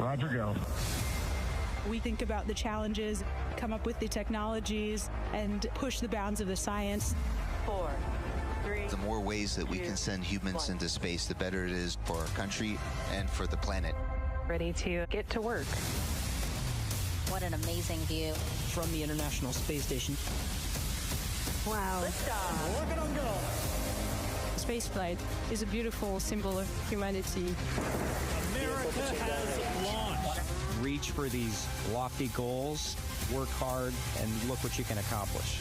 Roger, go. We think about the challenges, come up with the technologies, and push the bounds of the science. 4, 3. The more ways that we can send humans into space, the better it is for our country and for the planet. Ready to get to work. What an amazing view. From the International Space Station. Wow. Liftoff. Orbit on go. Spaceflight is a beautiful symbol of humanity. America has launched. Reach for these lofty goals, work hard, and look what you can accomplish.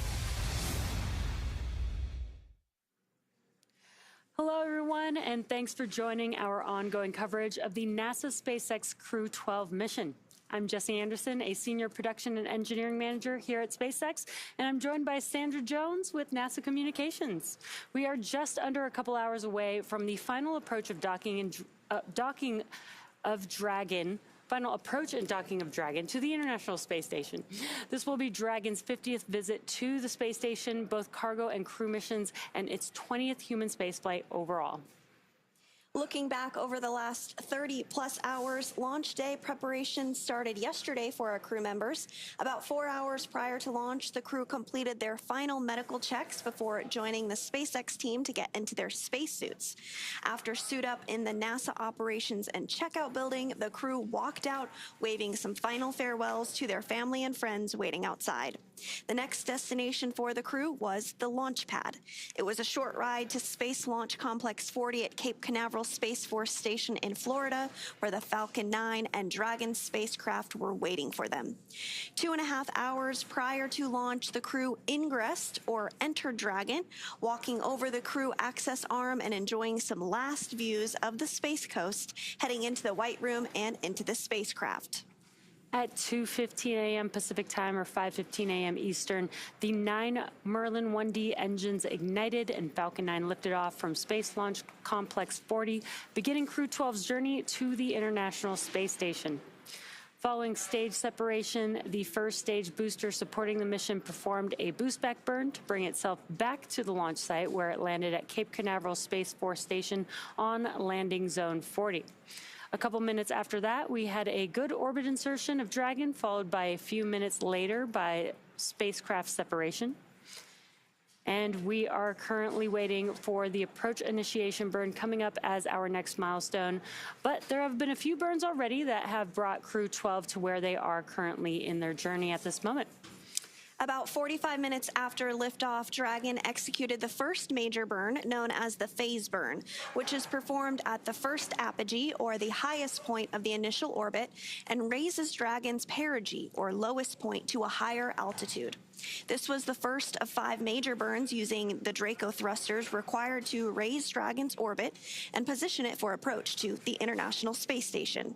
Hello, everyone, and thanks for joining our ongoing coverage of the NASA SpaceX Crew-12 mission. I'm Jessie Anderson, a Senior Production and Engineering Manager here at SpaceX, and I'm joined by Sandra Jones with NASA Communications. We are just under a couple hours away from the final approach of docking and Dragon to the International Space Station. This will be Dragon's 50th visit to the space station, both cargo and crew missions, and its 20th human spaceflight overall. Looking back over the last 30-plus hours, launch day preparation started yesterday for our crew members. About 4 hours prior to launch, the crew completed their final medical checks before joining the SpaceX team to get into their spacesuits. After suit up in the NASA Operations and Checkout building, the crew walked out, waving some final farewells to their family and friends waiting outside. The next destination for the crew was the launch pad. It was a short ride to Space Launch Complex 40 at Cape Canaveral Space Force Station in Florida, where the Falcon 9 and Dragon spacecraft were waiting for them. 2.5 hours prior to launch, the crew ingressed or entered Dragon, walking over the crew access arm and enjoying some last views of the Space Coast, heading into the White Room and into the spacecraft. At 2:15 a.m. Pacific Time or 5:15 a.m. Eastern, the 9 Merlin 1D engines ignited and Falcon 9 lifted off from Space Launch Complex 40, beginning Crew-12's journey to the International Space Station. Following stage separation, the first stage booster supporting the mission performed a boost back burn to bring itself back to the launch site, where it landed at Cape Canaveral Space Force Station on landing zone 40. A couple minutes after that, we had a good orbit insertion of Dragon, followed by a few minutes later by spacecraft separation. And we are currently waiting for the approach initiation burn coming up as our next milestone. But there have been a few burns already that have brought Crew-12 to where they are currently in their journey at this moment. About 45 minutes after liftoff, Dragon executed the first major burn, known as the phase burn, which is performed at the first apogee, or the highest point of the initial orbit, and raises Dragon's perigee, or lowest point, to a higher altitude. This was the first of 5 major burns using the Draco thrusters required to raise Dragon's orbit and position it for approach to the International Space Station.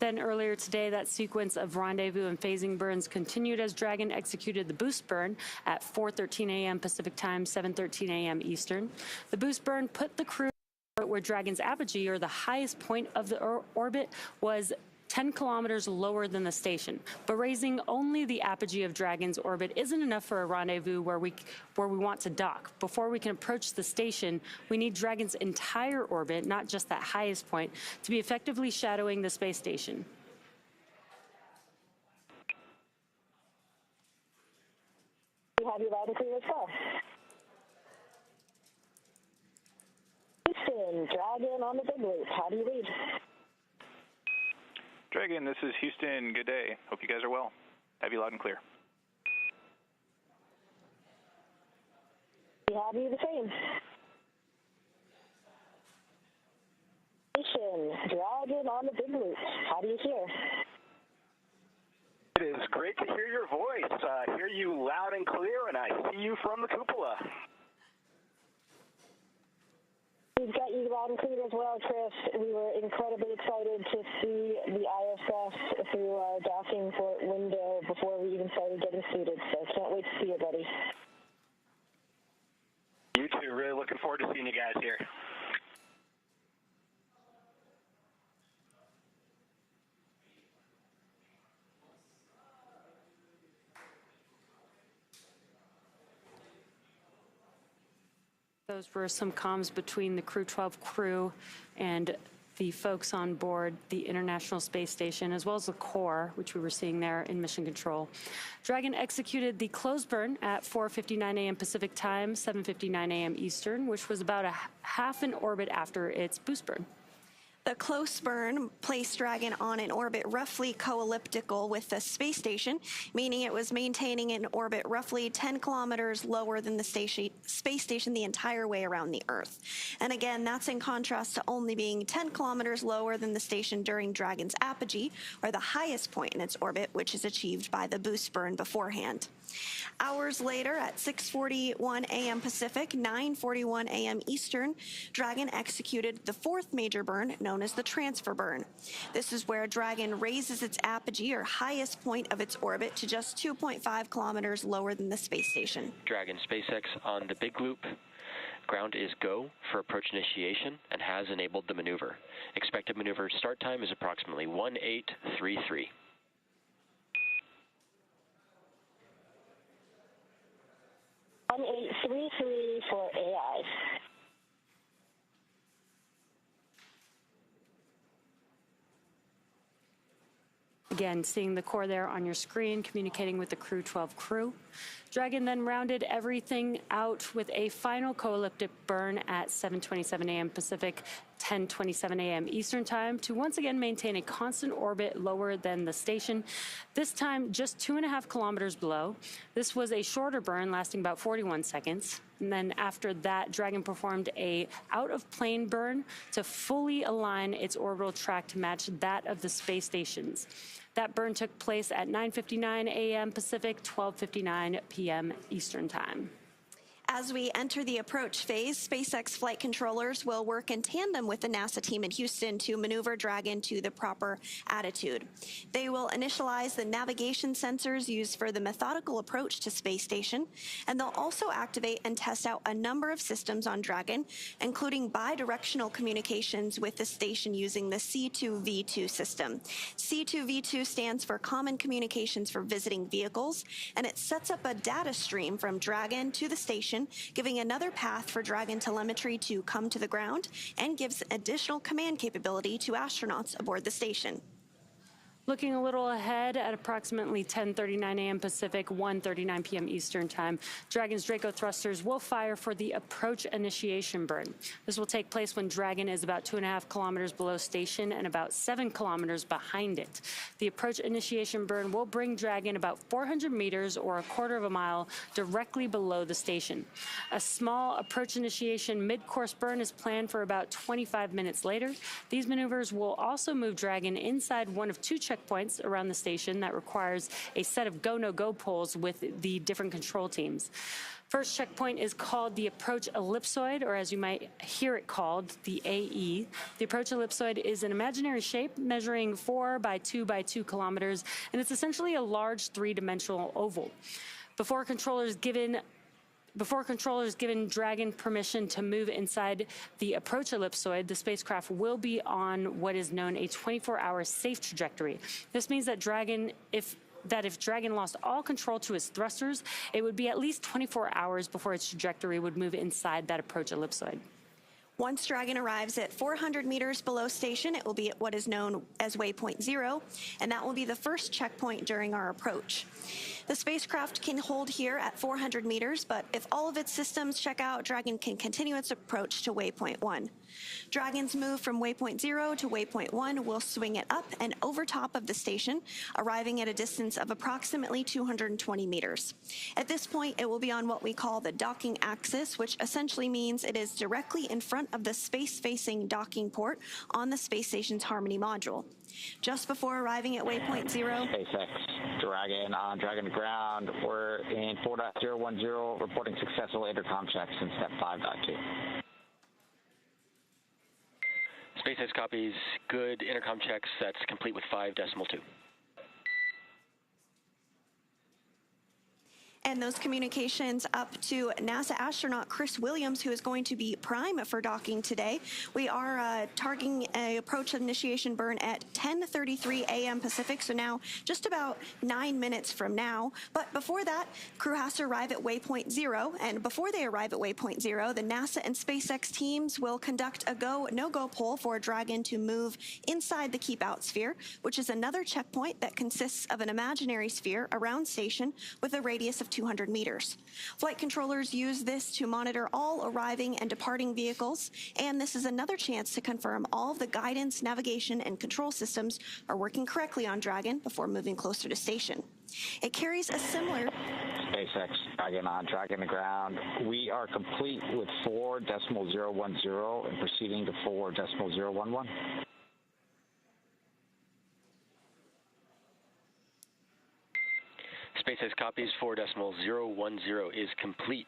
Then earlier today, that sequence of rendezvous and phasing burns continued as Dragon executed the boost burn at 4:13 a.m. Pacific Time, 7:13 a.m. Eastern. The boost burn put the crew where Dragon's apogee, or the highest point of the orbit, was 10 kilometers lower than the station. But raising only the apogee of Dragon's orbit isn't enough for a rendezvous where we want to dock. Before we can approach the station, we need Dragon's entire orbit, not just that highest point, to be effectively shadowing the space station. We have you loud and clear as well. Houston, Dragon on the big loop. How do you read? Dragon, this is Houston. Good day. Hope you guys are well. Have you loud and clear. We have you the same. Dragon on the big loop. How do you hear? It is great to hear your voice. I hear you loud and clear, and I see you from the cupola. We've got you loud and clear as well, Chris. We were incredibly excited to see the ISS through our docking port window before we even started getting seated, so can't wait to see you, buddy. You too. Really looking forward to seeing you guys here. Those were some comms between the Crew-12 crew and the folks on board the International Space Station, as well as the core, which we were seeing there in mission control. Dragon executed the closed burn at 4:59 a.m. Pacific time, 7:59 a.m. Eastern, which was about a half an orbit after its boost burn. The close burn placed Dragon on an orbit roughly co-elliptical with the space station, meaning it was maintaining an orbit roughly 10 kilometers lower than the space station the entire way around the Earth. And again, that's in contrast to only being 10 kilometers lower than the station during Dragon's apogee, or the highest point in its orbit, which is achieved by the boost burn beforehand. Hours later, at 6:41 a.m. Pacific, 9:41 a.m. Eastern, Dragon executed the fourth major burn, known as the transfer burn. This is where Dragon raises its apogee, or highest point of its orbit, to just 2.5 kilometers lower than the space station. Dragon SpaceX on the big loop. Ground is go for approach initiation and has enabled the maneuver. Expected maneuver start time is approximately 1833. On 833 for AI. Again, seeing the core there on your screen, communicating with the Crew-12 crew. Dragon then rounded everything out with a final co-elliptic burn at 7:27 a.m. Pacific, 10:27 a.m. Eastern time to once again maintain a constant orbit lower than the station, this time just 2.5 kilometers below. This was a shorter burn lasting about 41 seconds. And then after that, Dragon performed a out-of-plane burn to fully align its orbital track to match that of the space station's. That burn took place at 9:59 a.m. Pacific, 12:59 p.m. Eastern time. As we enter the approach phase, SpaceX flight controllers will work in tandem with the NASA team in Houston to maneuver Dragon to the proper attitude. They will initialize the navigation sensors used for the methodical approach to space station, and they'll also activate and test out a number of systems on Dragon, including bidirectional communications with the station using the C2V2 system. C2V2 stands for Common Communications for Visiting Vehicles, and it sets up a data stream from Dragon to the station, giving another path for Dragon telemetry to come to the ground, and gives additional command capability to astronauts aboard the station. Looking a little ahead at approximately 10:39 a.m. Pacific, 1:39 p.m. Eastern time, Dragon's Draco thrusters will fire for the approach initiation burn. This will take place when Dragon is about 2.5 kilometers below station and about 7 kilometers behind it. The approach initiation burn will bring Dragon about 400 meters or a quarter of a mile directly below the station. A small approach initiation mid-course burn is planned for about 25 minutes later. These maneuvers will also move Dragon inside one of two checkpoints around the station that requires a set of go-no-go poles with the different control teams. First checkpoint is called the approach ellipsoid, or as you might hear it called, the AE. The approach ellipsoid is an imaginary shape measuring 4 by 2 by 2 kilometers, and it's essentially a large three-dimensional oval. Before controllers given Dragon permission to move inside the approach ellipsoid, the spacecraft will be on what is known a 24-hour safe trajectory. This means that if Dragon lost all control to its thrusters, it would be at least 24 hours before its trajectory would move inside that approach ellipsoid. Once Dragon arrives at 400 meters below station, it will be at what is known as Waypoint 0, and that will be the first checkpoint during our approach. The spacecraft can hold here at 400 meters, but if all of its systems check out, Dragon can continue its approach to Waypoint 1. Dragon's move from Waypoint 0 to Waypoint 1 will swing it up and over top of the station, arriving at a distance of approximately 220 meters. At this point, it will be on what we call the docking axis, which essentially means it is directly in front of the space-facing docking port on the space station's Harmony module. Just before arriving at Waypoint 0, SpaceX Dragon on Dragon to ground. We're in 4.010, reporting successful intercom checks in step 5.2. SpaceX copies. Good intercom checks. That's complete with 5.2. And those communications up to NASA astronaut Chris Williams, who is going to be prime for docking today. We are targeting an approach initiation burn at 10:33 a.m. Pacific, so now just about 9 minutes from now. But before that, crew has to arrive at Waypoint 0, and before they arrive at Waypoint 0, the NASA and SpaceX teams will conduct a go, no-go poll for Dragon to move inside the keep-out sphere, which is another checkpoint that consists of an imaginary sphere around station with a radius of 200 meters. Flight controllers use this to monitor all arriving and departing vehicles, and this is another chance to confirm all of the guidance, navigation, and control systems are working correctly on Dragon before moving closer to station. It carries a similar... SpaceX Dragon on Dragon to ground. We are complete with 4.010 and proceeding to 4.011. SpaceX copies 4.010 is complete.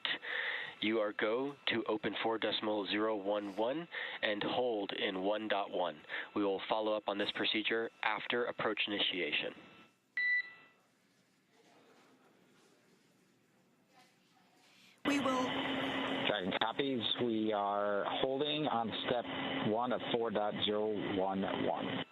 You are go to open 4.011 and hold in 1.1. We will follow up on this procedure after approach initiation. We will... Dragon copies. We are holding on step 1 of 4.011.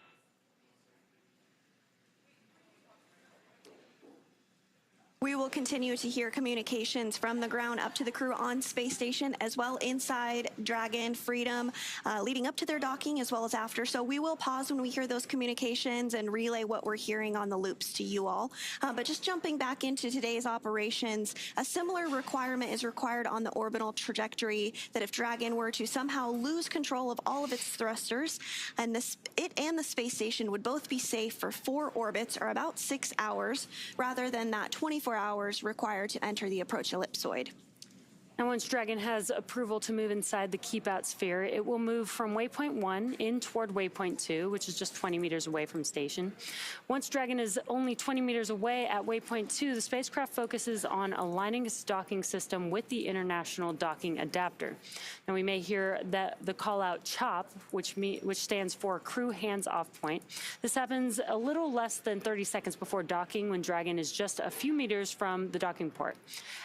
We will continue to hear communications from the ground up to the crew on space station, as well inside Dragon, Freedom, leading up to their docking as well as after. So we will pause when we hear those communications and relay what we're hearing on the loops to you all. But just jumping back into today's operations, a similar requirement is required on the orbital trajectory that if Dragon were to somehow lose control of all of its thrusters, and it and the space station would both be safe for 4 orbits, or about 6 hours, rather than that 24 hours required to enter the approach ellipsoid. And once Dragon has approval to move inside the keep-out sphere, it will move from Waypoint 1 in toward Waypoint 2, which is just 20 meters away from station. Once Dragon is only 20 meters away at Waypoint 2, the spacecraft focuses on aligning its docking system with the International Docking Adapter. Now, we may hear that the call-out CHOP, which stands for Crew Hands-Off Point. This happens a little less than 30 seconds before docking, when Dragon is just a few meters from the docking port.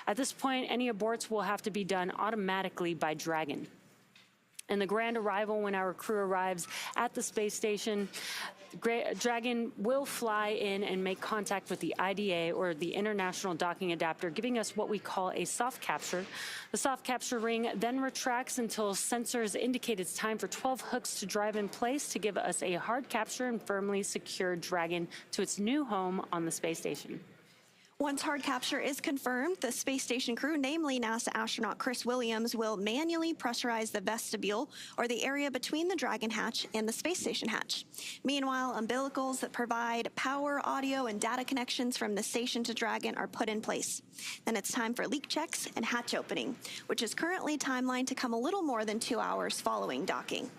At this point, any aborts will have to be done automatically by Dragon. And the grand arrival, when our crew arrives at the space station, Dragon will fly in and make contact with the IDA, or the International Docking Adapter, giving us what we call a soft capture. The soft capture ring then retracts until sensors indicate it's time for 12 hooks to drive in place to give us a hard capture and firmly secure Dragon to its new home on the space station. Once hard capture is confirmed, the space station crew, namely NASA astronaut Chris Williams, will manually pressurize the vestibule, or the area between the Dragon hatch and the space station hatch. Meanwhile, umbilicals that provide power, audio, and data connections from the station to Dragon are put in place. Then it's time for leak checks and hatch opening, which is currently timelined to come a little more than 2 hours following docking.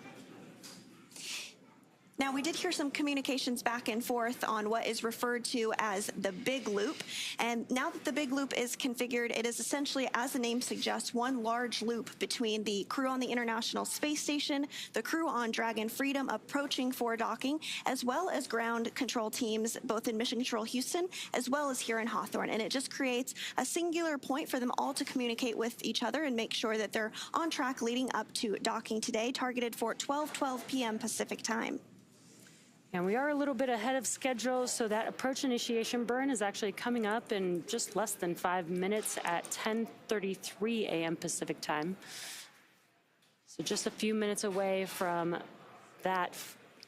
Now, we did hear some communications back and forth on what is referred to as the big loop. And now that the big loop is configured, it is essentially, as the name suggests, one large loop between the crew on the International Space Station, the crew on Dragon Freedom approaching for docking, as well as ground control teams, both in Mission Control Houston, as well as here in Hawthorne. And it just creates a singular point for them all to communicate with each other and make sure that they're on track leading up to docking today, targeted for 12:12 p.m. Pacific time. And we are a little bit ahead of schedule, so that approach initiation burn is actually coming up in just less than 5 minutes at 10:33 a.m. Pacific time. So just a few minutes away from that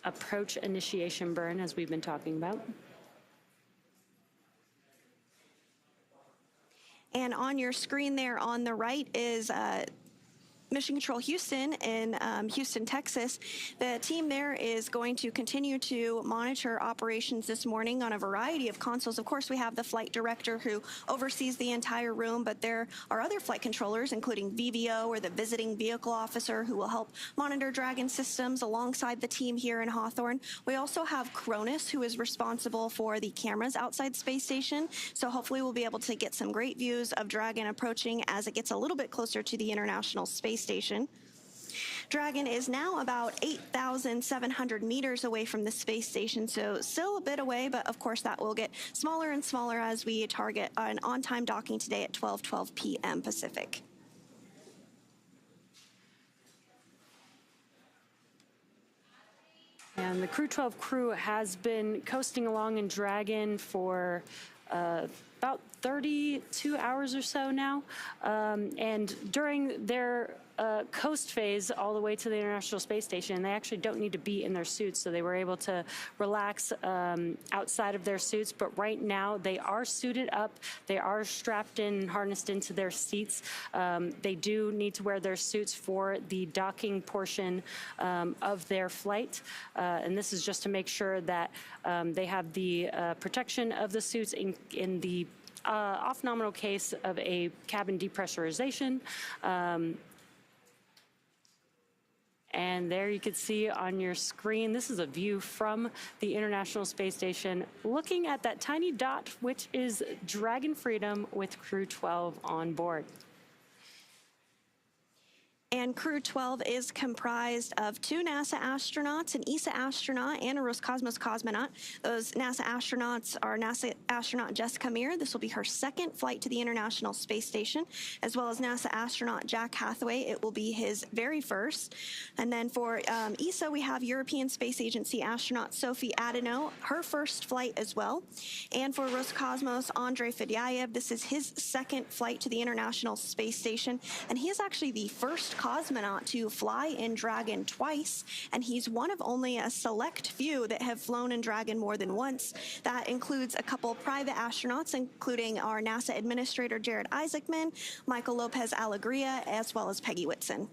approach initiation burn, as we've been talking about. And on your screen there on the right is Mission Control Houston in Houston, Texas. The team there is going to continue to monitor operations this morning on a variety of consoles. Of course, we have the flight director who oversees the entire room, but there are other flight controllers, including VVO, or the visiting vehicle officer, who will help monitor Dragon systems alongside the team here in Hawthorne. We also have Cronus, who is responsible for the cameras outside Space Station. So hopefully we'll be able to get some great views of Dragon approaching as it gets a little bit closer to the International Space Station. Dragon is now about 8,700 meters away from the space station, so still a bit away, but of course that will get smaller and smaller as we target an on-time docking today at 12:12 p.m. Pacific. And the Crew-12 crew has been coasting along in Dragon for about 32 hours or so now. And during their coast phase all the way to the International Space Station, they actually don't need to be in their suits, so they were able to relax outside of their suits. But right now, they are suited up. They are strapped in, harnessed into their seats. They do need to wear their suits for the docking portion of their flight. And this is just to make sure that they have the protection of the suits in the off-nominal case of a cabin depressurization. And there you can see on your screen, this is a view from the International Space Station looking at that tiny dot, which is Dragon Freedom with Crew-12 on board. And Crew-12 is comprised of 2 NASA astronauts, an ESA astronaut, and a Roscosmos cosmonaut. Those NASA astronauts are NASA astronaut Jessica Meir. This will be her second flight to the International Space Station, as well as NASA astronaut Jack Hathaway. It will be his very first. And then for ESA, we have European Space Agency astronaut Sophie Adenot, her first flight as well. And for Roscosmos, Andrey Fedyaev, this is his second flight to the International Space Station, and he is actually the first cosmonaut to fly in Dragon twice, and he's one of only a select few that have flown in Dragon more than once. That includes a couple private astronauts, including our NASA Administrator Jared Isaacman, Michael Lopez Alegria, as well as Peggy Whitson.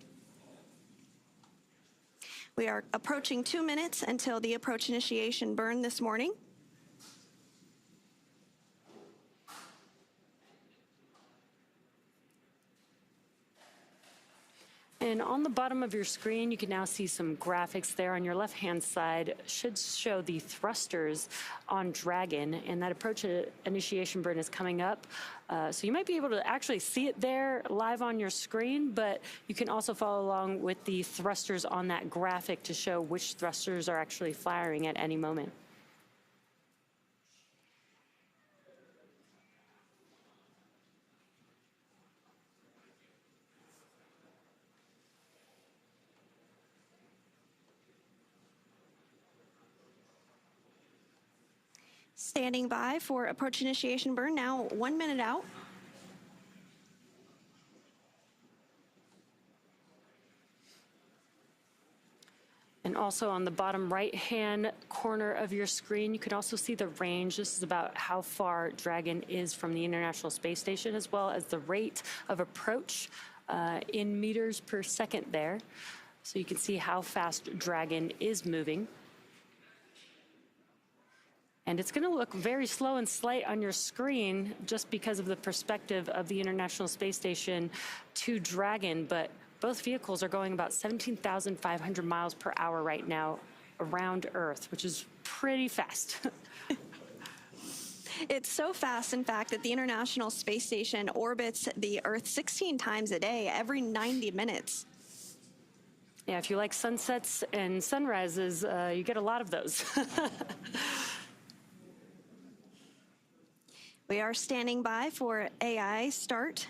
We are approaching 2 minutes until the approach initiation burn this morning. And on the bottom of your screen, you can now see some graphics there. On your left-hand side should show the thrusters on Dragon, and that approach initiation burn is coming up. So you might be able to actually see it there live on your screen, but you can also follow along with the thrusters on that graphic to show which thrusters are actually firing at any moment. Standing by for approach initiation burn, now 1 minute out. And also on the bottom right-hand corner of your screen, you can also see the range. This is about how far Dragon is from the International Space Station, as well as the rate of approach in meters per second there. So you can see how fast Dragon is moving. And it's going to look very slow and slight on your screen just because of the perspective of the International Space Station to Dragon, but both vehicles are going about 17,500 miles per hour right now around Earth, which is pretty fast. It's so fast, in fact, that the International Space Station orbits the Earth 16 times a day, every 90 minutes. Yeah, if you like sunsets and sunrises, you get a lot of those. We are standing by for AI start.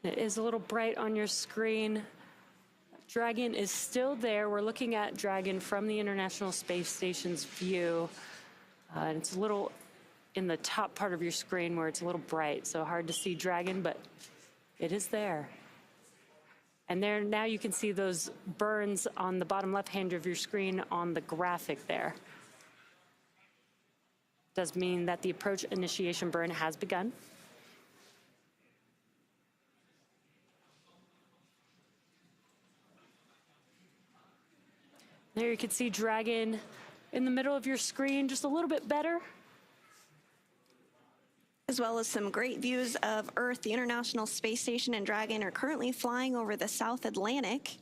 It is a little bright on your screen. Dragon is still there. We're looking at Dragon from the International Space Station's view. And it's a little in the top part of your screen where it's a little bright, so hard to see Dragon, but it is there. And there now you can see those burns on the bottom left-hand of your screen on the graphic there. Does mean that the approach initiation burn has begun. There you can see Dragon in the middle of your screen, just a little bit better. As well as some great views of Earth. The International Space Station and Dragon are currently flying over the South Atlantic.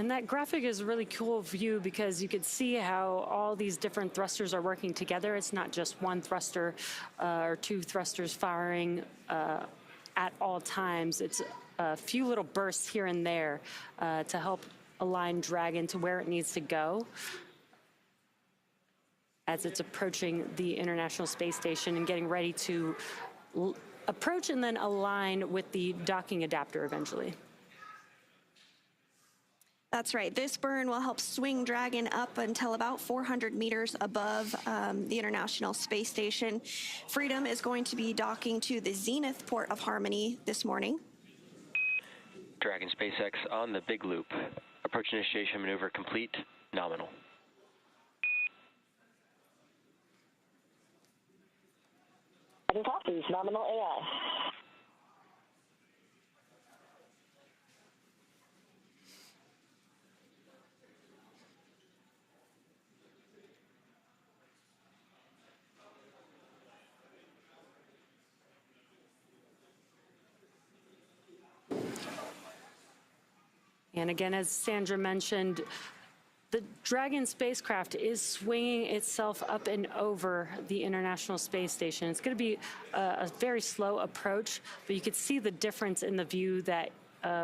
And that graphic is a really cool view because you can see how all these different thrusters are working together. It's not just one thruster or two thrusters firing at all times. It's a few little bursts here and there to help align Dragon to where it needs to go as it's approaching the International Space Station and getting ready to approach and then align with the docking adapter eventually. That's right. This burn will help swing Dragon up until about 400 meters above the International Space Station. Freedom is going to be docking to the Zenith port of Harmony this morning. Dragon SpaceX on the big loop. Approach initiation maneuver complete. Nominal. Dragon copies. Nominal AI. And again, as Sandra mentioned, the Dragon spacecraft is swinging itself up and over the International Space Station. It's going to be a very slow approach, but you can see the difference in the view that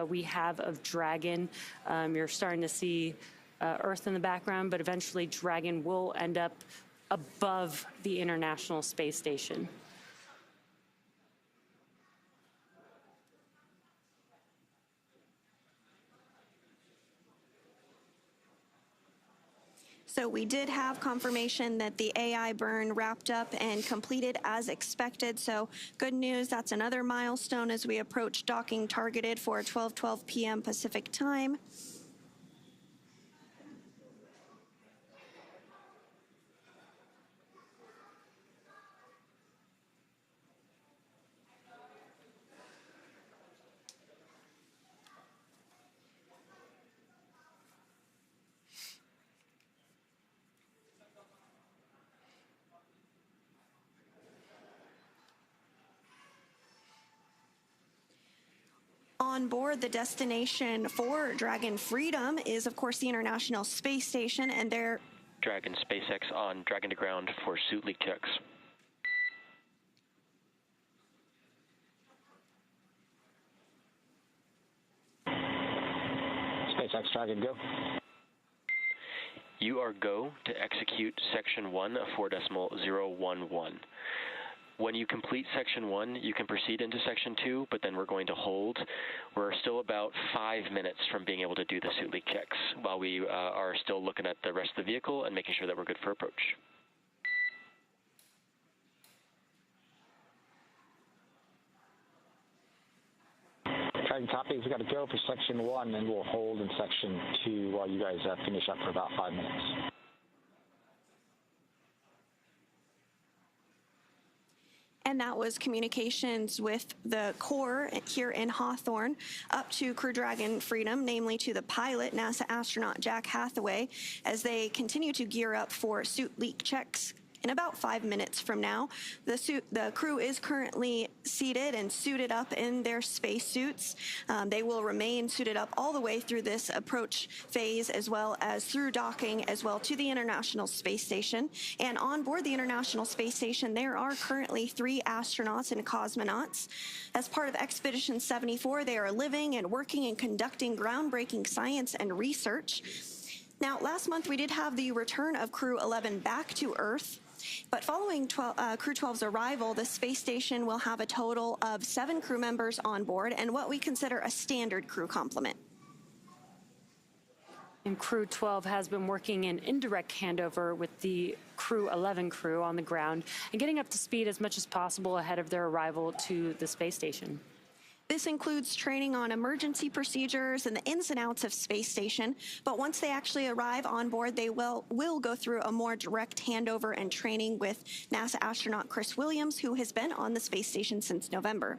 we have of Dragon. You're starting to see Earth in the background, but eventually Dragon will end up above the International Space Station. So we did have confirmation that the AI burn wrapped up and completed as expected. So good news, that's another milestone as we approach docking targeted for 12:12 p.m. Pacific time. On board, the destination for Dragon Freedom is, of course, the International Space Station, and they're... Dragon SpaceX on Dragon to ground for suit leak checks. SpaceX Dragon, go. You are go to execute Section 1 of 4.011. When you complete Section 1, you can proceed into Section 2, but then we're going to hold. We're still about 5 minutes from being able to do the suit leak checks while we are still looking at the rest of the vehicle and making sure that we're good for approach. Dragon copies, we got to go for Section 1, and we'll hold in Section 2 while you guys finish up for about 5 minutes. And that was communications with the Corps here in Hawthorne up to Crew Dragon Freedom, namely to the pilot, NASA astronaut Jack Hathaway, as they continue to gear up for suit leak checks. In about 5 minutes from now, the crew is currently seated and suited up in their spacesuits. They will remain suited up all the way through this approach phase, as well as through docking, as well to the International Space Station. And on board the International Space Station, there are currently 3 astronauts and cosmonauts. As part of Expedition 74, they are living and working and conducting groundbreaking science and research. Now, last month we did have the return of Crew 11 back to Earth. But following Crew 12's arrival, the space station will have a total of 7 crew members on board and what we consider a standard crew complement. And Crew 12 has been working in indirect handover with the Crew 11 crew on the ground and getting up to speed as much as possible ahead of their arrival to the space station. This includes training on emergency procedures and the ins and outs of space station, but once they actually arrive on board, they will go through a more direct handover and training with NASA astronaut Chris Williams, who has been on the space station since November.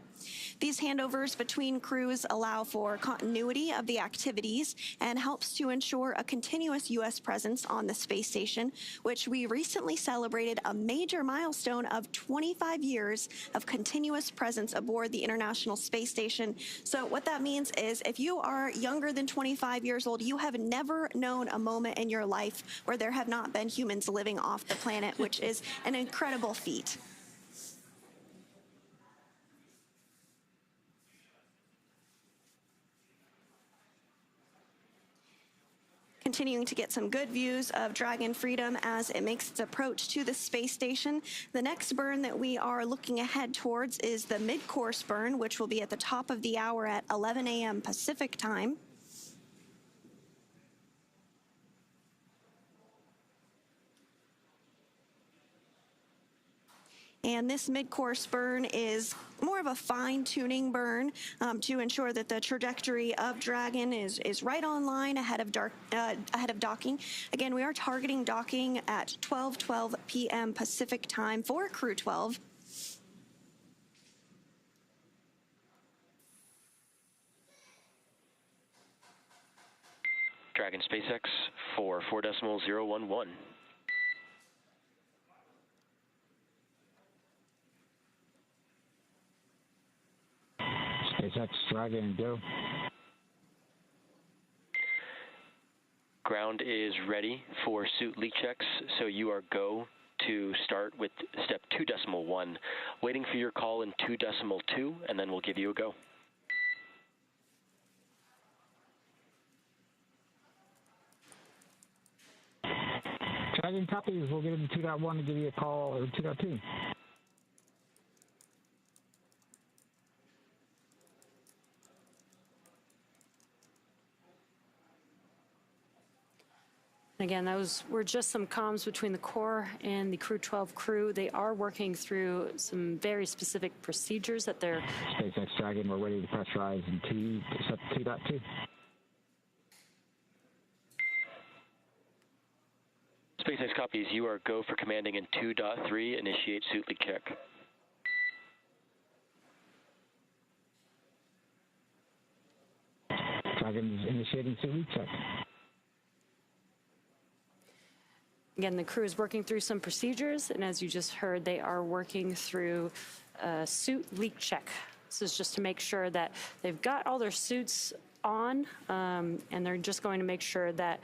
These handovers between crews allow for continuity of the activities and helps to ensure a continuous U.S. presence on the space station, which we recently celebrated a major milestone of 25 years of continuous presence aboard the International Space Station station. So what that means is if you are younger than 25 years old, you have never known a moment in your life where there have not been humans living off the planet, which is an incredible feat. Continuing to get some good views of Dragon Freedom as it makes its approach to the space station. The next burn that we are looking ahead towards is the mid-course burn, which will be at the top of the hour at 11 a.m. Pacific time. And this mid-course burn is more of a fine-tuning burn to ensure that the trajectory of Dragon is right on line ahead of docking. Again, we are targeting docking at 12:12 p.m. Pacific time for Crew-12. Dragon SpaceX for 4.011. SpaceX Dragon, go. Ground is ready for suit leak checks, so you are go to start with step 2.1. Waiting for your call in 2.2, and then we'll give you a go. Dragon copies, we'll get into 2.1 and give you a call or 2.2. Again, those were just some comms between the core and the Crew-12 crew. They are working through some very specific procedures that they're... SpaceX Dragon, we're ready to pressurize in 2.2. SpaceX copies, you are go for commanding in 2.3, initiate suit leak check. Dragon is initiating suit leak check. Again, the crew is working through some procedures, and as you just heard, they are working through a suit leak check. This is just to make sure that they've got all their suits on, and they're just going to make sure that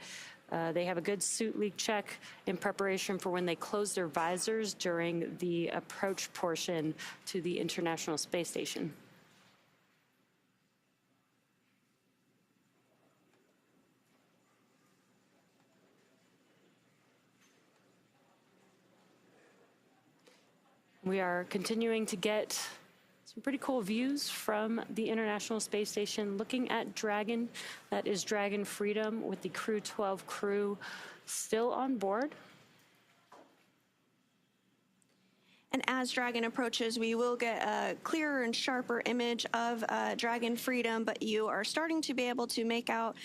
they have a good suit leak check in preparation for when they close their visors during the approach portion to the International Space Station. We are continuing to get some pretty cool views from the International Space Station looking at Dragon. That is Dragon Freedom with the Crew-12 crew still on board. And as Dragon approaches, we will get a clearer and sharper image of Dragon Freedom, but you are starting to be able to make out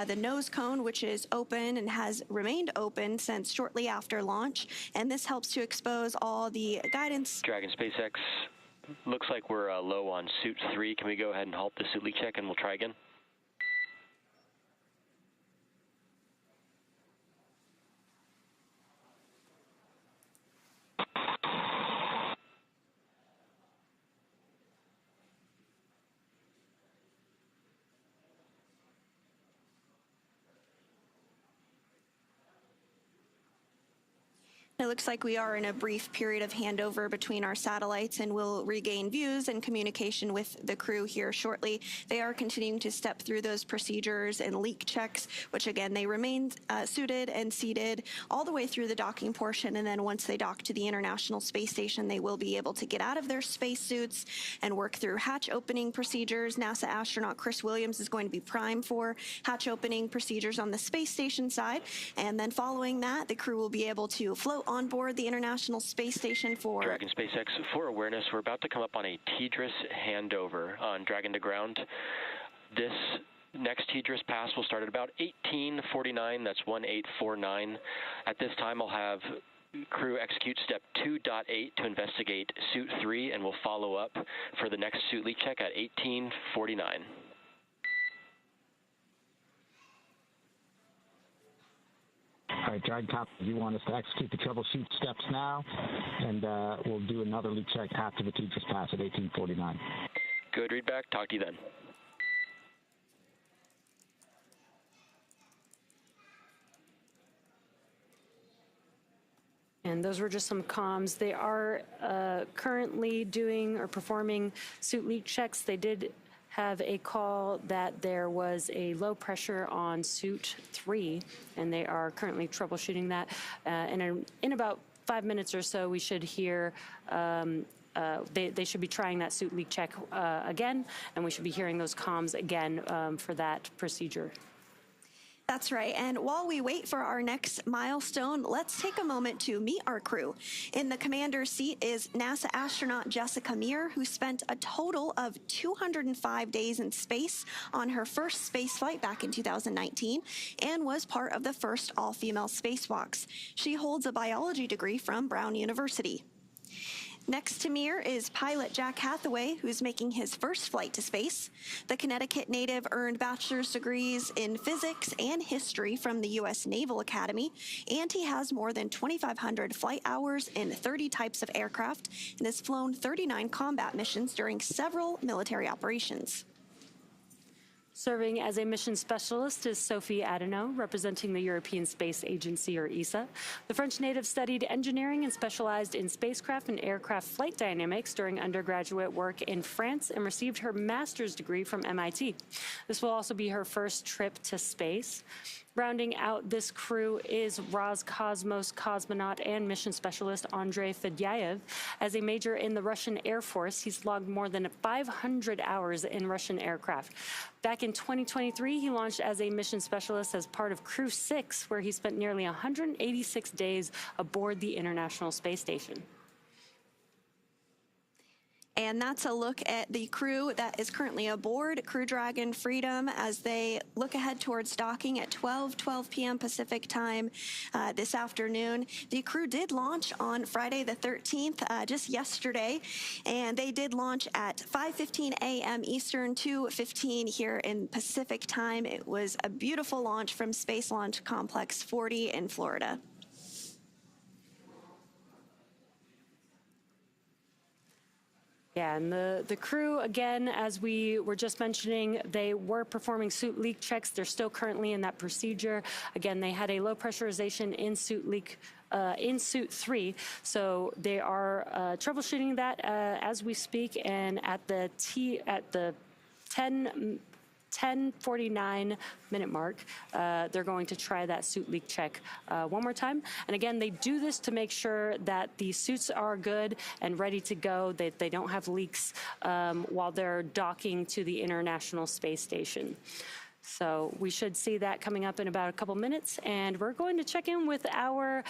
the nose cone, which is open and has remained open since shortly after launch. And this helps to expose all the guidance. Dragon SpaceX, looks like we're low on suit 3. Can we go ahead and halt the suit leak check and we'll try again? It looks like we are in a brief period of handover between our satellites, and we'll regain views and communication with the crew here shortly. They are continuing to step through those procedures and leak checks, which again, they remain suited and seated all the way through the docking portion. And then once they dock to the International Space Station, they will be able to get out of their spacesuits and work through hatch opening procedures. NASA astronaut Chris Williams is going to be primed for hatch opening procedures on the space station side. And then following that, the crew will be able to float on board the International Space Station for... Dragon SpaceX, for awareness, we're about to come up on a TDRS handover on Dragon to ground. This next TDRS pass will start at about 1849, that's 1849. At this time, I'll have crew execute step 2.8 to investigate suit 3, and we'll follow up for the next suit leak check at 1849. All right, Dragon copy. You want us to execute the troubleshoot steps now, and we'll do another leak check after the TDRS pass at 1849. Good readback. Talk to you then. And those were just some comms. They are currently doing or performing suit leak checks. They did have a call that there was a low pressure on suit 3, and they are currently troubleshooting that. In about 5 minutes or so, we should hear they should be trying that suit leak check again, and we should be hearing those comms again for that procedure. That's right. And while we wait for our next milestone, let's take a moment to meet our crew. In the commander's seat is NASA astronaut Jessica Meir, who spent a total of 205 days in space on her first space flight back in 2019 and was part of the first all-female spacewalks. She holds a biology degree from Brown University. Next to Meir is pilot Jack Hathaway, who's making his first flight to space. The Connecticut native earned bachelor's degrees in physics and history from the U.S. Naval Academy, and he has more than 2,500 flight hours in 30 types of aircraft and has flown 39 combat missions during several military operations. Serving as a mission specialist is Sophie Adenot, representing the European Space Agency, or ESA. The French native studied engineering and specialized in spacecraft and aircraft flight dynamics during undergraduate work in France and received her master's degree from MIT. This will also be her first trip to space. Rounding out this crew is Roscosmos cosmonaut and mission specialist Andrey Fedyaev. As a major in the Russian Air Force, he's logged more than 500 hours in Russian aircraft. Back in 2023, he launched as a mission specialist as part of Crew-12, where he spent nearly 186 days aboard the International Space Station. And that's a look at the crew that is currently aboard Crew Dragon Freedom as they look ahead towards docking at 12 p.m. Pacific time this afternoon. The crew did launch on Friday the 13th, just yesterday, and they did launch at 5:15 a.m. Eastern, 2:15 here in Pacific time. It was a beautiful launch from Space Launch Complex 40 in Florida. Yeah, and the crew, again, as we were just mentioning, they were performing suit leak checks. They're still currently in that procedure. Again, they had a low pressurization in suit 3, so they are troubleshooting that as we speak. And at the 10:49 minute mark, they're going to try that suit leak check one more time. And again, they do this to make sure that the suits are good and ready to go, that they don't have leaks while they're docking to the International Space Station. So we should see that coming up in about a couple minutes. And we're going to check in with our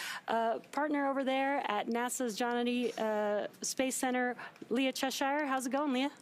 partner over there at NASA's Johnny Space Center, Leah Cheshire. How's it going, Leah?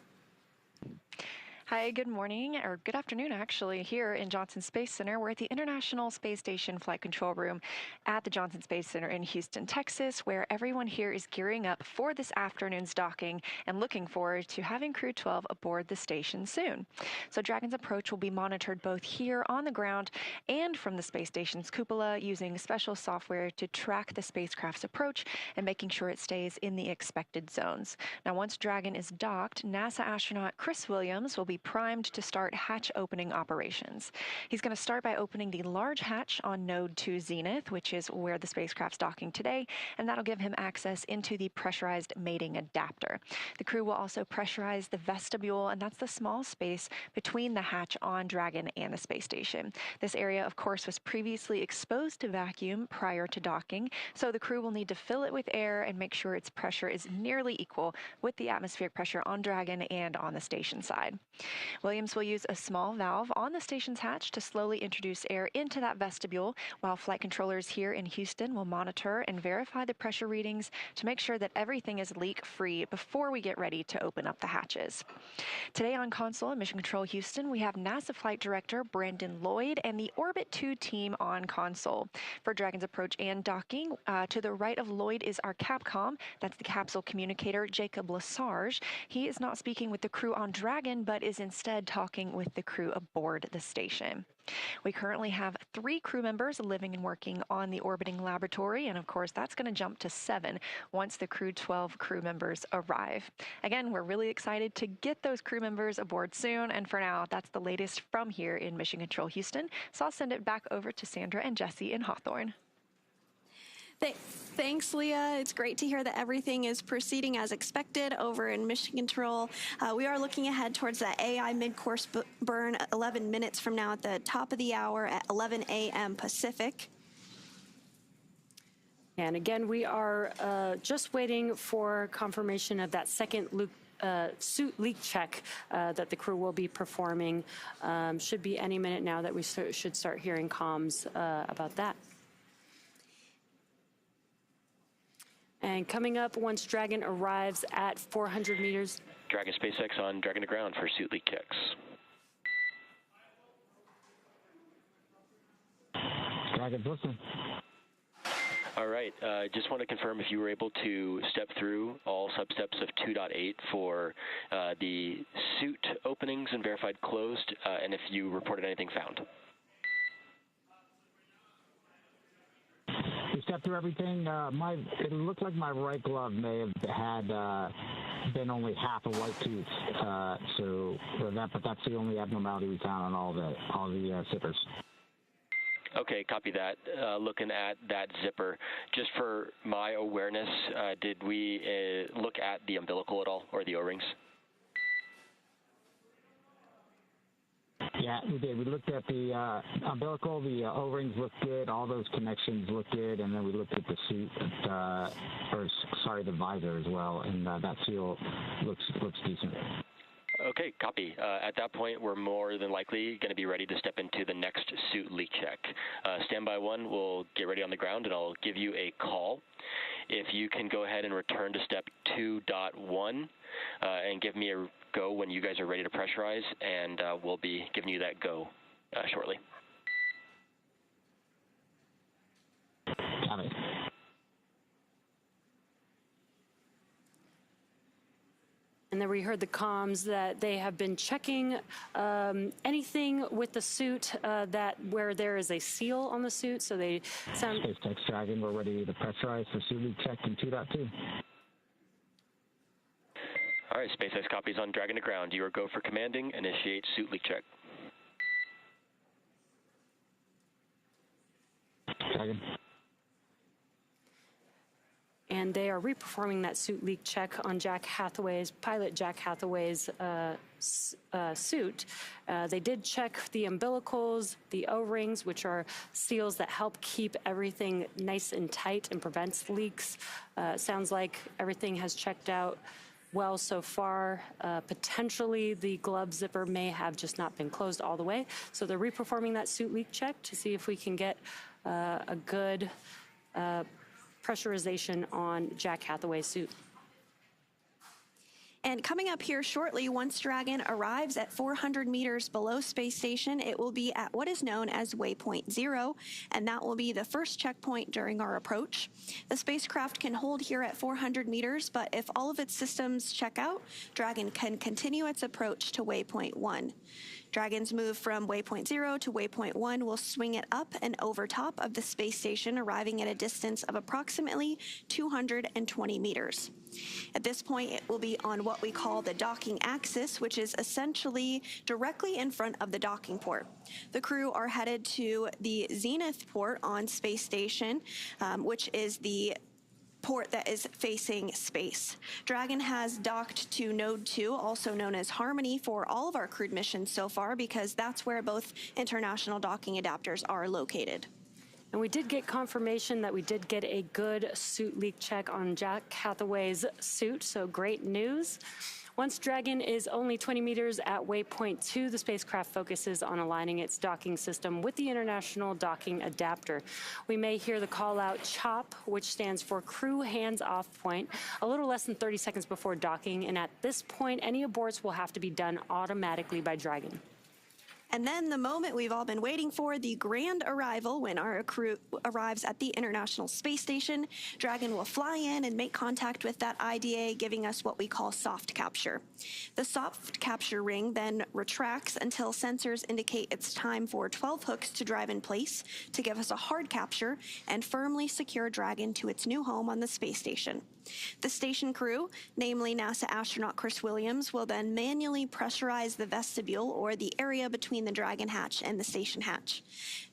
Hi, good morning, or good afternoon, actually, here in Johnson Space Center. We're at the International Space Station Flight Control Room at the Johnson Space Center in Houston, Texas, where everyone here is gearing up for this afternoon's docking and looking forward to having Crew-12 aboard the station soon. So Dragon's approach will be monitored both here on the ground and from the space station's cupola using special software to track the spacecraft's approach and making sure it stays in the expected zones. Now, once Dragon is docked, NASA astronaut Chris Williams will be primed to start hatch opening operations. He's going to start by opening the large hatch on Node 2 Zenith, which is where the spacecraft's docking today, and that'll give him access into the pressurized mating adapter. The crew will also pressurize the vestibule, and that's the small space between the hatch on Dragon and the space station. This area, of course, was previously exposed to vacuum prior to docking, so the crew will need to fill it with air and make sure its pressure is nearly equal with the atmospheric pressure on Dragon and on the station side. Williams will use a small valve on the station's hatch to slowly introduce air into that vestibule, while flight controllers here in Houston will monitor and verify the pressure readings to make sure that everything is leak-free before we get ready to open up the hatches. Today on console in Mission Control Houston, we have NASA Flight Director Brandon Lloyd and the Orbit 2 team on console. For Dragon's approach and docking, to the right of Lloyd is our Capcom, that's the capsule communicator Jacob Lesarge. He is not speaking with the crew on Dragon, but is is instead talking with the crew aboard the station. We currently have 3 crew members living and working on the orbiting laboratory, and of course that's going to jump to 7 once the Crew-12 crew members arrive. Again, we're really excited to get those crew members aboard soon, and for now, that's the latest from here in Mission Control Houston. So I'll send it back over to Sandra and Jesse in Hawthorne. Thanks, Leah. It's great to hear that everything is proceeding as expected over in Mission Control. We are looking ahead towards that AI mid-course burn 11 minutes from now at the top of the hour at 11 a.m. Pacific. And again, we are just waiting for confirmation of that second suit leak check that the crew will be performing. Should be any minute now that we should start hearing comms about that. And coming up, once Dragon arrives at 400 meters. Dragon SpaceX on Dragon to ground for suit leak checks. Dragon's listening. All right, just want to confirm if you were able to step through all substeps of 2.8 for the suit openings and verified closed, and if you reported anything found. We stepped through everything. It looked like my right glove may have had been only half a white tooth, but that's the only abnormality we found on all the zippers. Okay, copy that. Looking at that zipper, just for my awareness, did we look at the umbilical at all, or the O-rings? Yeah, we did. We looked at the umbilical, the O-rings looked good, all those connections looked good, and then we looked at the suit, the visor as well, and that seal looks decent. Okay, copy. At that point, we're more than likely going to be ready to step into the next suit leak check. Standby 1 will get ready on the ground, and I'll give you a call. If you can go ahead and return to step 2.1 and give me a go when you guys are ready to pressurize, and we'll be giving you that go shortly. Got it. And then we heard the comms that they have been checking anything with the suit where there is a seal on the suit. So they sound. SpaceX Dragon, we're ready to pressurize for suit leak check in 2.2. All right, SpaceX copies on Dragon to ground. You are go for commanding. Initiate suit leak check. Dragon. And they are reperforming that suit leak check on pilot Jack Hathaway's suit. They did check the umbilicals, the O-rings, which are seals that help keep everything nice and tight and prevents leaks. Sounds like everything has checked out well so far. Potentially the glove zipper may have just not been closed all the way. So they're reperforming that suit leak check to see if we can get a good pressurization on Jack Hathaway's suit. And coming up here shortly, once Dragon arrives at 400 meters below space station, it will be at what is known as Waypoint 0, and that will be the first checkpoint during our approach. The spacecraft can hold here at 400 meters, but if all of its systems check out, Dragon can continue its approach to Waypoint 1. Dragon's move from Waypoint 0 to Waypoint 1 will swing it up and over top of the space station, arriving at a distance of approximately 220 meters. At this point, it will be on what we call the docking axis, which is essentially directly in front of the docking port. The crew are headed to the zenith port on space station, which is the port that is facing space. Dragon has docked to Node 2, also known as Harmony, for all of our crewed missions so far, because that's where both international docking adapters are located. And we did get confirmation that we did get a good suit leak check on Jack Hathaway's suit, so great news. Once Dragon is only 20 meters at Waypoint 2, the spacecraft focuses on aligning its docking system with the International Docking Adapter. We may hear the call-out CHOP, which stands for Crew Hands-Off Point, a little less than 30 seconds before docking, and at this point, any aborts will have to be done automatically by Dragon. And then the moment we've all been waiting for, the grand arrival, when our crew arrives at the International Space Station. Dragon will fly in and make contact with that IDA, giving us what we call soft capture. The soft capture ring then retracts until sensors indicate it's time for 12 hooks to drive in place to give us a hard capture and firmly secure Dragon to its new home on the space station. The station crew, namely NASA astronaut Chris Williams, will then manually pressurize the vestibule, or the area between the Dragon hatch and the station hatch.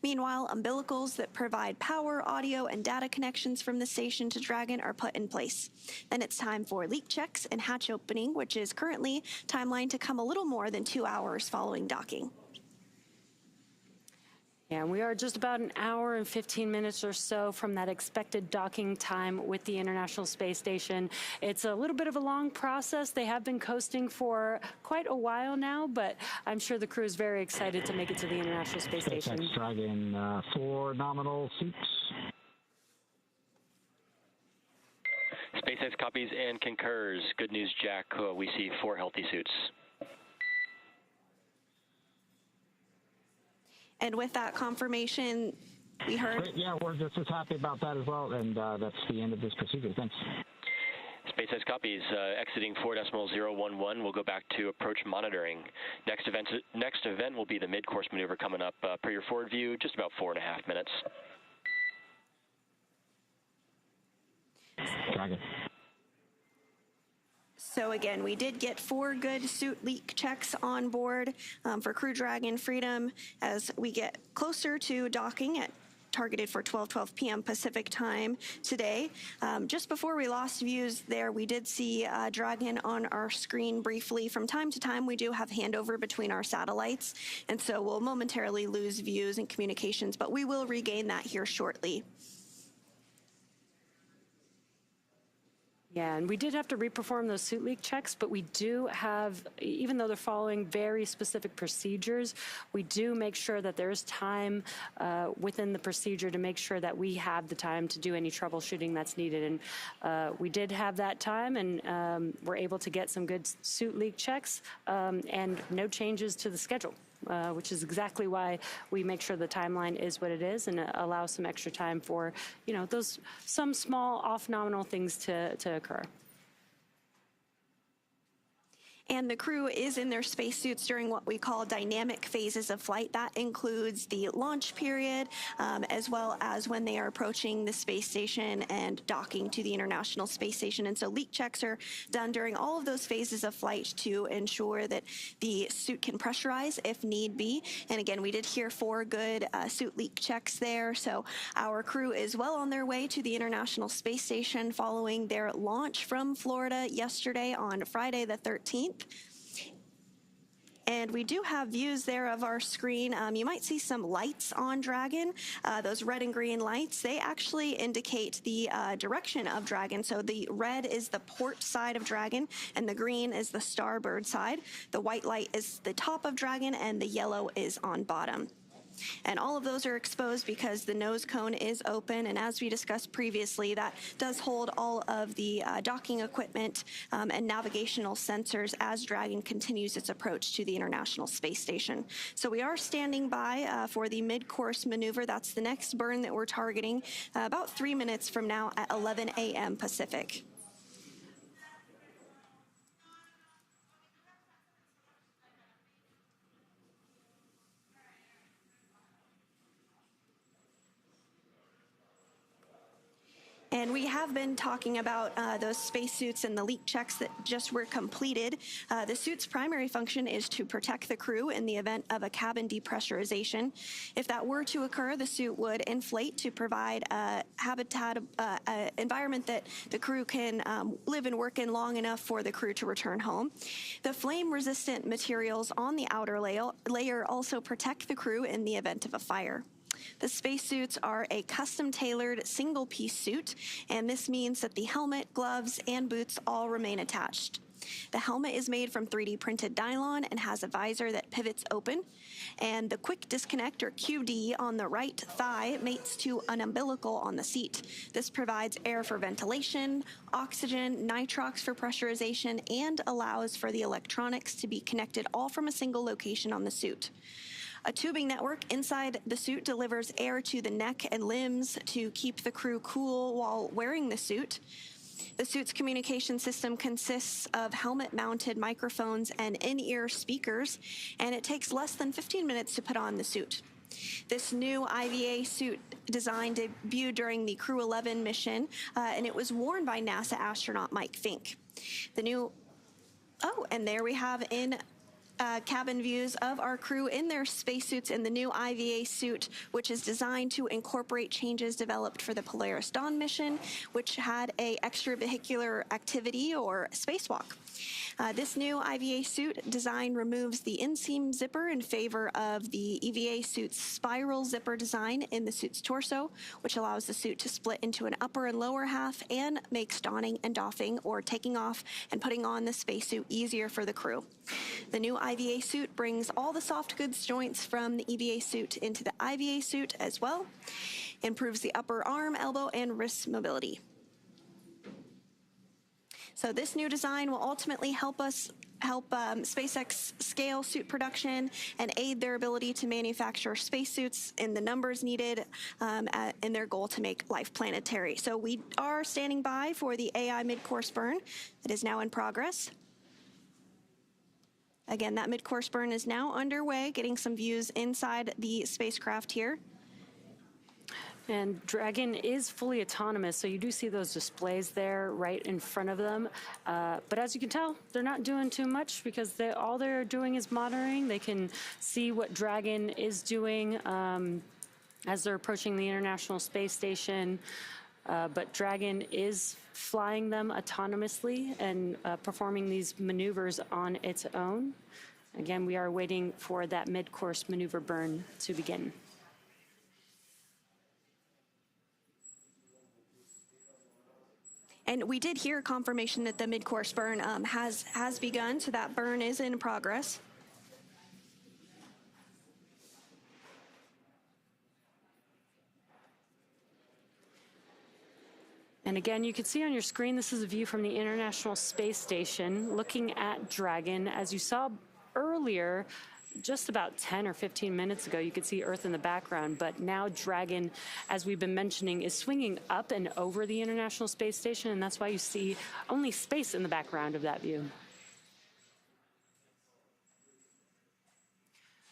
Meanwhile, umbilicals that provide power, audio, and data connections from the station to Dragon are put in place. Then it's time for leak checks and hatch opening, which is currently timelined to come a little more than 2 hours following docking. Yeah, we are just about an hour and 15 minutes or so from that expected docking time with the International Space Station. It's a little bit of a long process. They have been coasting for quite a while now, but I'm sure the crew is very excited to make it to the International Space Station. SpaceX Dragon, 4 nominal seats. SpaceX copies and concurs. Good news, Jack. We see 4 healthy suits. And with that confirmation, we heard... Great. Yeah, we're just as happy about that as well, and that's the end of this procedure. Thanks. SpaceX copies. Exiting 4.011. We'll go back to approach monitoring. Next event will be the mid-course maneuver coming up. Per your forward view, just about 4.5 minutes. Dragon. So again, we did get 4 good suit leak checks on board for Crew Dragon Freedom as we get closer to docking at targeted for 12:12 p.m. Pacific time today. Just before we lost views there, we did see Dragon on our screen briefly. From time to time, we do have handover between our satellites, and so we'll momentarily lose views and communications, but we will regain that here shortly. Yeah, and we did have to reperform those suit leak checks, but we do have, even though they're following very specific procedures, we do make sure that there's time within the procedure to make sure that we have the time to do any troubleshooting that's needed. And we did have that time, and we're able to get some good suit leak checks and no changes to the schedule. Which is exactly why we make sure the timeline is what it is and allow some extra time for, you know, some small off-nominal things to occur. And the crew is in their spacesuits during what we call dynamic phases of flight. That includes the launch period, as well as when they are approaching the space station and docking to the International Space Station. And so leak checks are done during all of those phases of flight to ensure that the suit can pressurize if need be. And again, we did hear 4 good suit leak checks there. So our crew is well on their way to the International Space Station following their launch from Florida yesterday on Friday the 13th. And we do have views there of our screen. You might see some lights on Dragon. Those red and green lights, they actually indicate the direction of Dragon. So the red is the port side of Dragon, and the green is the starboard side. The white light is the top of Dragon, and the yellow is on bottom. And all of those are exposed because the nose cone is open, and as we discussed previously, that does hold all of the docking equipment and navigational sensors as Dragon continues its approach to the International Space Station. So we are standing by for the mid-course maneuver. That's the next burn that we're targeting about 3 minutes from now at 11 a.m. Pacific. And we have been talking about those spacesuits and the leak checks that just were completed. The suit's primary function is to protect the crew in the event of a cabin depressurization. If that were to occur, the suit would inflate to provide a environment that the crew can live and work in long enough for the crew to return home. The flame-resistant materials on the outer layer also protect the crew in the event of a fire. The spacesuits are a custom-tailored single-piece suit, and this means that the helmet, gloves, and boots all remain attached. The helmet is made from 3D printed nylon and has a visor that pivots open, and the quick disconnect, or QD, on the right thigh mates to an umbilical on the seat. This provides air for ventilation, oxygen, nitrox for pressurization, and allows for the electronics to be connected all from a single location on the suit. A tubing network inside the suit delivers air to the neck and limbs to keep the crew cool while wearing the suit. The suit's communication system consists of helmet-mounted microphones and in-ear speakers, and it takes less than 15 minutes to put on the suit. This new IVA suit design debuted during the Crew-11 mission, and it was worn by NASA astronaut Mike Fink. And there we have in cabin views of our crew in their spacesuits in the new IVA suit, which is designed to incorporate changes developed for the Polaris Dawn mission, which had a extravehicular activity or spacewalk. This new IVA suit design removes the inseam zipper in favor of the EVA suit's spiral zipper design in the suit's torso, which allows the suit to split into an upper and lower half and makes donning and doffing or taking off and putting on the spacesuit easier for the crew. The new IVA suit brings all the soft goods joints from the EVA suit into the IVA suit as well, improves the upper arm, elbow, and wrist mobility. So this new design will ultimately help SpaceX scale suit production and aid their ability to manufacture spacesuits in the numbers needed in their goal to make life planetary. So we are standing by for the AI mid-course burn that is now in progress. Again, that mid-course burn is now underway, getting some views inside the spacecraft here. And Dragon is fully autonomous, so you do see those displays there right in front of them. But as you can tell, they're not doing too much because all they're doing is monitoring. They can see what Dragon is doing as they're approaching the International Space Station. But Dragon is flying them autonomously and performing these maneuvers on its own. Again, we are waiting for that mid-course maneuver burn to begin. And we did hear confirmation that the mid-course burn has begun, so that burn is in progress. And again, you can see on your screen, this is a view from the International Space Station looking at Dragon. As you saw earlier, just about 10 or 15 minutes ago, you could see Earth in the background, but now Dragon, as we've been mentioning, is swinging up and over the International Space Station, and that's why you see only space in the background of that view.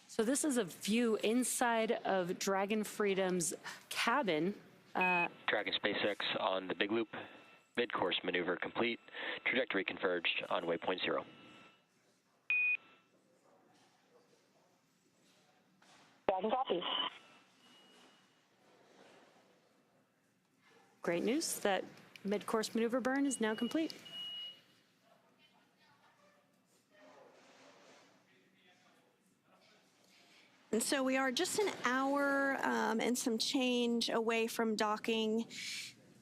So this is a view inside of Dragon Freedom's cabin. Dragon SpaceX on the Big Loop. Mid-course maneuver complete. Trajectory converged on Waypoint 0. Dragon copies. Great news that mid-course maneuver burn is now complete. And so we are just an hour and some change away from docking.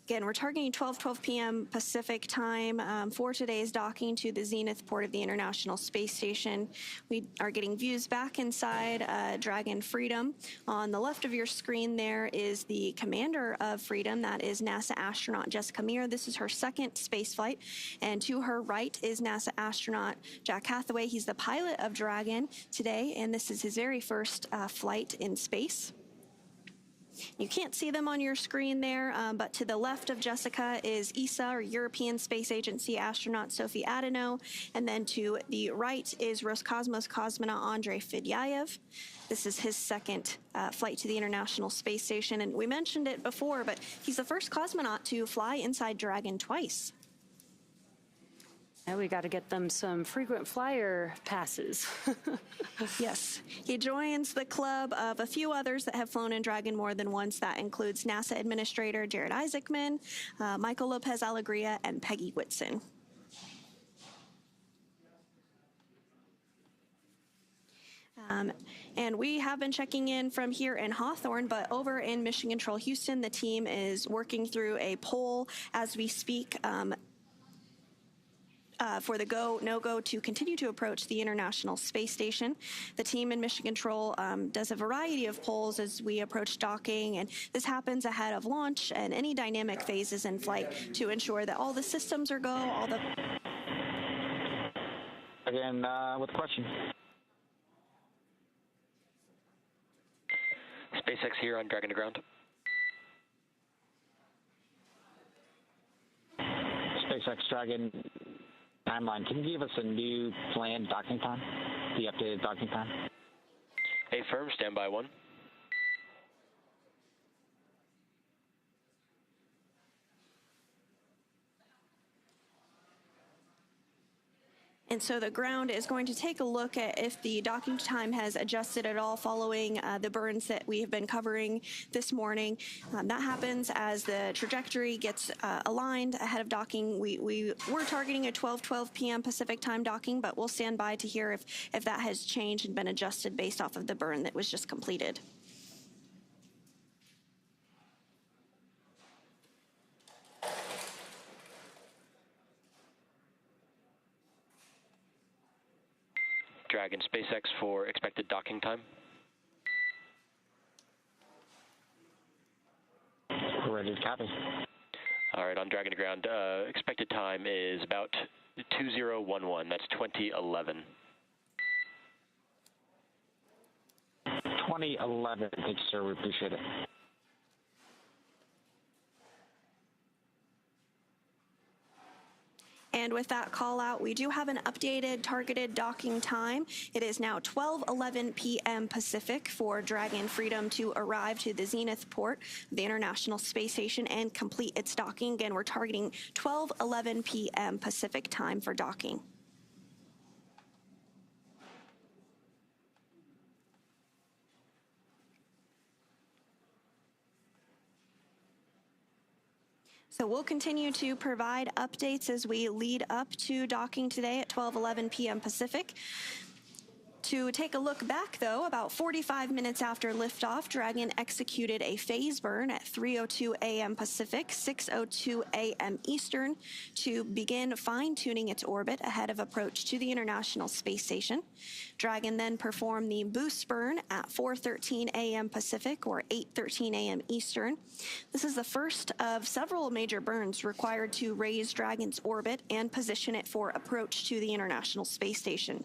Again, we're targeting 12 p.m. Pacific time for today's docking to the Zenith port of the International Space Station. We are getting views back inside Dragon Freedom. On the left of your screen there is the commander of Freedom. That is NASA astronaut Jessica Meir. This is her second space flight. And to her right is NASA astronaut Jack Hathaway. He's the pilot of Dragon today, and this is his very first flight in space. You can't see them on your screen there, but to the left of Jessica is ESA, or European Space Agency astronaut Sophie Adenot, and then to the right is Roscosmos cosmonaut Andrey Fedyaev. This is his second flight to the International Space Station, and we mentioned it before, but he's the first cosmonaut to fly inside Dragon twice. Now we got to get them some frequent flyer passes. Yes. He joins the club of a few others that have flown in Dragon more than once. That includes NASA Administrator Jared Isaacman, Michael Lopez Alegria, and Peggy Whitson. And we have been checking in from here in Hawthorne, but over in Mission Control Houston, the team is working through a poll as we speak for the go, no-go to continue to approach the International Space Station. The team in Mission Control does a variety of polls as we approach docking, and this happens ahead of launch and any dynamic phases in flight to ensure that all the systems are go, all the... Again, with question. SpaceX here on Dragon to ground. SpaceX Dragon timeline. Can you give us a new planned docking time? The updated docking time? Affirm, standby 1. And so the ground is going to take a look at if the docking time has adjusted at all following the burns that we have been covering this morning. That happens as the trajectory gets aligned ahead of docking. We were targeting a 12:12 p.m. Pacific time docking, but we'll stand by to hear if that has changed and been adjusted based off of the burn that was just completed. Dragon, SpaceX for expected docking time. We're ready to copy. All right, on Dragon to ground, expected time is about 2011. That's 2011. 2011. Thank you, sir. We appreciate it. And with that call out, we do have an updated targeted docking time. It is now 12:11 p.m. Pacific for Dragon Freedom to arrive to the Zenith port of the International Space Station and complete its docking. Again, we're targeting 12:11 p.m. Pacific time for docking. So we'll continue to provide updates as we lead up to docking today at 12:11 p.m. Pacific. To take a look back, though, about 45 minutes after liftoff, Dragon executed a phase burn at 3:02 a.m. Pacific, 6:02 a.m. Eastern, to begin fine-tuning its orbit ahead of approach to the International Space Station. Dragon then performed the boost burn at 4:13 a.m. Pacific, or 8:13 a.m. Eastern. This is the first of several major burns required to raise Dragon's orbit and position it for approach to the International Space Station.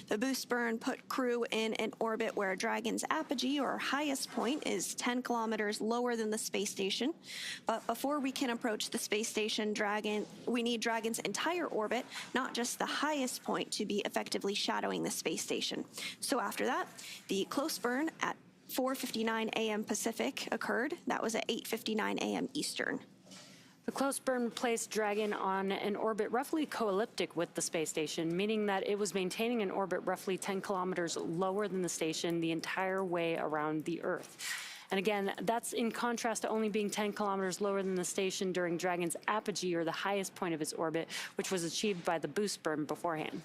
The boost burn put Crew in an orbit where Dragon's apogee, or highest point, is 10 kilometers lower than the space station. But before we can approach the space station, we need Dragon's entire orbit, not just the highest point, to be effectively shadowing the space station. So after that, the close burn at 4:59 a.m. Pacific occurred. That was at 8:59 a.m. Eastern. The close burn placed Dragon on an orbit roughly co-elliptic with the space station, meaning that it was maintaining an orbit roughly 10 kilometers lower than the station the entire way around the Earth. And again, that's in contrast to only being 10 kilometers lower than the station during Dragon's apogee, or the highest point of its orbit, which was achieved by the boost burn beforehand.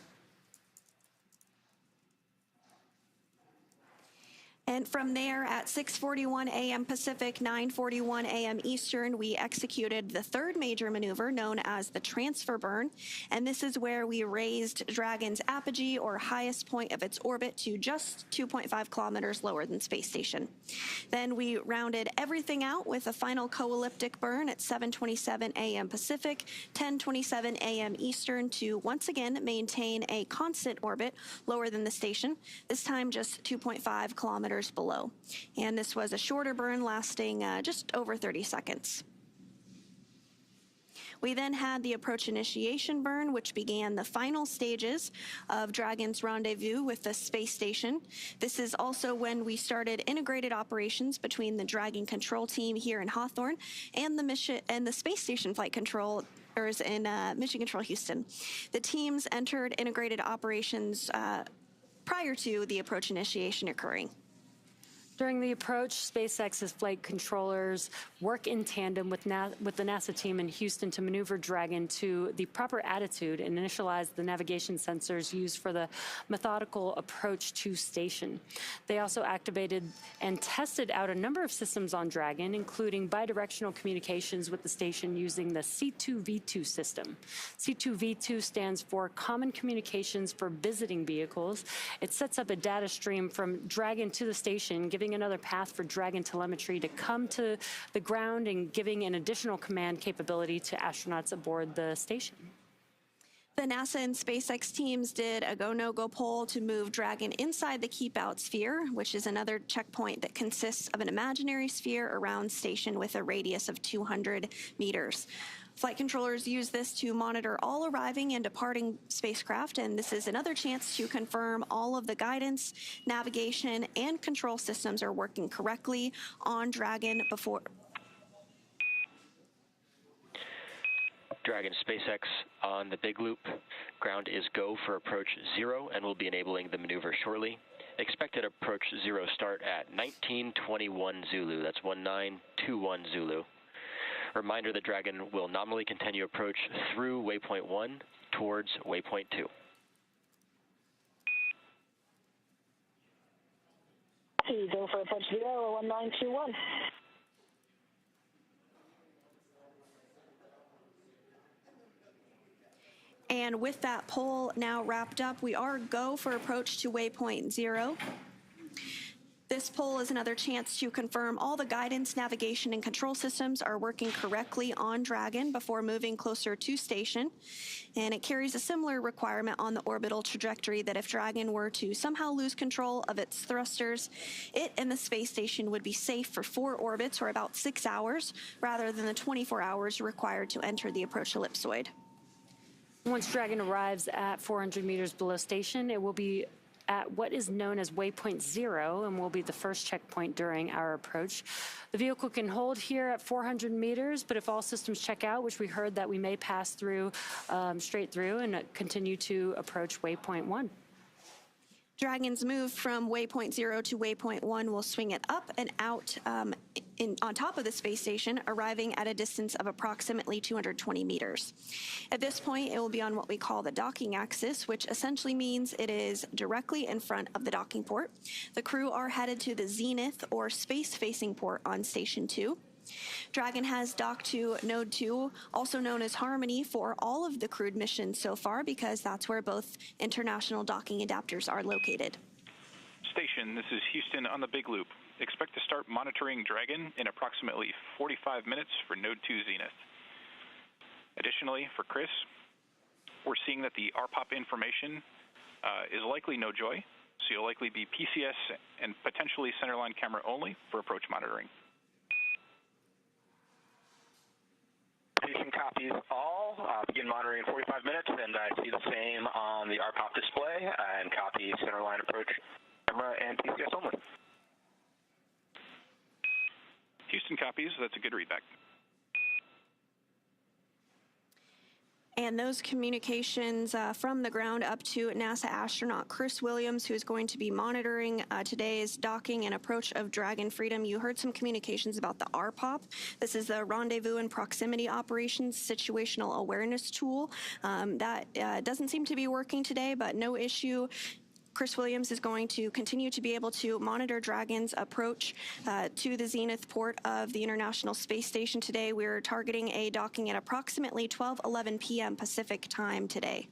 And from there, at 6:41 a.m. Pacific, 9:41 a.m. Eastern, we executed the third major maneuver, known as the transfer burn. And this is where we raised Dragon's apogee, or highest point of its orbit, to just 2.5 kilometers lower than space station. Then we rounded everything out with a final co-elliptic burn at 7:27 a.m. Pacific, 10:27 a.m. Eastern, to once again maintain a constant orbit lower than the station, this time just 2.5 kilometers below. And this was a shorter burn lasting just over 30 seconds. We then had the approach initiation burn, which began the final stages of Dragon's rendezvous with the space station. This is also when we started integrated operations between the Dragon control team here in Hawthorne and the space station flight controllers in Mission Control Houston. The teams entered integrated operations prior to the approach initiation occurring. During the approach, SpaceX's flight controllers work in tandem with the NASA team in Houston to maneuver Dragon to the proper attitude and initialize the navigation sensors used for the methodical approach to station. They also activated and tested out a number of systems on Dragon, including bidirectional communications with the station using the C2V2 system. C2V2 stands for Common Communications for Visiting Vehicles. It sets up a data stream from Dragon to the station, giving another path for Dragon telemetry to come to the ground and giving an additional command capability to astronauts aboard the station. The NASA and SpaceX teams did a go-no-go poll to move Dragon inside the keep-out sphere, which is another checkpoint that consists of an imaginary sphere around station with a radius of 200 meters. Flight controllers use this to monitor all arriving and departing spacecraft, and this is another chance to confirm all of the guidance, navigation, and control systems are working correctly on Dragon before... Dragon SpaceX on the big loop. Ground is go for approach 0 and will be enabling the maneuver shortly. Expected approach 0 start at 1921 Zulu. That's 1921 Zulu. Reminder that Dragon will nominally continue approach through Waypoint 1 towards Waypoint 2. Go for approach 0, 1921. And with that poll now wrapped up, we are go for approach to Waypoint 0. This poll is another chance to confirm all the guidance, navigation, and control systems are working correctly on Dragon before moving closer to station. And it carries a similar requirement on the orbital trajectory that if Dragon were to somehow lose control of its thrusters, it and the space station would be safe for 4 orbits, or about 6 hours, rather than the 24 hours required to enter the approach ellipsoid. Once Dragon arrives at 400 meters below station, it will be at what is known as Waypoint 0 and will be the first checkpoint during our approach. The vehicle can hold here at 400 meters, but if all systems check out, which we heard that we may pass through straight through and continue to approach Waypoint 1. Dragon's move from Waypoint 0 to Waypoint 1 will swing it up and out on top of the space station, arriving at a distance of approximately 220 meters. At this point, it will be on what we call the docking axis, which essentially means it is directly in front of the docking port. The crew are headed to the zenith or space-facing port on Station 2. Dragon has docked to Node 2, also known as Harmony, for all of the crewed missions so far, because that's where both international docking adapters are located. Station, this is Houston on the Big Loop. Expect to start monitoring Dragon in approximately 45 minutes for Node 2 Zenith. Additionally, for Chris, we're seeing that the RPOP information is likely no joy, so you'll likely be PCS and potentially centerline camera only for approach monitoring. Station copies all. Begin monitoring in 45 minutes, and I see the same on the RPOP display, and copy centerline approach camera and PCS only. Houston copies. That's a good readback. And those communications from the ground up to NASA astronaut Chris Williams, who is going to be monitoring today's docking and approach of Dragon Freedom. You heard some communications about the RPOP. This is the Rendezvous and Proximity Operations Situational Awareness Tool. That doesn't seem to be working today, but no issue. Chris Williams is going to continue to be able to monitor Dragon's approach to the zenith port of the International Space Station today. We're targeting a docking at approximately 12:11 p.m. Pacific time today.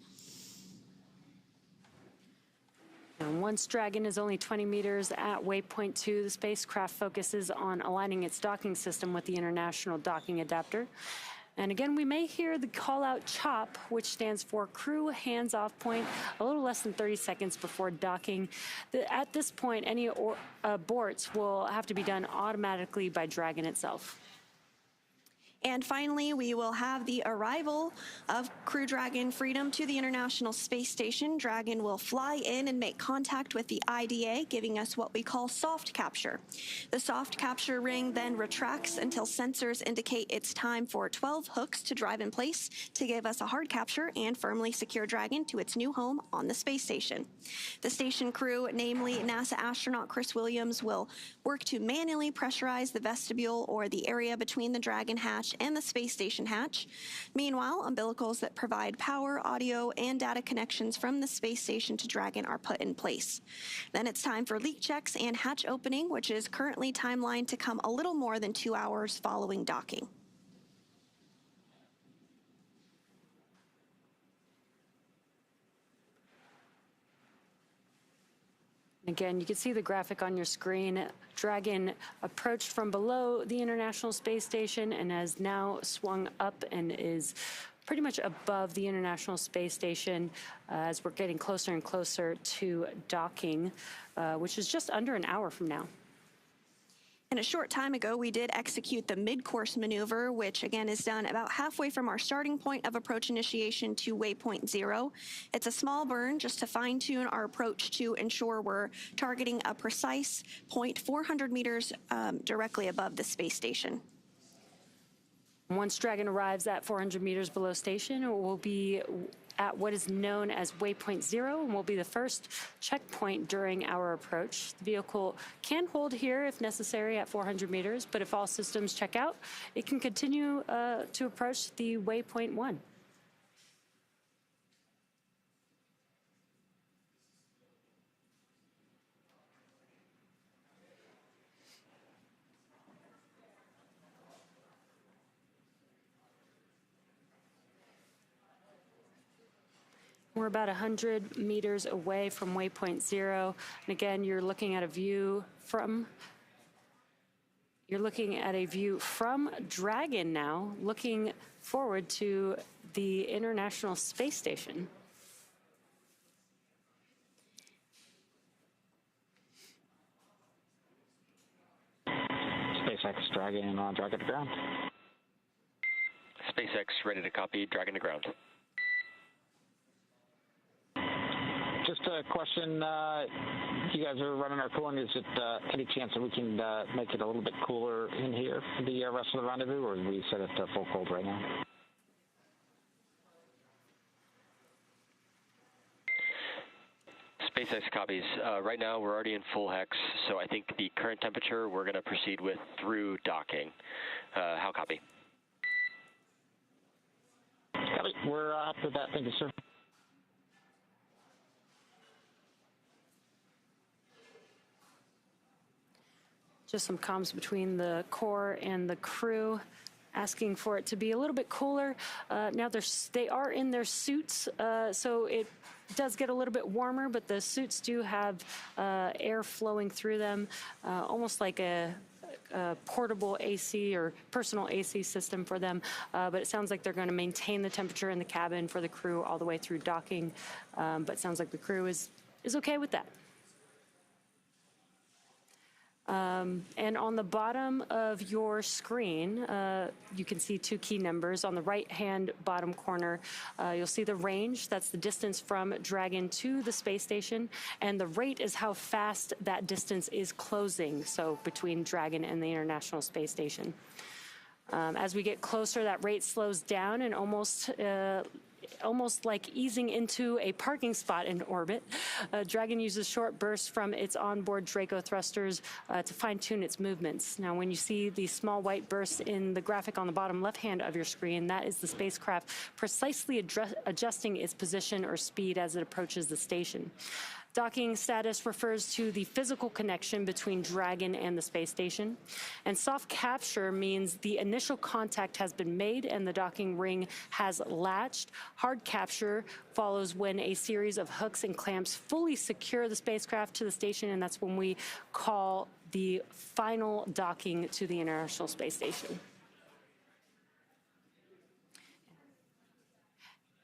And once Dragon is only 20 meters at Waypoint 2, the spacecraft focuses on aligning its docking system with the International Docking Adapter. And again, we may hear the call-out CHOP, which stands for Crew Hands-Off Point, a little less than 30 seconds before docking. At this point, any aborts will have to be done automatically by Dragon itself. And finally, we will have the arrival of Crew Dragon Freedom to the International Space Station. Dragon will fly in and make contact with the IDA, giving us what we call soft capture. The soft capture ring then retracts until sensors indicate it's time for 12 hooks to drive in place to give us a hard capture and firmly secure Dragon to its new home on the space station. The station crew, namely NASA astronaut Chris Williams, will work to manually pressurize the vestibule or the area between the Dragon hatch and the space station hatch. Meanwhile, umbilicals that provide power, audio, and data connections from the space station to Dragon are put in place. Then it's time for leak checks and hatch opening, which is currently timelined to come a little more than 2 hours following docking. Again, you can see the graphic on your screen. Dragon approached from below the International Space Station and has now swung up and is pretty much above the International Space Station as we're getting closer and closer to docking, which is just under an hour from now. And a short time ago, we did execute the Midcourse Maneuver, which again is done about halfway from our starting point of approach initiation to Waypoint 0. It's a small burn just to fine-tune our approach to ensure we're targeting a precise point 400 meters directly above the space station. Once Dragon arrives at 400 meters below station, it will be at what is known as Waypoint 0 and will be the first checkpoint during our approach. The vehicle can hold here if necessary at 400 meters, but if all systems check out, it can continue to approach the Waypoint 1. We're about 100 meters away from Waypoint 0. And again, you're looking at a view from Dragon now, looking forward to the International Space Station. SpaceX Dragon Dragon to ground. SpaceX ready to copy, Dragon to ground. Just a question, you guys are running our cooling. Is it any chance that we can make it a little bit cooler in here for the rest of the rendezvous, or we set it to full cold right now? SpaceX copies. Right now we're already in full hex, so I think the current temperature we're going to proceed with through docking. How copy? Copy. We're after that. Thank you, sir. Just some comms between the core and the crew, asking for it to be a little bit cooler. Now they are in their suits, so it does get a little bit warmer, but the suits do have air flowing through them, almost like a portable AC or personal AC system for them. But it sounds like they're going to maintain the temperature in the cabin for the crew all the way through docking. But it sounds like the crew is okay with that. And on the bottom of your screen, you can see two key numbers. On the right-hand bottom corner, you'll see the range. That's the distance from Dragon to the space station. And the rate is how fast that distance is closing, so between Dragon and the International Space Station. As we get closer, that rate slows down and almost like easing into a parking spot in orbit. Dragon uses short bursts from its onboard Draco thrusters to fine-tune its movements. Now, when you see the small white bursts in the graphic on the bottom left-hand of your screen, that is the spacecraft precisely adjusting its position or speed as it approaches the station. Docking status refers to the physical connection between Dragon and the space station. And soft capture means the initial contact has been made and the docking ring has latched. Hard capture follows when a series of hooks and clamps fully secure the spacecraft to the station, and that's when we call the final docking to the International Space Station.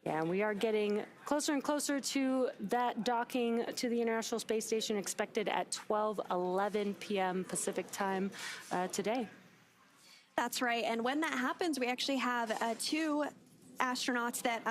Yeah, and we are getting closer and closer to that docking to the International Space Station, expected at 12:11 p.m. Pacific time today. That's right. And when that happens, we actually have two astronauts that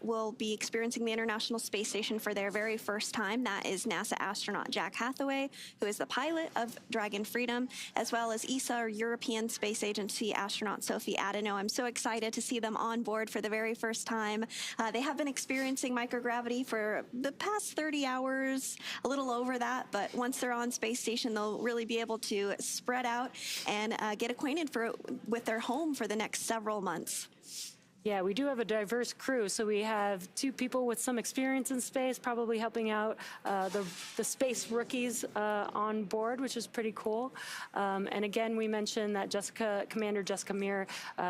will be experiencing the International Space Station for their very first time. That is NASA astronaut Jack Hathaway, who is the pilot of Dragon Freedom, as well as ESA, or European Space Agency astronaut Sophie Adenot. I'm so excited to see them on board for the very first time. They have been experiencing microgravity for the past 30 hours, a little over that, but once they're on space station, they'll really be able to spread out and get acquainted with their home for the next several months. Yeah, we do have a diverse crew, so we have two people with some experience in space, probably helping out the space rookies on board, which is pretty cool. And again, we mentioned that Commander Jessica Meir,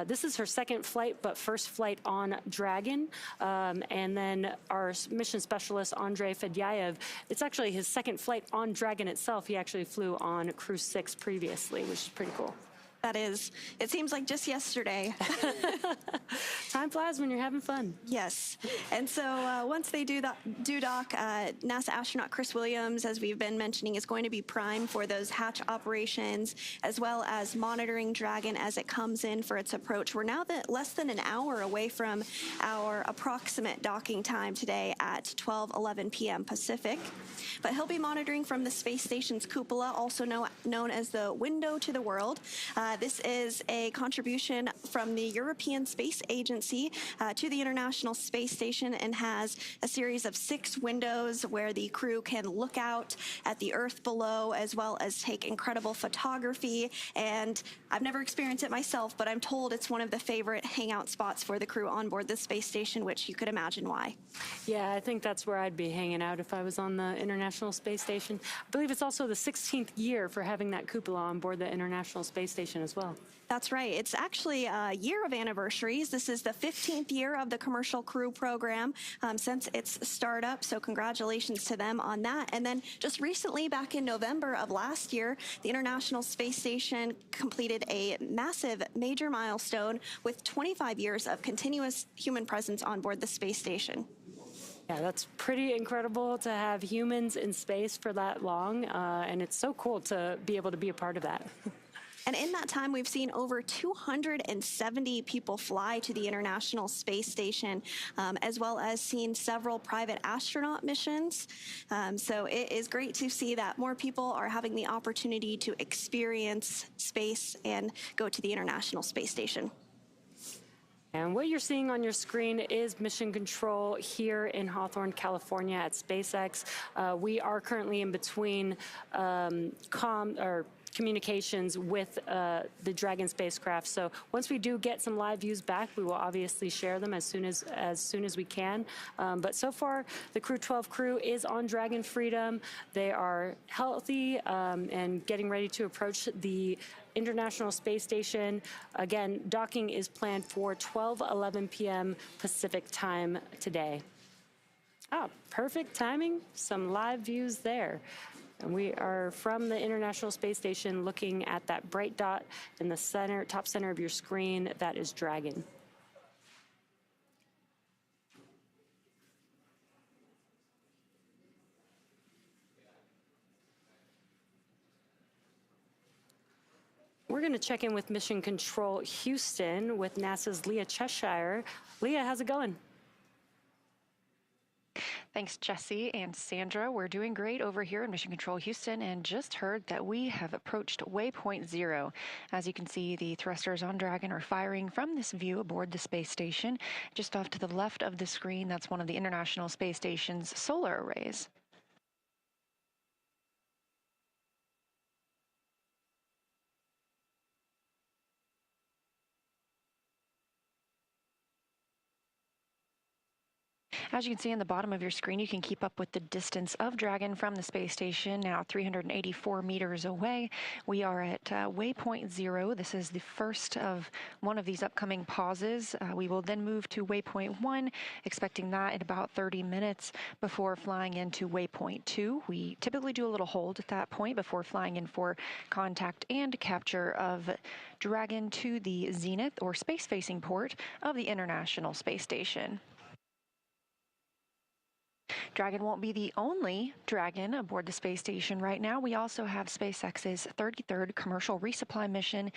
this is her second flight, but first flight on Dragon. And then our mission specialist, Andrey Fedyaev, it's actually his second flight on Dragon itself. He actually flew on Crew-6 previously, which is pretty cool. That is. It seems like just yesterday. Time flies when you're having fun. Yes. And so once they do dock, NASA astronaut Chris Williams, as we've been mentioning, is going to be primed for those hatch operations, as well as monitoring Dragon as it comes in for its approach. We're now less than an hour away from our approximate docking time today at 12:11 p.m. Pacific. But he'll be monitoring from the space station's cupola, also known as the window to the world. This is a contribution from the European Space Agency to the International Space Station and has a series of 6 windows where the crew can look out at the Earth below, as well as take incredible photography. And I've never experienced it myself, but I'm told it's one of the favorite hangout spots for the crew on board the space station, which you could imagine why. Yeah, I think that's where I'd be hanging out if I was on the International Space Station. I believe it's also the 16th year for having that cupola on board the International Space Station as well. That's right. It's actually a year of anniversaries. This is the 15th year of the Commercial Crew program since its startup, so congratulations to them on that. And then just recently, back in November of last year, the International Space Station completed a massive major milestone with 25 years of continuous human presence on board the space station. Yeah, that's pretty incredible to have humans in space for that long, and it's so cool to be able to be a part of that. And in that time, we've seen over 270 people fly to the International Space Station, as well as seen several private astronaut missions. So it is great to see that more people are having the opportunity to experience space and go to the International Space Station. And what you're seeing on your screen is mission control here in Hawthorne, California at SpaceX. We are currently in between communications with the Dragon spacecraft. So once we do get some live views back, we will obviously share them as soon as we can. But so far, the Crew-12 crew is on Dragon Freedom. They are healthy and getting ready to approach the International Space Station. Again, docking is planned for 12:11 p.m. Pacific time today. Ah, perfect timing. Some live views there. And we are from the International Space Station looking at that bright dot in the center, top center of your screen. That is Dragon. We're going to check in with Mission Control Houston with NASA's Leah Cheshire. Leah, how's it going? Thanks, Jesse and Sandra. We're doing great over here in Mission Control Houston and just heard that we have approached Waypoint 0. As you can see, the thrusters on Dragon are firing from this view aboard the space station. Just off to the left of the screen, that's one of the International Space Station's solar arrays. As you can see in the bottom of your screen, you can keep up with the distance of Dragon from the space station, now 384 meters away. We are at Waypoint 0. This is the first of one of these upcoming pauses. We will then move to Waypoint 1, expecting that in about 30 minutes before flying into Waypoint 2. We typically do a little hold at that point before flying in for contact and capture of Dragon to the zenith or space-facing port of the International Space Station. Dragon won't be the only Dragon aboard the space station right now. We also have SpaceX's 33rd commercial resupply mission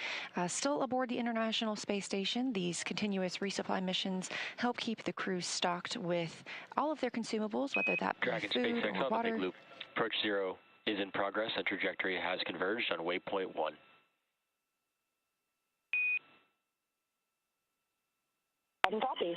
still aboard the International Space Station. These continuous resupply missions help keep the crew stocked with all of their consumables, whether that be Dragon food SpaceX or on water. the big loop. Approach 0 is in progress and trajectory has converged on Waypoint 1. Copy.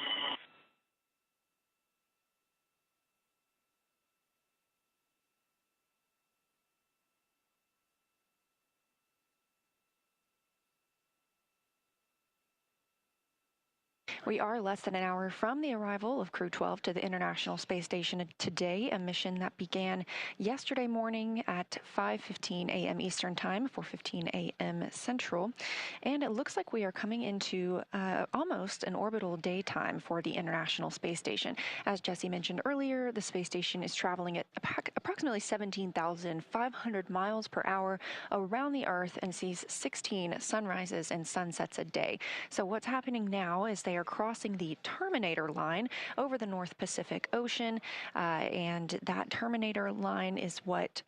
We are less than an hour from the arrival of Crew-12 to the International Space Station today, a mission that began yesterday morning at 5:15 a.m. Eastern Time, 4:15 a.m. Central. And it looks like we are coming into almost an orbital daytime for the International Space Station. As Jesse mentioned earlier, the space station is traveling at approximately 17,500 miles per hour around the Earth and sees 16 sunrises and sunsets a day. So what's happening now is they are crossing the terminator line over the North Pacific Ocean, and that terminator line is what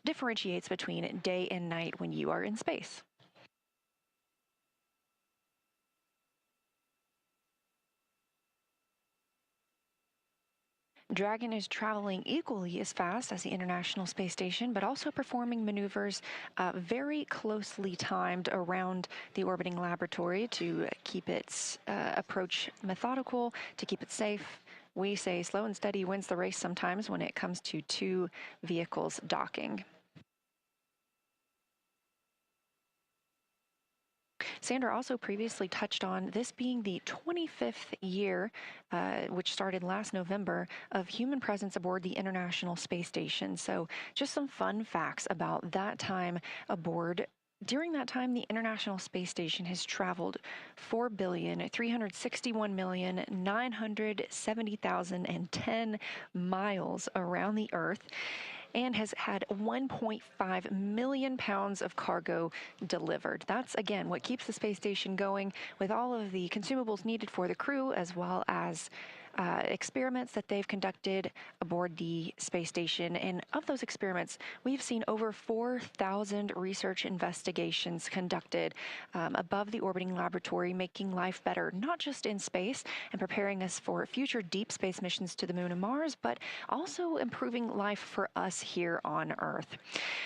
differentiates between day and night when you are in space. Dragon is traveling equally as fast as the International Space Station, but also performing maneuvers very closely timed around the orbiting laboratory to keep its approach methodical, to keep it safe. We say slow and steady wins the race sometimes when it comes to two vehicles docking. Sandra also previously touched on this being the 25th year, which started last November, of human presence aboard the International Space Station. So just some fun facts about that time aboard. During that time, the International Space Station has traveled 4,361,970,010 miles around the Earth, and has had 1.5 million pounds of cargo delivered. That's, again, what keeps the space station going, with all of the consumables needed for the crew, as well as experiments that they've conducted aboard the space station. And of those experiments, we've seen over 4,000 research investigations conducted above the orbiting laboratory, making life better, not just in space and preparing us for future deep space missions to the moon and Mars, but also improving life for us here on Earth.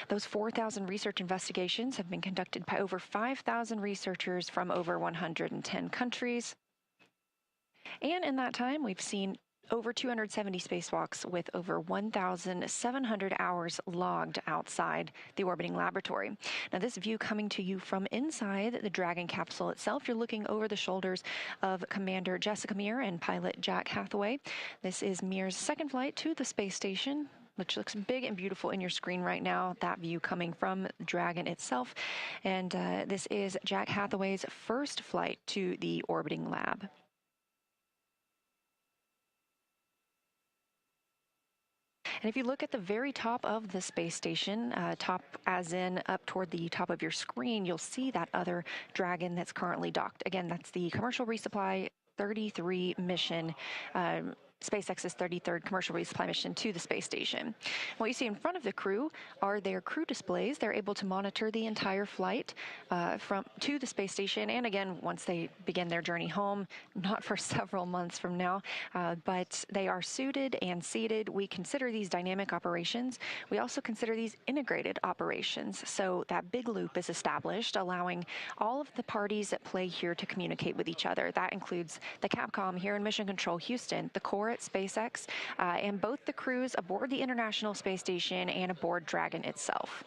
Those 4,000 research investigations have been conducted by over 5,000 researchers from over 110 countries. And in that time, we've seen over 270 spacewalks with over 1,700 hours logged outside the orbiting laboratory. Now, this view coming to you from inside the Dragon capsule itself, you're looking over the shoulders of Commander Jessica Meir and pilot Jack Hathaway. This is Meir's second flight to the space station, which looks big and beautiful in your screen right now, that view coming from Dragon itself. And this is Jack Hathaway's first flight to the orbiting lab. And if you look at the very top of the space station, top as in up toward the top of your screen, you'll see that other Dragon that's currently docked. Again, that's the Commercial Resupply 33 mission, SpaceX's 33rd commercial resupply mission to the space station. What you see in front of the crew are their crew displays. They're able to monitor the entire flight to the space station, and again, once they begin their journey home, not for several months from now, but they are suited and seated. We consider these dynamic operations. We also consider these integrated operations. So that big loop is established, allowing all of the parties at play here to communicate with each other. That includes the Capcom here in Mission Control Houston, the core at SpaceX, and both the crews aboard the International Space Station and aboard Dragon itself.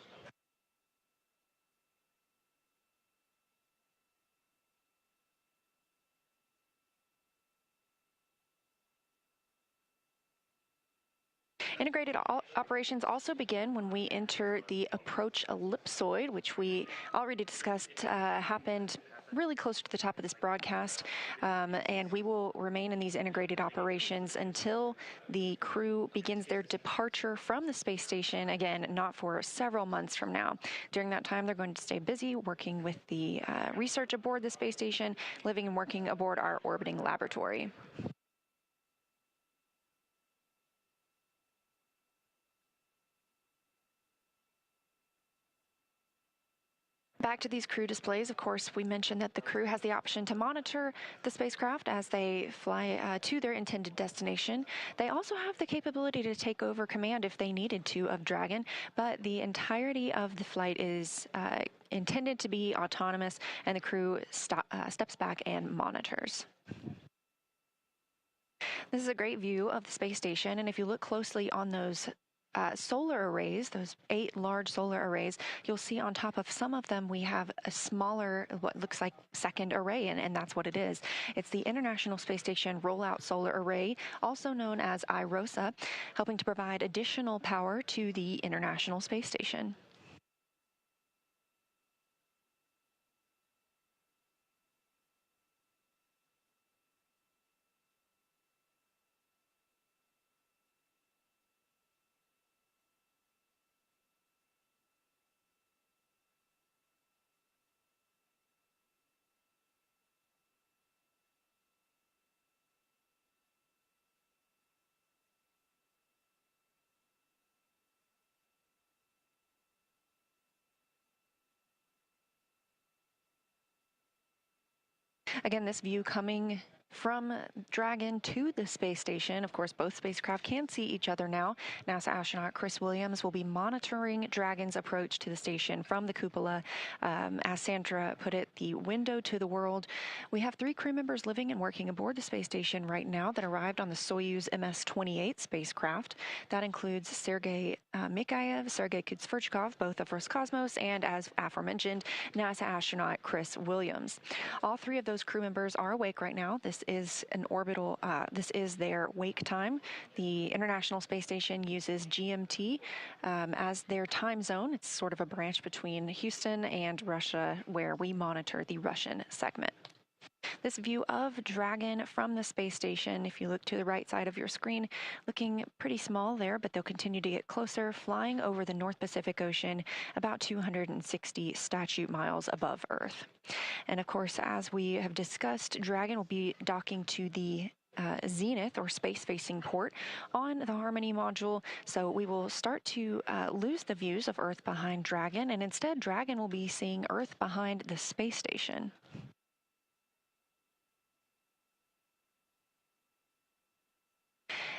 Integrated operations also begin when we enter the approach ellipsoid, which we already discussed happened really close to the top of this broadcast, and we will remain in these integrated operations until the crew begins their departure from the space station, again, not for several months from now. During that time, they're going to stay busy working with the research aboard the space station, living and working aboard our orbiting laboratory. Back to these crew displays, of course, we mentioned that the crew has the option to monitor the spacecraft as they fly to their intended destination. They also have the capability to take over command if they needed to of Dragon, but the entirety of the flight is intended to be autonomous, and the crew steps back and monitors. This is a great view of the space station, and if you look closely on those solar arrays, those 8 large solar arrays, you'll see on top of some of them we have a smaller, what looks like second array, and that's what it is. It's the International Space Station Rollout Solar Array, also known as IROSA, helping to provide additional power to the International Space Station. Again, this view coming from Dragon to the space station. Of course, both spacecraft can see each other now. NASA astronaut Chris Williams will be monitoring Dragon's approach to the station from the cupola. As Sandra put it, the window to the world. We have 3 crew members living and working aboard the space station right now that arrived on the Soyuz MS-28 spacecraft. That includes Sergei Mikhaev, Sergei Kutsverchkov, both of Roscosmos, and as aforementioned, NASA astronaut Chris Williams. All 3 of those crew members are awake right now. This is an orbital, this is their wake time. The International Space Station uses GMT as their time zone. It's sort of a branch between Houston and Russia where we monitor the Russian segment. This view of Dragon from the space station, if you look to the right side of your screen, looking pretty small there, but they'll continue to get closer, flying over the North Pacific Ocean about 260 statute miles above Earth. And of course, as we have discussed, Dragon will be docking to the zenith or space-facing port on the Harmony module, so we will start to lose the views of Earth behind Dragon, and instead Dragon will be seeing Earth behind the space station.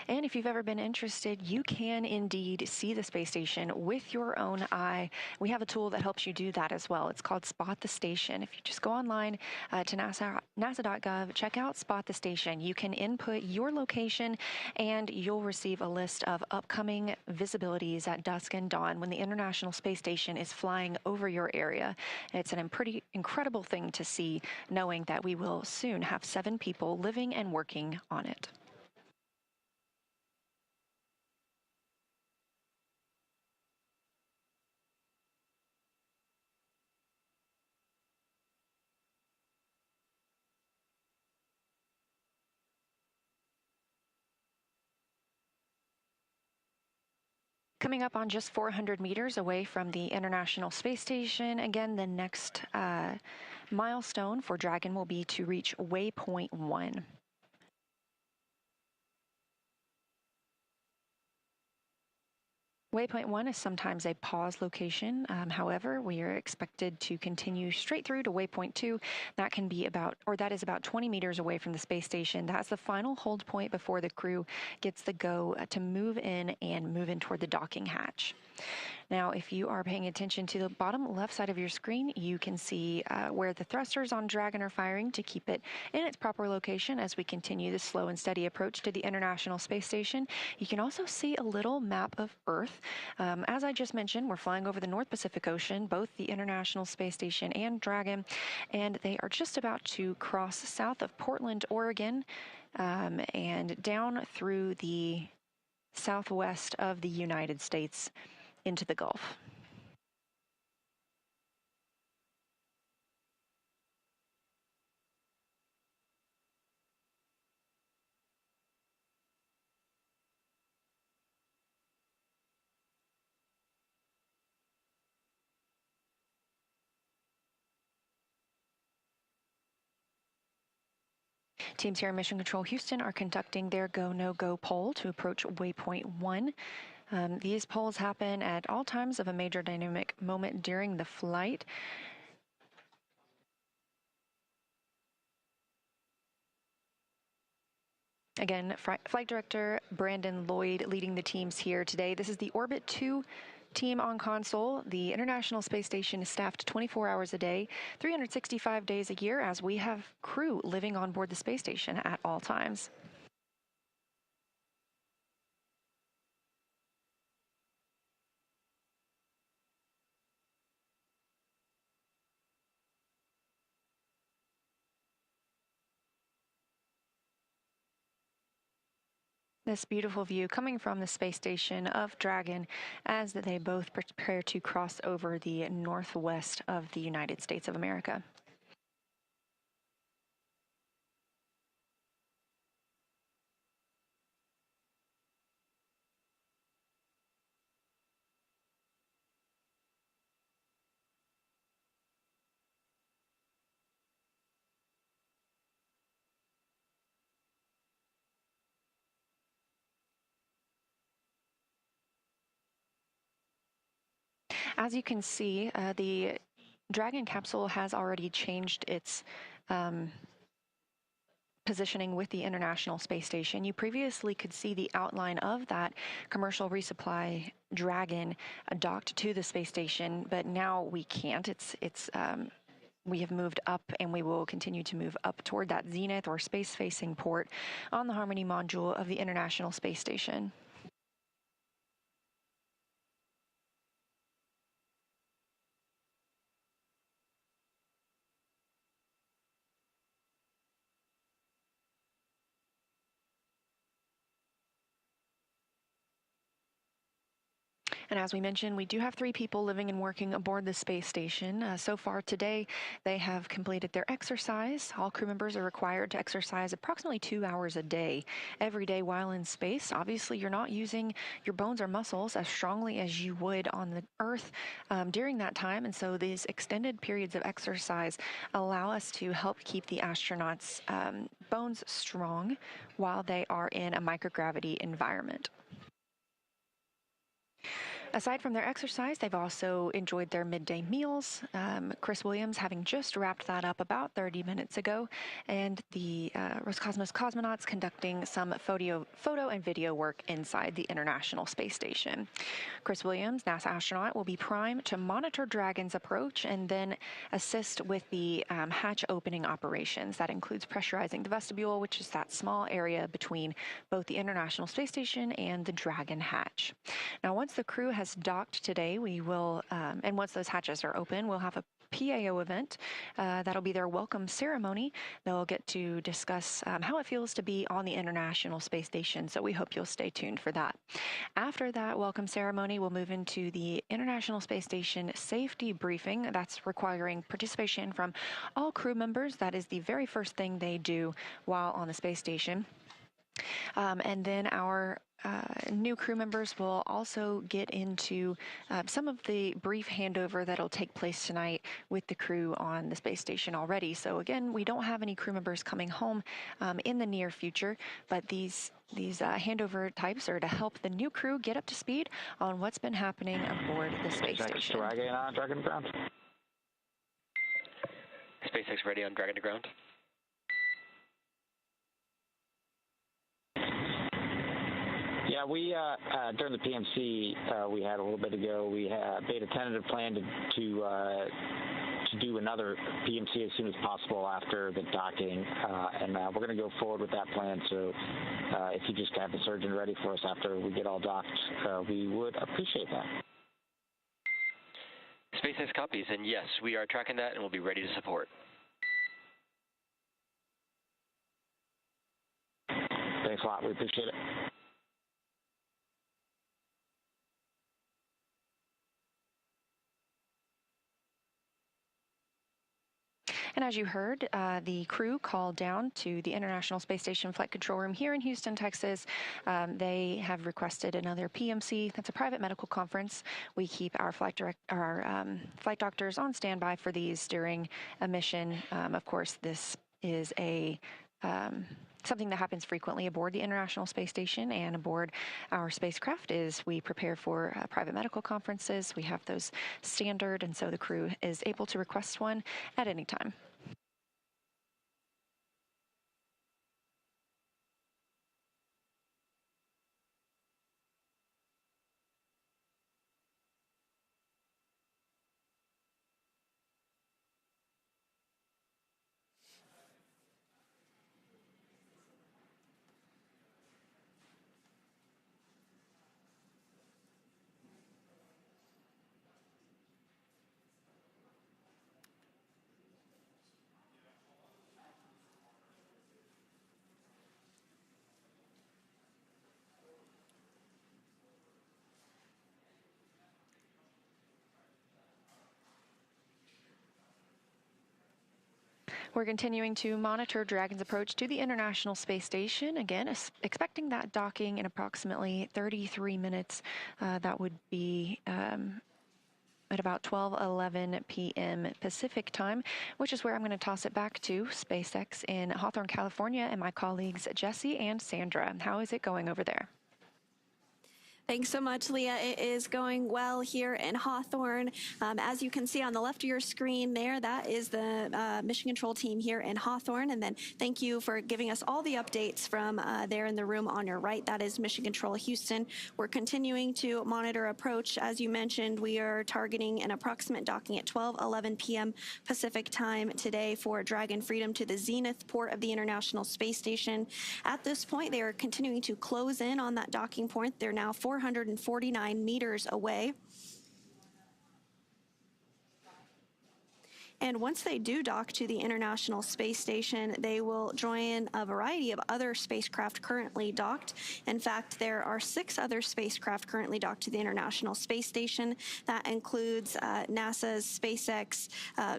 And if you've ever been interested, you can indeed see the space station with your own eye. We have a tool that helps you do that as well. It's called Spot the Station. If you just go online to nasa.gov, check out Spot the Station. You can input your location and you'll receive a list of upcoming visibilities at dusk and dawn when the International Space Station is flying over your area. It's a pretty incredible thing to see, knowing that we will soon have 7 people living and working on it. Coming up on just 400 meters away from the International Space Station, again, the next milestone for Dragon will be to reach Waypoint 1. Waypoint 1 is sometimes a pause location. However, we are expected to continue straight through to Waypoint 2. That can be that is about 20 meters away from the space station. That's the final hold point before the crew gets the go to move in toward the docking hatch. Now, if you are paying attention to the bottom left side of your screen, you can see where the thrusters on Dragon are firing to keep it in its proper location as we continue the slow and steady approach to the International Space Station. You can also see a little map of Earth. As I just mentioned, we're flying over the North Pacific Ocean, both the International Space Station and Dragon, and they are just about to cross south of Portland, Oregon, and down through the southwest of the United States into the Gulf. Teams here in Mission Control Houston are conducting their go, no-go poll to approach Waypoint 1. These polls happen at all times of a major dynamic moment during the flight. Again, Flight Director Brandon Lloyd leading the teams here today. This is the Orbit 2 team on console. The International Space Station is staffed 24 hours a day, 365 days a year, as we have crew living on board the space station at all times. this beautiful view coming from the space station of Dragon as they both prepare to cross over the northwest of the United States of America. As you can see, the Dragon capsule has already changed its positioning with the International Space Station. You previously could see the outline of that commercial resupply Dragon docked to the space station, but now we can't. We have moved up, and we will continue to move up toward that zenith or space-facing port on the Harmony module of the International Space Station. And as we mentioned, we do have 3 people living and working aboard the space station. So far today, they have completed their exercise. All crew members are required to exercise approximately 2 hours a day, every day while in space. Obviously, you're not using your bones or muscles as strongly as you would on the Earth during that time. And so these extended periods of exercise allow us to help keep the astronauts' bones strong while they are in a microgravity environment. Aside from their exercise, they've also enjoyed their midday meals. Chris Williams having just wrapped that up about 30 minutes ago, and the Roscosmos cosmonauts conducting some photo and video work inside the International Space Station. Chris Williams, NASA astronaut, will be primed to monitor Dragon's approach and then assist with the hatch opening operations. That includes pressurizing the vestibule, which is that small area between both the International Space Station and the Dragon hatch. Now, once the crew has docked today, we will, and once those hatches are open, we'll have a PAO event. That'll be their welcome ceremony. They'll get to discuss how it feels to be on the International Space Station, so we hope you'll stay tuned for that. After that welcome ceremony, we'll move into the International Space Station safety briefing. That's requiring participation from all crew members. That is the very first thing they do while on the space station. And then our new crew members will also get into some of the brief handover that'll take place tonight with the crew on the space station already. So again, we don't have any crew members coming home in the near future, but these handover types are to help the new crew get up to speed on what's been happening aboard the space station. Dragon on Dragon to ground. SpaceX ready on Dragon to ground. Yeah, we during the PMC we had a little bit ago, we made a tentative plan to do another PMC as soon as possible after the docking, and we're going to go forward with that plan. So if you just have the surgeon ready for us after we get all docked, we would appreciate that. SpaceX copies, and yes, we are tracking that and we'll be ready to support. Thanks a lot. We appreciate it. And as you heard, the crew called down to the International Space Station Flight Control Room here in Houston, Texas. They have requested another PMC. That's a private medical conference. We keep our flight doctors on standby for these during a mission. Of course, this is something that happens frequently aboard the International Space Station and aboard our spacecraft. Is we prepare for private medical conferences. We have those standard, and so the crew is able to request one at any time. We're continuing to monitor Dragon's approach to the International Space Station. Again, expecting that docking in approximately 33 minutes. That would be at about 12:11 p.m. Pacific time, which is where I'm going to toss it back to SpaceX in Hawthorne, California, and my colleagues Jesse and Sandra. How is it going over there? Thanks so much, Leah. It is going well here in Hawthorne. As you can see on the left of your screen there, that is the mission control team here in Hawthorne. And then thank you for giving us all the updates from there in the room on your right. That is Mission Control Houston. We're continuing to monitor approach. As you mentioned, we are targeting an approximate docking at 12:11 p.m. Pacific time today for Dragon Freedom to the zenith port of the International Space Station. At this point, they are continuing to close in on that docking point. They're now 449 meters away. And once they do dock to the International Space Station, they will join a variety of other spacecraft currently docked. In fact, there are 6 other spacecraft currently docked to the International Space Station. That includes NASA's SpaceX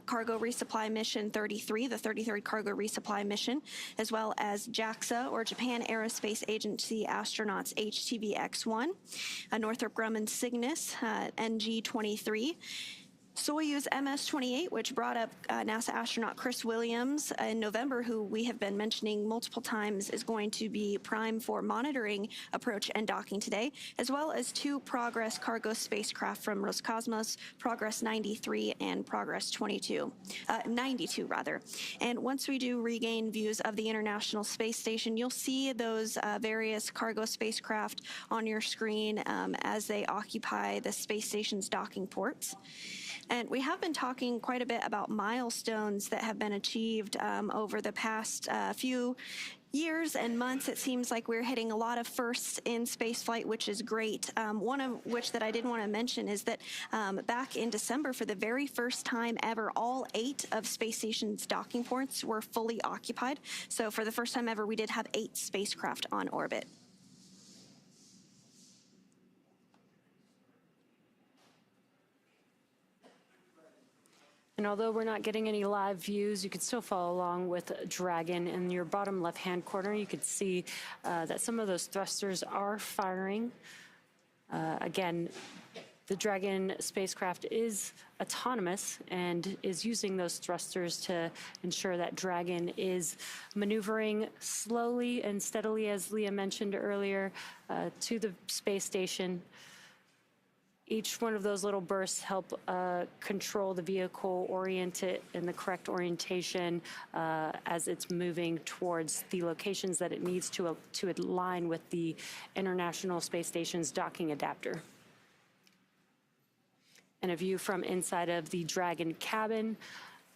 Cargo Resupply Mission 33, the 33rd Cargo Resupply Mission, as well as JAXA, or Japan Aerospace Agency astronauts HTV-X1, Northrop Grumman Cygnus NG-23, Soyuz MS-28, which brought up NASA astronaut Chris Williams in November, who we have been mentioning multiple times is going to be prime for monitoring approach and docking today, as well as 2 Progress cargo spacecraft from Roscosmos, Progress 93 and Progress 92, 92 rather. And once we do regain views of the International Space Station, you'll see those various cargo spacecraft on your screen as they occupy the space station's docking ports. And we have been talking quite a bit about milestones that have been achieved over the past few years and months. It seems like we're hitting a lot of firsts in spaceflight, which is great. One of which that I did want to mention is that back in December, for the very first time ever, all 8 of space station's docking ports were fully occupied. So for the first time ever, we did have 8 spacecraft on orbit. And although we're not getting any live views, you can still follow along with Dragon. In your bottom left-hand corner, you can see that some of those thrusters are firing. Again, the Dragon spacecraft is autonomous and is using those thrusters to ensure that Dragon is maneuvering slowly and steadily, as Leah mentioned earlier, to the space station. Each one of those little bursts help control the vehicle, orient it in the correct orientation as it's moving towards the locations that it needs to align with the International Space Station's docking adapter. And a view from inside of the Dragon cabin.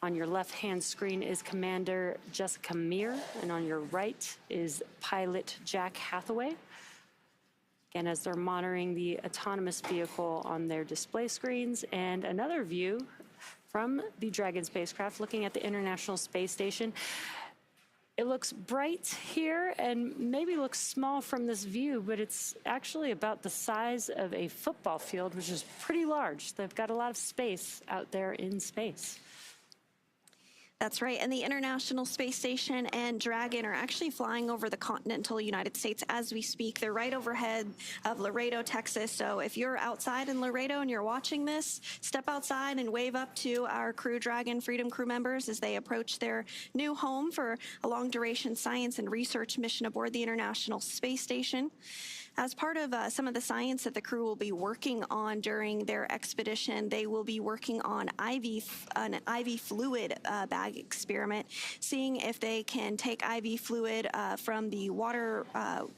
On your left-hand screen is Commander Jessica Meir, and on your right is pilot Jack Hathaway. And as they're monitoring the autonomous vehicle on their display screens, and another view from the Dragon spacecraft looking at the International Space Station. It looks bright here and maybe looks small from this view, but it's actually about the size of a football field, which is pretty large. They've got a lot of space out there in space. That's right, and the International Space Station and Dragon are actually flying over the continental United States as we speak. They're right overhead of Laredo, Texas, so if you're outside in Laredo and you're watching this, step outside and wave up to our Crew Dragon Freedom crew members as they approach their new home for a long-duration science and research mission aboard the International Space Station. As part of some of the science that the crew will be working on during their expedition, they will be working on an IV fluid bag experiment, seeing if they can take IV fluid from the water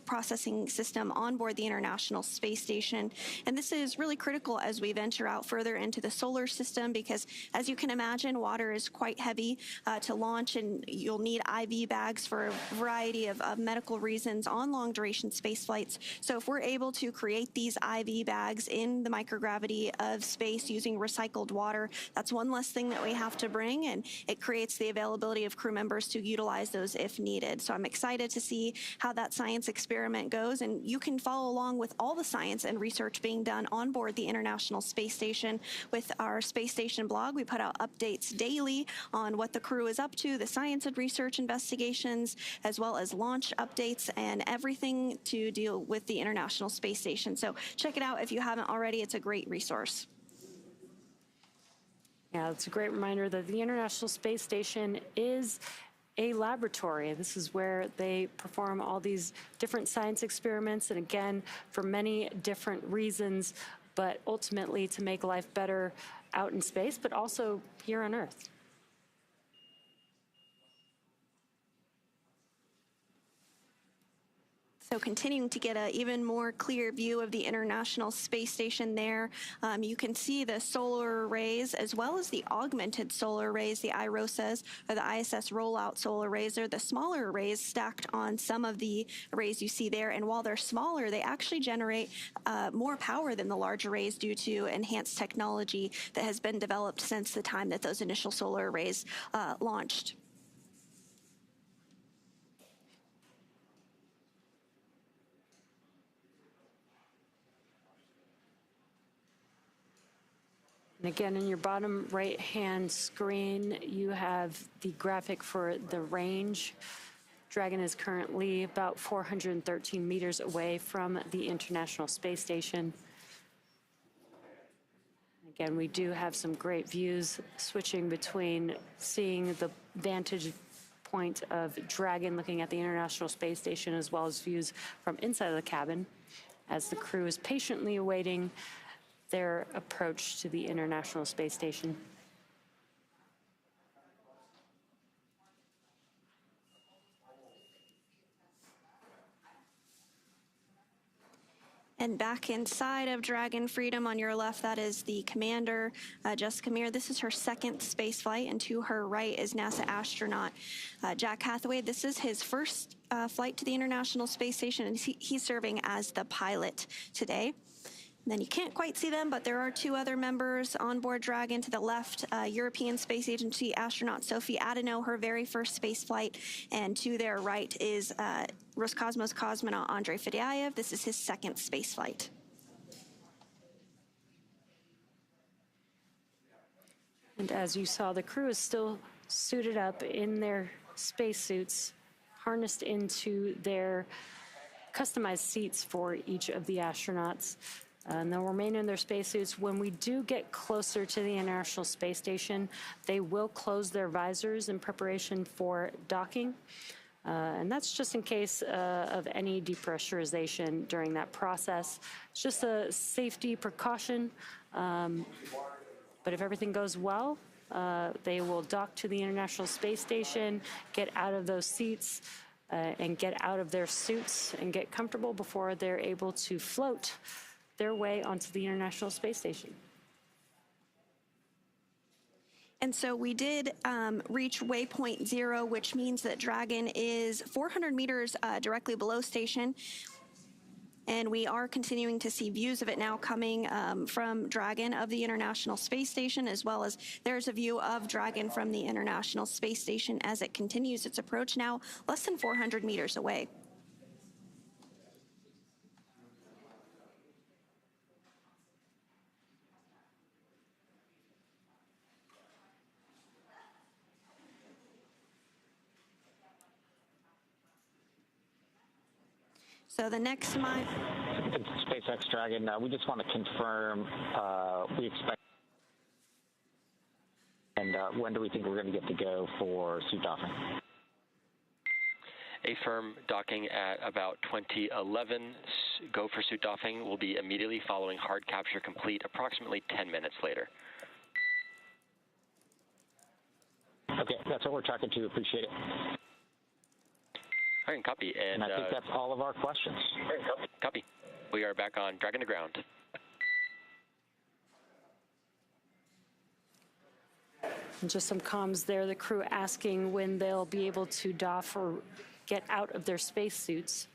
processing system on board the International Space Station. And this is really critical as we venture out further into the solar system because, as you can imagine, water is quite heavy to launch, and you'll need IV bags for a variety of medical reasons on long-duration space flights. So if we're able to create these IV bags in the microgravity of space using recycled water, that's one less thing that we have to bring, and it creates the availability of crew members to utilize those if needed. So I'm excited to see how that science experiment goes, and you can follow along with all the science and research being done on board the International Space Station with our Space Station blog. We put out updates daily on what the crew is up to, the science and research investigations, as well as launch updates and everything to deal with the International Space Station. So check it out if you haven't already. It's a great resource. Yeah, it's a great reminder that the International Space Station is a laboratory. This is where they perform all these different science experiments, and again, for many different reasons, but ultimately to make life better out in space, but also here on Earth. So continuing to get an even more clear view of the International Space Station there. You can see the solar arrays as well as the augmented solar arrays, the IROSAs, or the ISS rollout solar arrays. They're the smaller arrays stacked on some of the arrays you see there. And while they're smaller, they actually generate more power than the large arrays due to enhanced technology that has been developed since the time that those initial solar arrays launched. And again, in your bottom right-hand screen, you have the graphic for the range. Dragon is currently about 413 meters away from the International Space Station. Again, we do have some great views switching between seeing the vantage point of Dragon looking at the International Space Station, as well as views from inside of the cabin as the crew is patiently awaiting their approach to the International Space Station. And back inside of Dragon Freedom on your left, that is the commander, Jessica Meir. This is her second space flight, and to her right is NASA astronaut Jack Hathaway. This is his first flight to the International Space Station, and he's serving as the pilot today. And then you can't quite see them, but there are two other members on board Dragon. To the left, European Space Agency astronaut Sophie Adenot, her very first space flight. And to their right is Roscosmos cosmonaut Andrey Fedyaev. This is his second space flight. And as you saw, the crew is still suited up in their spacesuits, harnessed into their customized seats for each of the astronauts. And they'll remain in their spacesuits. When we do get closer to the International Space Station, they will close their visors in preparation for docking. And that's just in case of any depressurization during that process. It's just a safety precaution. But if everything goes well, they will dock to the International Space Station, get out of those seats, and get out of their suits and get comfortable before they're able to float their way onto the International Space Station. And so we did reach Waypoint 0, which means that Dragon is 400 meters directly below station. And we are continuing to see views of it now coming from Dragon of the International Space Station, as well as there's a view of Dragon from the International Space Station as it continues its approach, now less than 400 meters away. So the next SpaceX Dragon, we just want to confirm we expect, and when do we think we're going to get to go for suit docking? A firm docking at about 2011. Go for suit docking will be immediately following hard capture complete, approximately 10 minutes later. Okay, that's what we're talking to. Appreciate it. All right, copy. And I think that's all of our questions. Copy. We are back on Dragon to ground. And just some comms there, the crew asking when they'll be able to doff or get out of their spacesuits.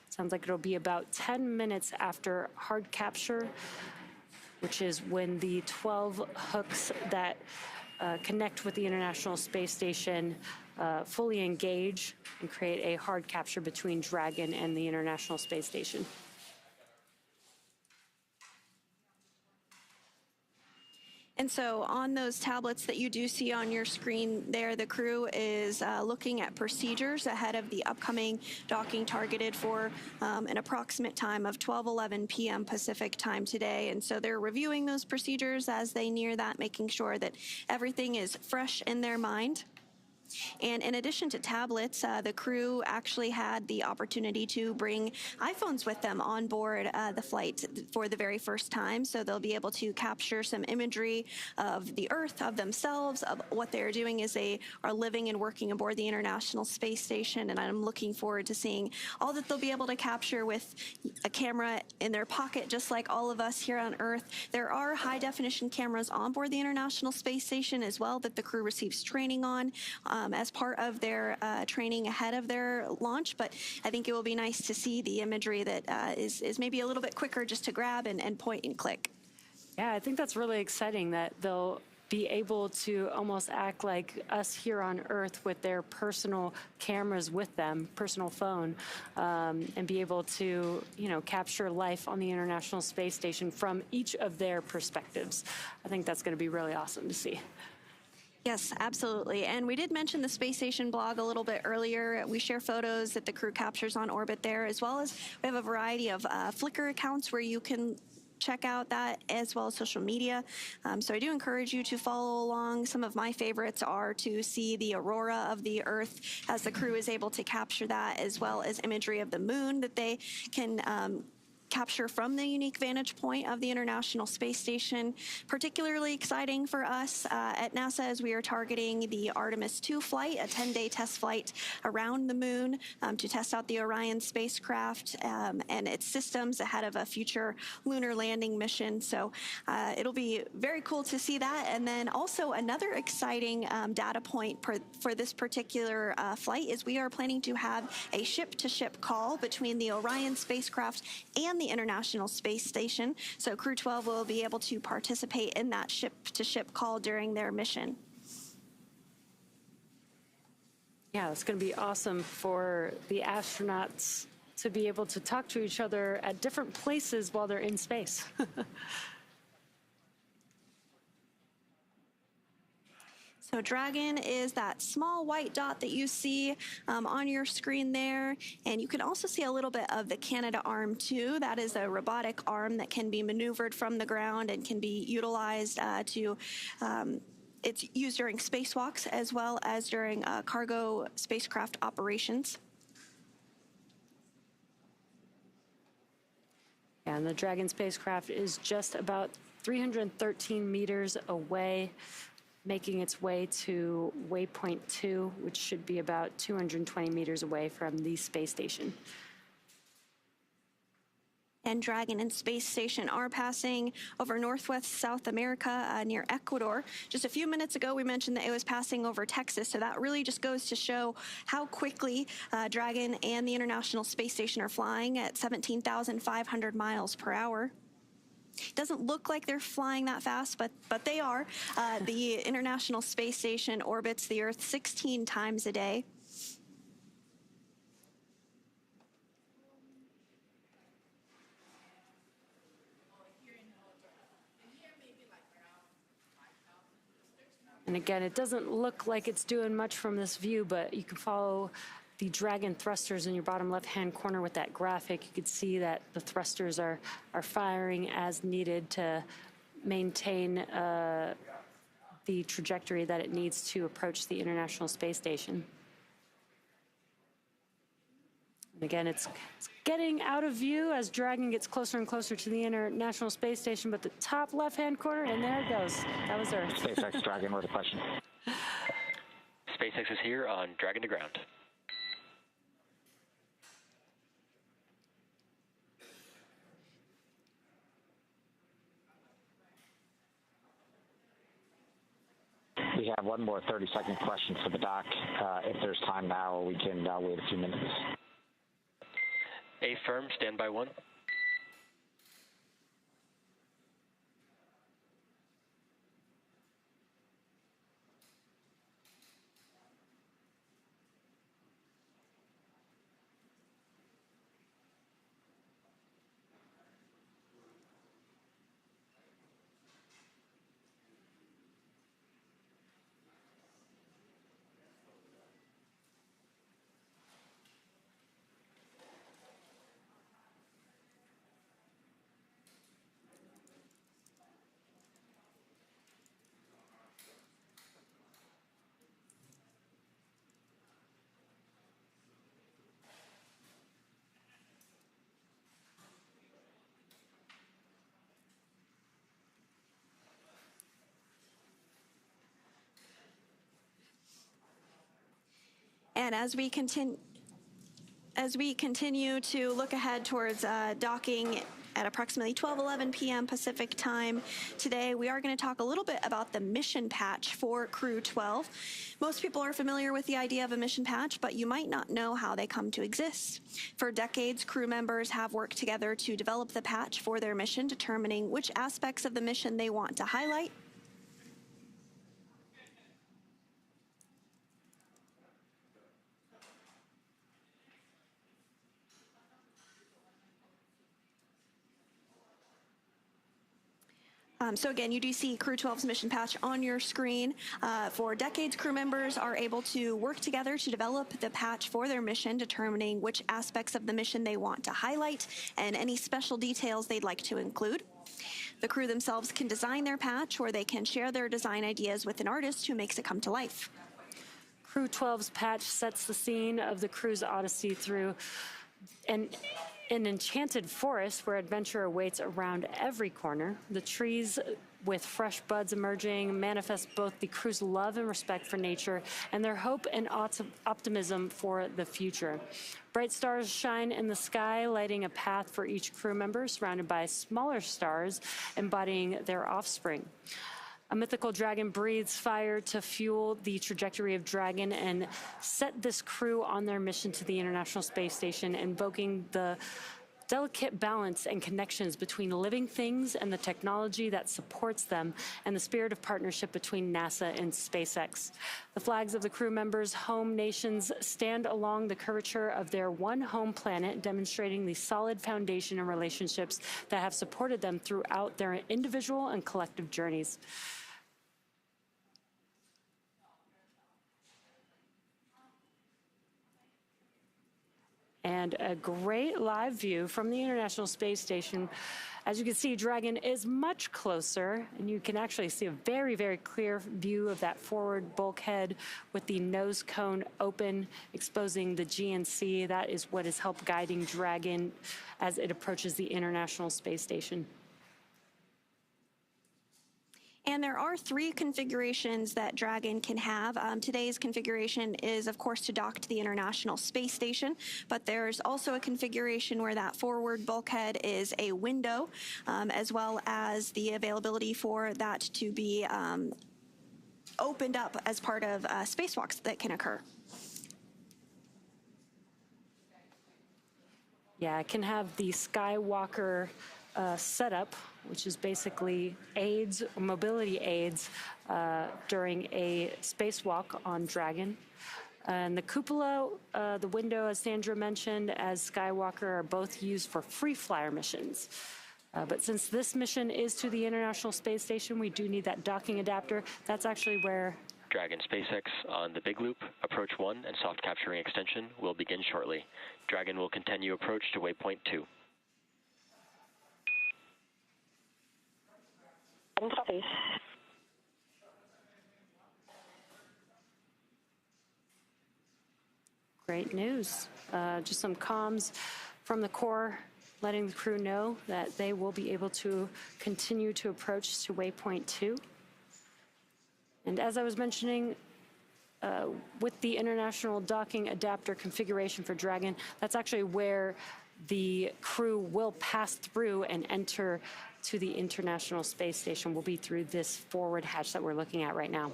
It's Sounds like it'll be about 10 minutes after hard capture, which is when the 12 hooks that connect with the International Space Station fully engage and create a hard capture between Dragon and the International Space Station. And so on those tablets that you do see on your screen there, the crew is looking at procedures ahead of the upcoming docking targeted for an approximate time of 12:11 p.m. Pacific time today. And so they're reviewing those procedures as they near that, making sure that everything is fresh in their mind. And in addition to tablets, the crew actually had the opportunity to bring iPhones with them on board the flight for the very first time. So they'll be able to capture some imagery of the Earth, of themselves, of what they're doing as they are living and working aboard the International Space Station. And I'm looking forward to seeing all that they'll be able to capture with a camera in their pocket, just like all of us here on Earth. There are high-definition cameras on board the International Space Station as well that the crew receives training on. As part of their training ahead of their launch, but I think it will be nice to see the imagery that is maybe a little bit quicker just to grab and point and click. Yeah, I think that's really exciting that they'll be able to almost act like us here on Earth with their personal cameras with them, personal phone, and be able to, capture life on the International Space Station from each of their perspectives. I think that's going to be really awesome to see. Yes, absolutely. And we did mention the Space Station blog a little bit earlier. We share photos that the crew captures on orbit there, as well as we have a variety of Flickr accounts where you can check out that, as well as social media. So I do encourage you to follow along. Some of my favorites are to see the aurora of the Earth as the crew is able to capture that, as well as imagery of the moon that they can capture from the unique vantage point of the International Space Station. Particularly exciting for us at NASA as we are targeting the Artemis 2 flight, a 10-day test flight around the moon to test out the Orion spacecraft and its systems ahead of a future lunar landing mission. So it'll be very cool to see that. And then also another exciting data point for this particular flight is we are planning to have a ship-to-ship call between the Orion spacecraft and the International Space Station. So Crew-12 will be able to participate in that ship-to-ship call during their mission. Yeah, it's going to be awesome for the astronauts to be able to talk to each other at different places while they're in space. So Dragon is that small white dot that you see on your screen there. And you can also see a little bit of the Canadarm2. That is a robotic arm that can be maneuvered from the ground and can be utilized it's used during spacewalks as well as during cargo spacecraft operations. And the Dragon spacecraft is just about 313 meters away, making its way to Waypoint 2, which should be about 220 meters away from the space station. And Dragon and Space Station are passing over northwest South America near Ecuador. Just a few minutes ago, we mentioned that it was passing over Texas, so that really just goes to show how quickly Dragon and the International Space Station are flying at 17,500 miles per hour. Doesn't look like they're flying that fast, but they are. The International Space Station orbits the Earth 16 times a day. And again, it doesn't look like it's doing much from this view, but you can follow the Dragon thrusters in your bottom left-hand corner with that graphic. You can see that the thrusters are firing as needed to maintain the trajectory that it needs to approach the International Space Station. And again, it's getting out of view as Dragon gets closer and closer to the International Space Station, but the top left-hand corner, and there it goes. That was Earth. SpaceX Dragon with a question. SpaceX is here on Dragon to ground. We have one more 30-second question for the doc. If there's time now, we can wait a few minutes. A firm, standby 1. And as we continue to look ahead towards docking at approximately 12:11 p.m. Pacific time today, we are going to talk a little bit about the mission patch for Crew-12. Most people are familiar with the idea of a mission patch, but you might not know how they come to exist. For decades, crew members have worked together to develop the patch for their mission, determining which aspects of the mission they want to highlight. So again, you do see Crew-12's mission patch on your screen. For decades, crew members are able to work together to develop the patch for their mission, determining which aspects of the mission they want to highlight and any special details they'd like to include. The crew themselves can design their patch, or they can share their design ideas with an artist who makes it come to life. Crew-12's patch sets the scene of the crew's odyssey through an enchanted forest where adventure awaits around every corner. The trees with fresh buds emerging manifest both the crew's love and respect for nature and their hope and optimism for the future. Bright stars shine in the sky, lighting a path for each crew member, surrounded by smaller stars embodying their offspring. A mythical dragon breathes fire to fuel the trajectory of Dragon and set this crew on their mission to the International Space Station, invoking the delicate balance and connections between living things and the technology that supports them, and the spirit of partnership between NASA and SpaceX. The flags of the crew members' home nations stand along the curvature of their one home planet, demonstrating the solid foundation and relationships that have supported them throughout their individual and collective journeys. And a great live view from the International Space Station. As you can see, Dragon is much closer, and you can actually see a very, very clear view of that forward bulkhead with the nose cone open, exposing the GNC. That is what is helped guiding Dragon as it approaches the International Space Station. And there are 3 configurations that Dragon can have. Today's configuration is, of course, to dock to the International Space Station, but there's also a configuration where that forward bulkhead is a window, as well as the availability for that to be opened up as part of spacewalks that can occur. Yeah, it can have the Skywalker setup, which is basically aids, mobility aids, during a spacewalk on Dragon. And the cupola, the window, as Sandra mentioned, as Skywalker, are both used for free flyer missions. But since this mission is to the International Space Station, we do need that docking adapter. That's actually where Dragon SpaceX on the Big Loop, approach 1 and soft capturing extension will begin shortly. Dragon will continue approach to Waypoint 2. Copy. Great news. Just some comms from the core letting the crew know that they will be able to continue to approach to Waypoint 2. And as I was mentioning, with the international docking adapter configuration for Dragon, that's actually where the crew will pass through and enter to the International Space Station. Will be through this forward hatch that we're looking at right now.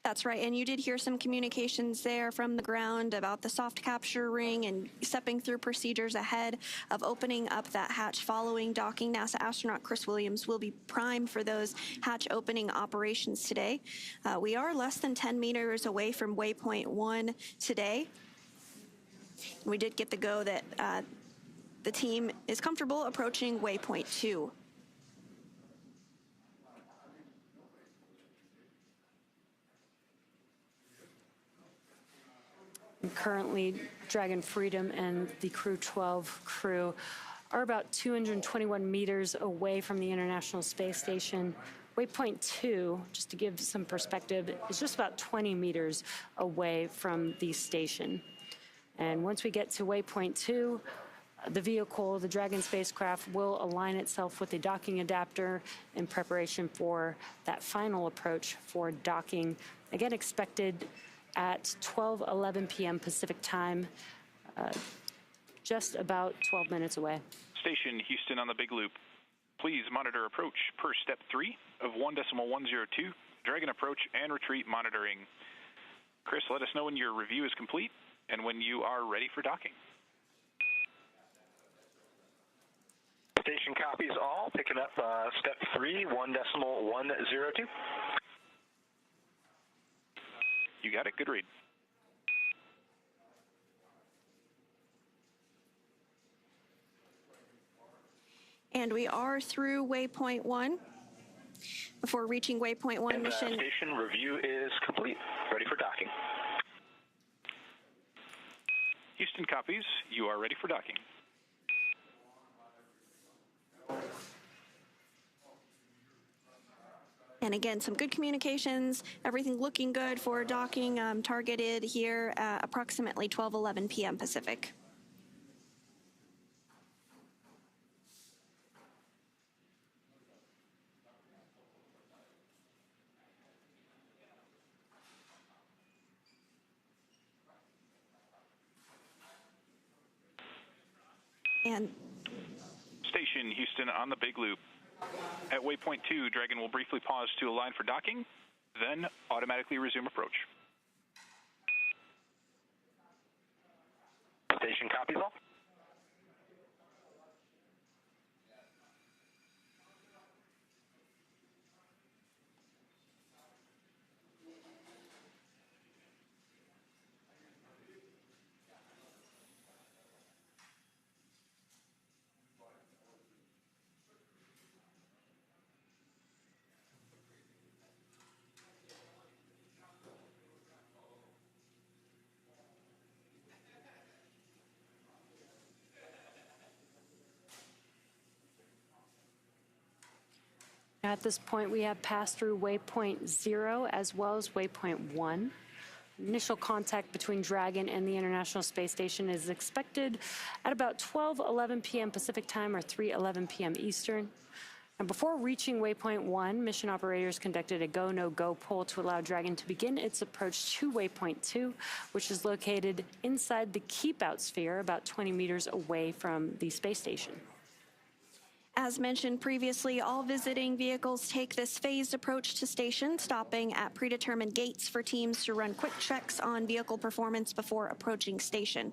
That's right, and you did hear some communications there from the ground about the soft capture ring and stepping through procedures ahead of opening up that hatch following docking. NASA astronaut Chris Williams will be primed for those hatch opening operations today. We are less than 10 meters away from Waypoint 1 today. We did get the go that the team is comfortable approaching Waypoint 2. Currently, Dragon Freedom and the Crew-12 crew are about 221 meters away from the International Space Station. Waypoint 2, just to give some perspective, is just about 20 meters away from the station. And once we get to Waypoint 2, the vehicle, the Dragon spacecraft, will align itself with the docking adapter in preparation for that final approach for docking. Again, expected at 12:11 p.m. Pacific time, just about 12 minutes away. Station Houston on the Big Loop. Please monitor approach per step 3 of 1.102, Dragon approach and retreat monitoring. Chris, let us know when your review is complete and when you are ready for docking. Station copies all, picking up step 3, 1.102. You got it. Good read. And we are through Waypoint 1. Before reaching Waypoint 1 and, mission. Station review is complete. Ready for docking. Houston copies. You are ready for docking. And again, some good communications, everything looking good for docking, targeted here at approximately 12:11 p.m. Pacific. And Station Houston on the Big Loop. At Waypoint 2, Dragon will briefly pause to align for docking, then automatically resume approach. Station copies all. At this point, we have passed through Waypoint 0 as well as Waypoint 1. Initial contact between Dragon and the International Space Station is expected at about 12:11 p.m. Pacific time or 3:11 p.m. Eastern. And before reaching Waypoint 1, mission operators conducted a go, no-go poll to allow Dragon to begin its approach to Waypoint 2, which is located inside the keep-out sphere about 20 meters away from the space station. as mentioned previously, all visiting vehicles take this phased approach to station, stopping at predetermined gates for teams to run quick checks on vehicle performance before approaching station.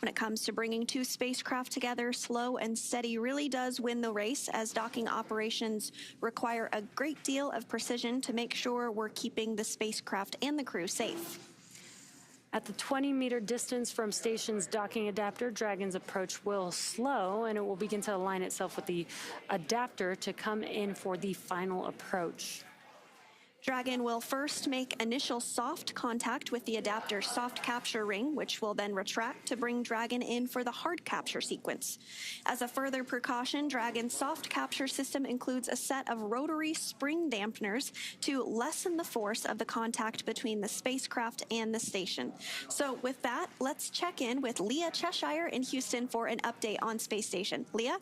When it comes to bringing two spacecraft together, slow and steady really does win the race, as docking operations require a great deal of precision to make sure we're keeping the spacecraft and the crew safe. At the 20-meter distance from station's docking adapter, Dragon's approach will slow, and it will begin to align itself with the adapter to come in for the final approach. Dragon will first make initial soft contact with the adapter's soft capture ring, which will then retract to bring Dragon in for the hard capture sequence. As a further precaution, Dragon's soft capture system includes a set of rotary spring dampeners to lessen the force of the contact between the spacecraft and the station. So with that, let's check in with Leah Cheshire in Houston for an update on Space Station. Leah?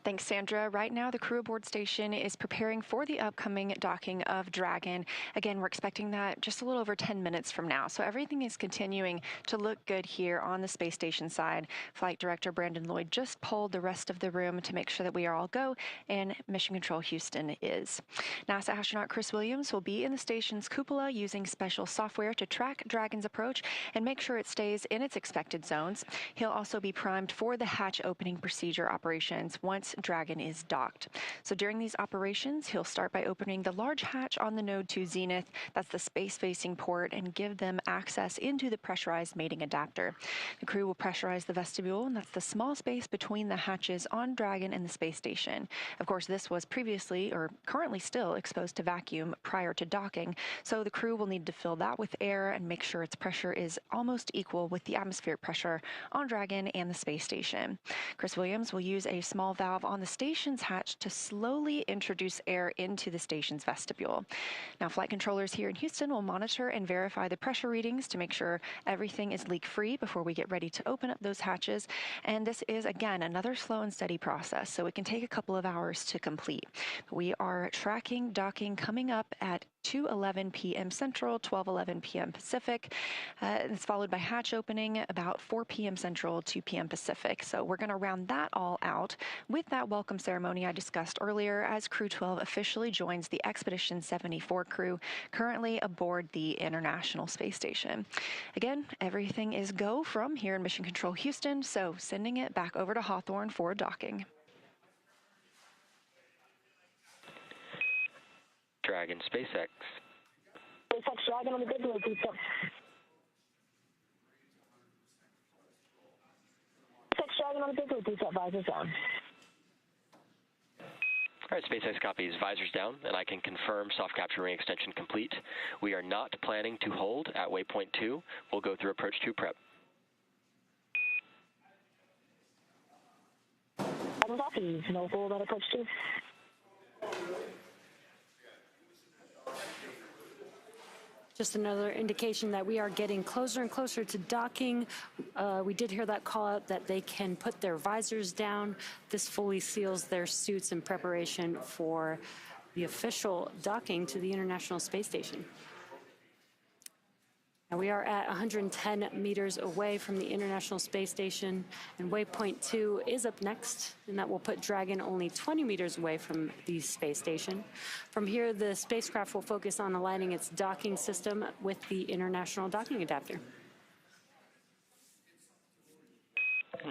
Thanks, Sandra. Right now, the crew aboard station is preparing for the upcoming docking of Dragon. Again, we're expecting that just a little over 10 minutes from now. So everything is continuing to look good here on the space station side. Flight Director Brandon Lloyd just polled the rest of the room to make sure that we are all go, and Mission Control Houston is. NASA astronaut Chris Williams will be in the station's cupola using special software to track Dragon's approach and make sure it stays in its expected zones. He'll also be primed for the hatch opening procedure operations once Dragon is docked. So during these operations, he'll start by opening the large hatch on the Node 2 Zenith, that's the space-facing port, and give them access into the pressurized mating adapter. The crew will pressurize the vestibule, and that's the small space between the hatches on Dragon and the space station. Of course, this was previously, or currently still, exposed to vacuum prior to docking, so the crew will need to fill that with air and make sure its pressure is almost equal with the atmospheric pressure on Dragon and the space station. Chris Williams will use a small valve on the station's hatch to slowly introduce air into the station's vestibule. Now, flight controllers here in Houston will monitor and verify the pressure readings to make sure everything is leak-free before we get ready to open up those hatches. And this is, again, another slow and steady process, so it can take a couple of hours to complete. We are tracking docking coming up at 2:11 p.m. Central, 12:11 p.m. Pacific. It's followed by hatch opening about 4 p.m. Central, 2 p.m. Pacific. So we're going to round that all out with that welcome ceremony I discussed earlier as Crew-12 officially joins the Expedition 74 crew currently aboard the International Space Station. Again, everything is go from here in Mission Control Houston, so sending it back over to Hawthorne for docking. Dragon SpaceX. SpaceX Dragon on the big loop. SpaceX Dragon on the big loop. Visors down. All right, SpaceX copies. Visors down, and I can confirm soft capture ring extension complete. We are not planning to hold at Waypoint 2. We'll go through Approach 2 prep. Copies. No hold on Approach 2. Just another indication that we are getting closer and closer to docking. We did hear that call out that they can put their visors down. This fully seals their suits in preparation for the official docking to the International Space Station. Now we are at 110 meters away from the International Space Station, and Waypoint 2 is up next, and that will put Dragon only 20 meters away from the space station. From here, the spacecraft will focus on aligning its docking system with the International Docking Adapter.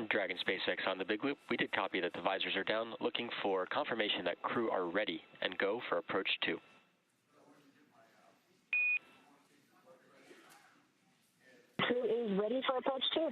Dragon SpaceX on the big loop. We did copy that the visors are down, looking for confirmation that crew are ready and go for Approach 2. Crew is ready for Approach 2.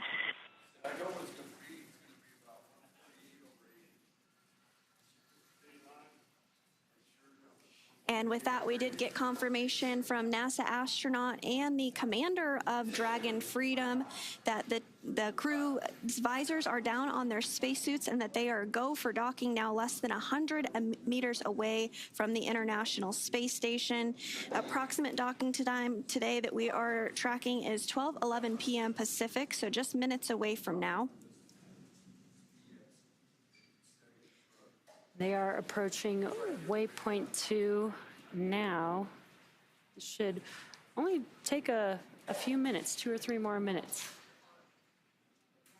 And with that, we did get confirmation from NASA astronaut and the commander of Dragon Freedom that the crew's visors are down on their spacesuits and that they are go for docking now less than 100 meters away from the International Space Station. Approximate docking time today that we are tracking is 12:11 p.m. Pacific, so just minutes away from now. They are approaching Waypoint 2 now. It should only take a few minutes, 2 or 3 more minutes.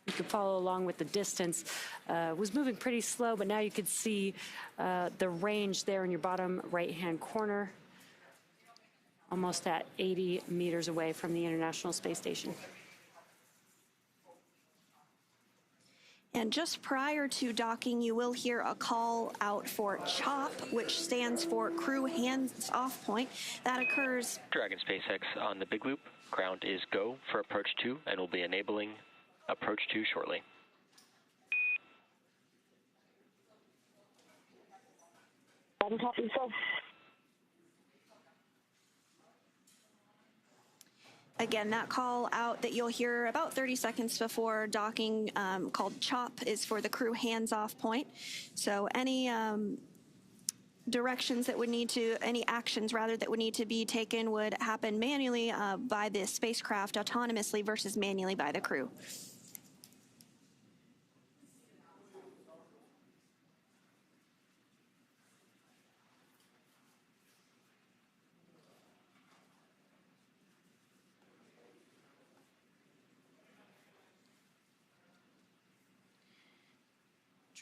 You can follow along with the distance. Was moving pretty slow, but now you could see the range there in your bottom right-hand corner, almost at 80 meters away from the International Space Station. And just prior to docking, you will hear a call out for CHOP, which stands for Crew Hands Off Point. That occurs. Dragon SpaceX on the big loop. Ground is go for Approach 2, and we'll be enabling Approach 2 shortly. Copy, so. Again, that call out that you'll hear about 30 seconds before docking, called CHOP, is for the crew hands-off point. So any directions that would need to, any actions rather that would need to be taken would happen manually by the spacecraft autonomously versus manually by the crew.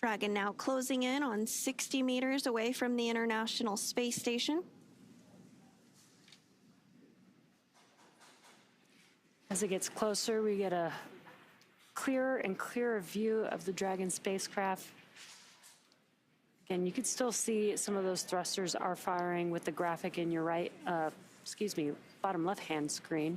Dragon now closing in on 60 meters away from the International Space Station. As it gets closer, we get a clearer and clearer view of the Dragon spacecraft. Again, you can still see some of those thrusters are firing with the graphic in your bottom left-hand screen.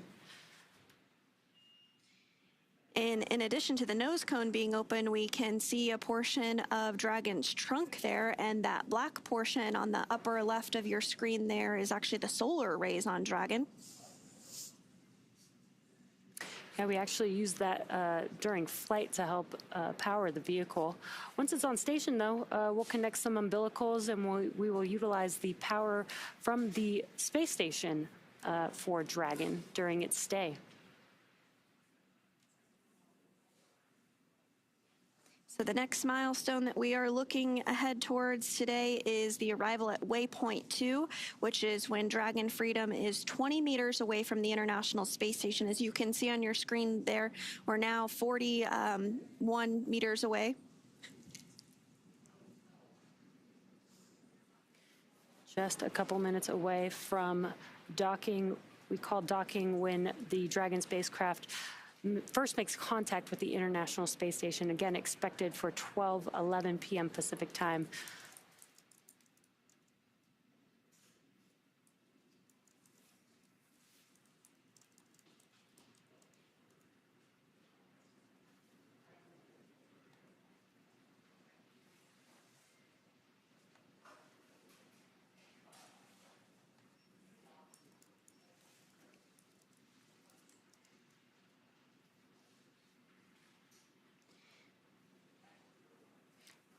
And in addition to the nose cone being open, we can see a portion of Dragon's trunk there, and that black portion on the upper left of your screen there is actually the solar arrays on Dragon. Yeah, we actually use that during flight to help power the vehicle. Once it's on station, though, we'll connect some umbilicals, and we will utilize the power from the space station for Dragon during its stay. So the next milestone that we are looking ahead towards today is the arrival at Waypoint 2, which is when Dragon Freedom is 20 meters away from the International Space Station. As you can see on your screen there, we're now 41 meters away. Just a couple minutes away from docking. We call docking when the Dragon spacecraft first makes contact with the International Space Station, again expected for 12:11 p.m. Pacific time.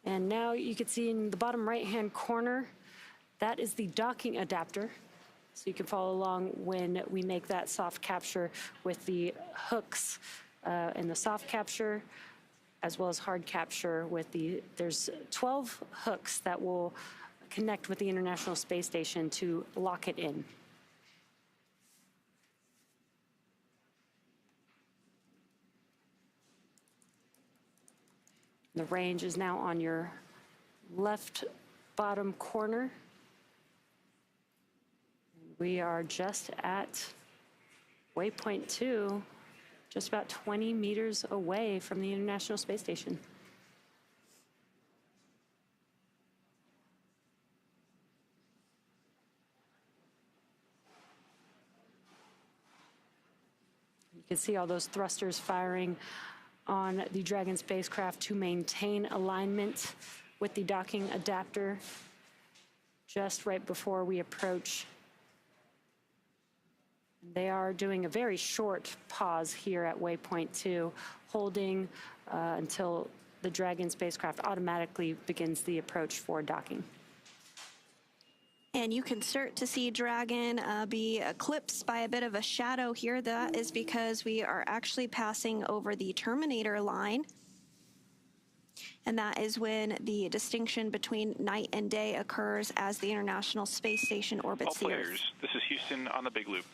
And now you can see in the bottom right-hand corner, that is the docking adapter. So you can follow along when we make that soft capture with the hooks in the soft capture, as well as hard capture with there's 12 hooks that will connect with the International Space Station to lock it in. The range is now on your left bottom corner. We are just at Waypoint 2, just about 20 meters away from the International Space Station. You can see all those thrusters firing on the Dragon spacecraft to maintain alignment with the docking adapter just right before we approach. They are doing a very short pause here at Waypoint 2, holding until the Dragon spacecraft automatically begins the approach for docking. And you can start to see Dragon be eclipsed by a bit of a shadow here. That is because we are actually passing over the terminator line. And that is when the distinction between night and day occurs as the International Space Station orbits the Earth. All players, this is Houston on the Big Loop.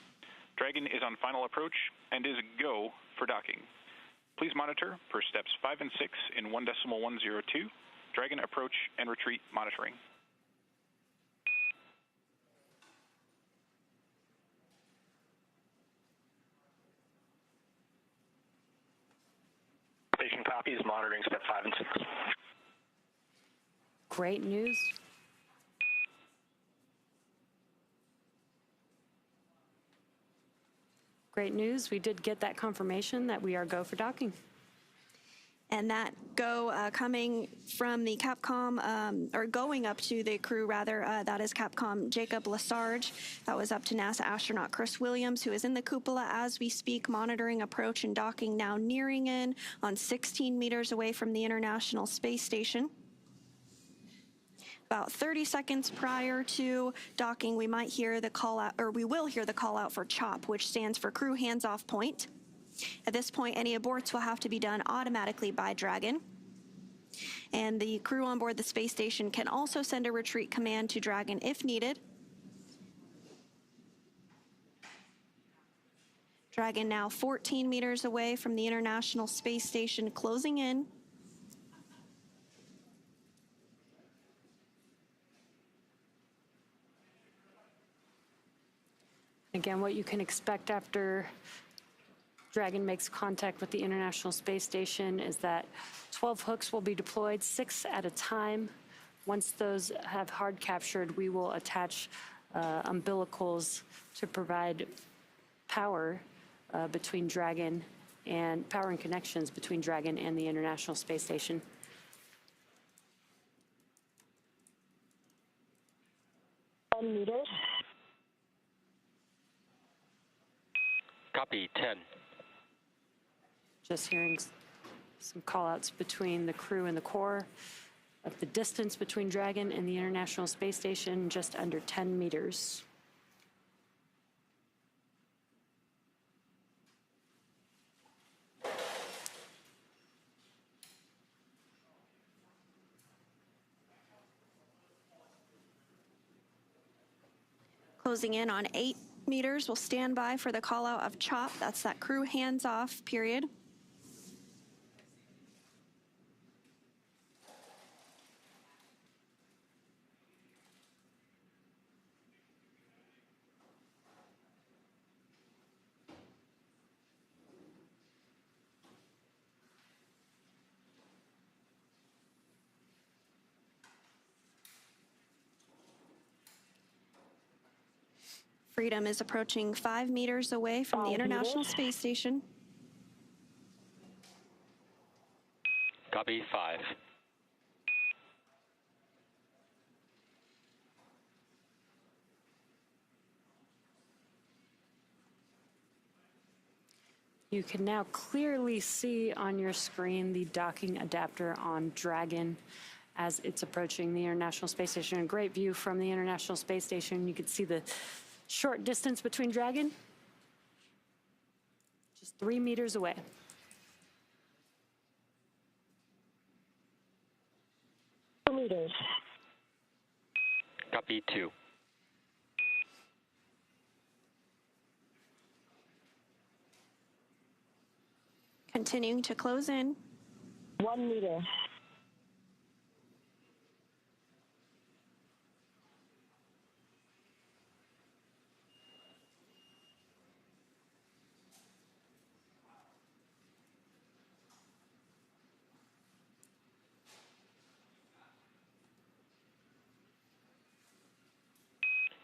Dragon is on final approach and is go for docking. Please monitor per steps 5 and 6 in 1.102, Dragon approach and retreat monitoring. Station copies, monitoring step 5 and 6. Great news. Great news. We did get that confirmation that we are go for docking. And that go coming from the Capcom, or going up to the crew rather, that is Capcom Jacob Lesarge. That was up to NASA astronaut Chris Williams, who is in the cupola as we speak, monitoring approach and docking, now nearing in on 16 meters away from the International Space Station. About 30 seconds prior to docking, we might hear the call out, or we will hear the call out for CHOP, which stands for Crew Hands Off Point. At this point, any aborts will have to be done automatically by Dragon. And the crew on board the space station can also send a retreat command to Dragon if needed. Dragon now 14 meters away from the International Space Station, closing in. Again, what you can expect after Dragon makes contact with the International Space Station is that 12 hooks will be deployed, 6 at a time. Once those have hard captured, we will attach umbilicals to provide power between Dragon and power and connections between Dragon and the International Space Station. Meters. Copy, 10. Just hearing some call-outs between the crew and the core of the distance between Dragon and the International Space Station, just under 10 meters. Closing in on 8 meters. We'll stand by for the call out of CHOP. That's that crew hands-off period. Freedom is approaching 5 meters away from the International Space Station. Copy, 5. You can now clearly see on your screen the docking adapter on Dragon as it's approaching the International Space Station. A great view from the International Space Station. You can see the short distance between Dragon, just 3 meters away. Meters. Copy, 2. Continuing to close in. 1 meter.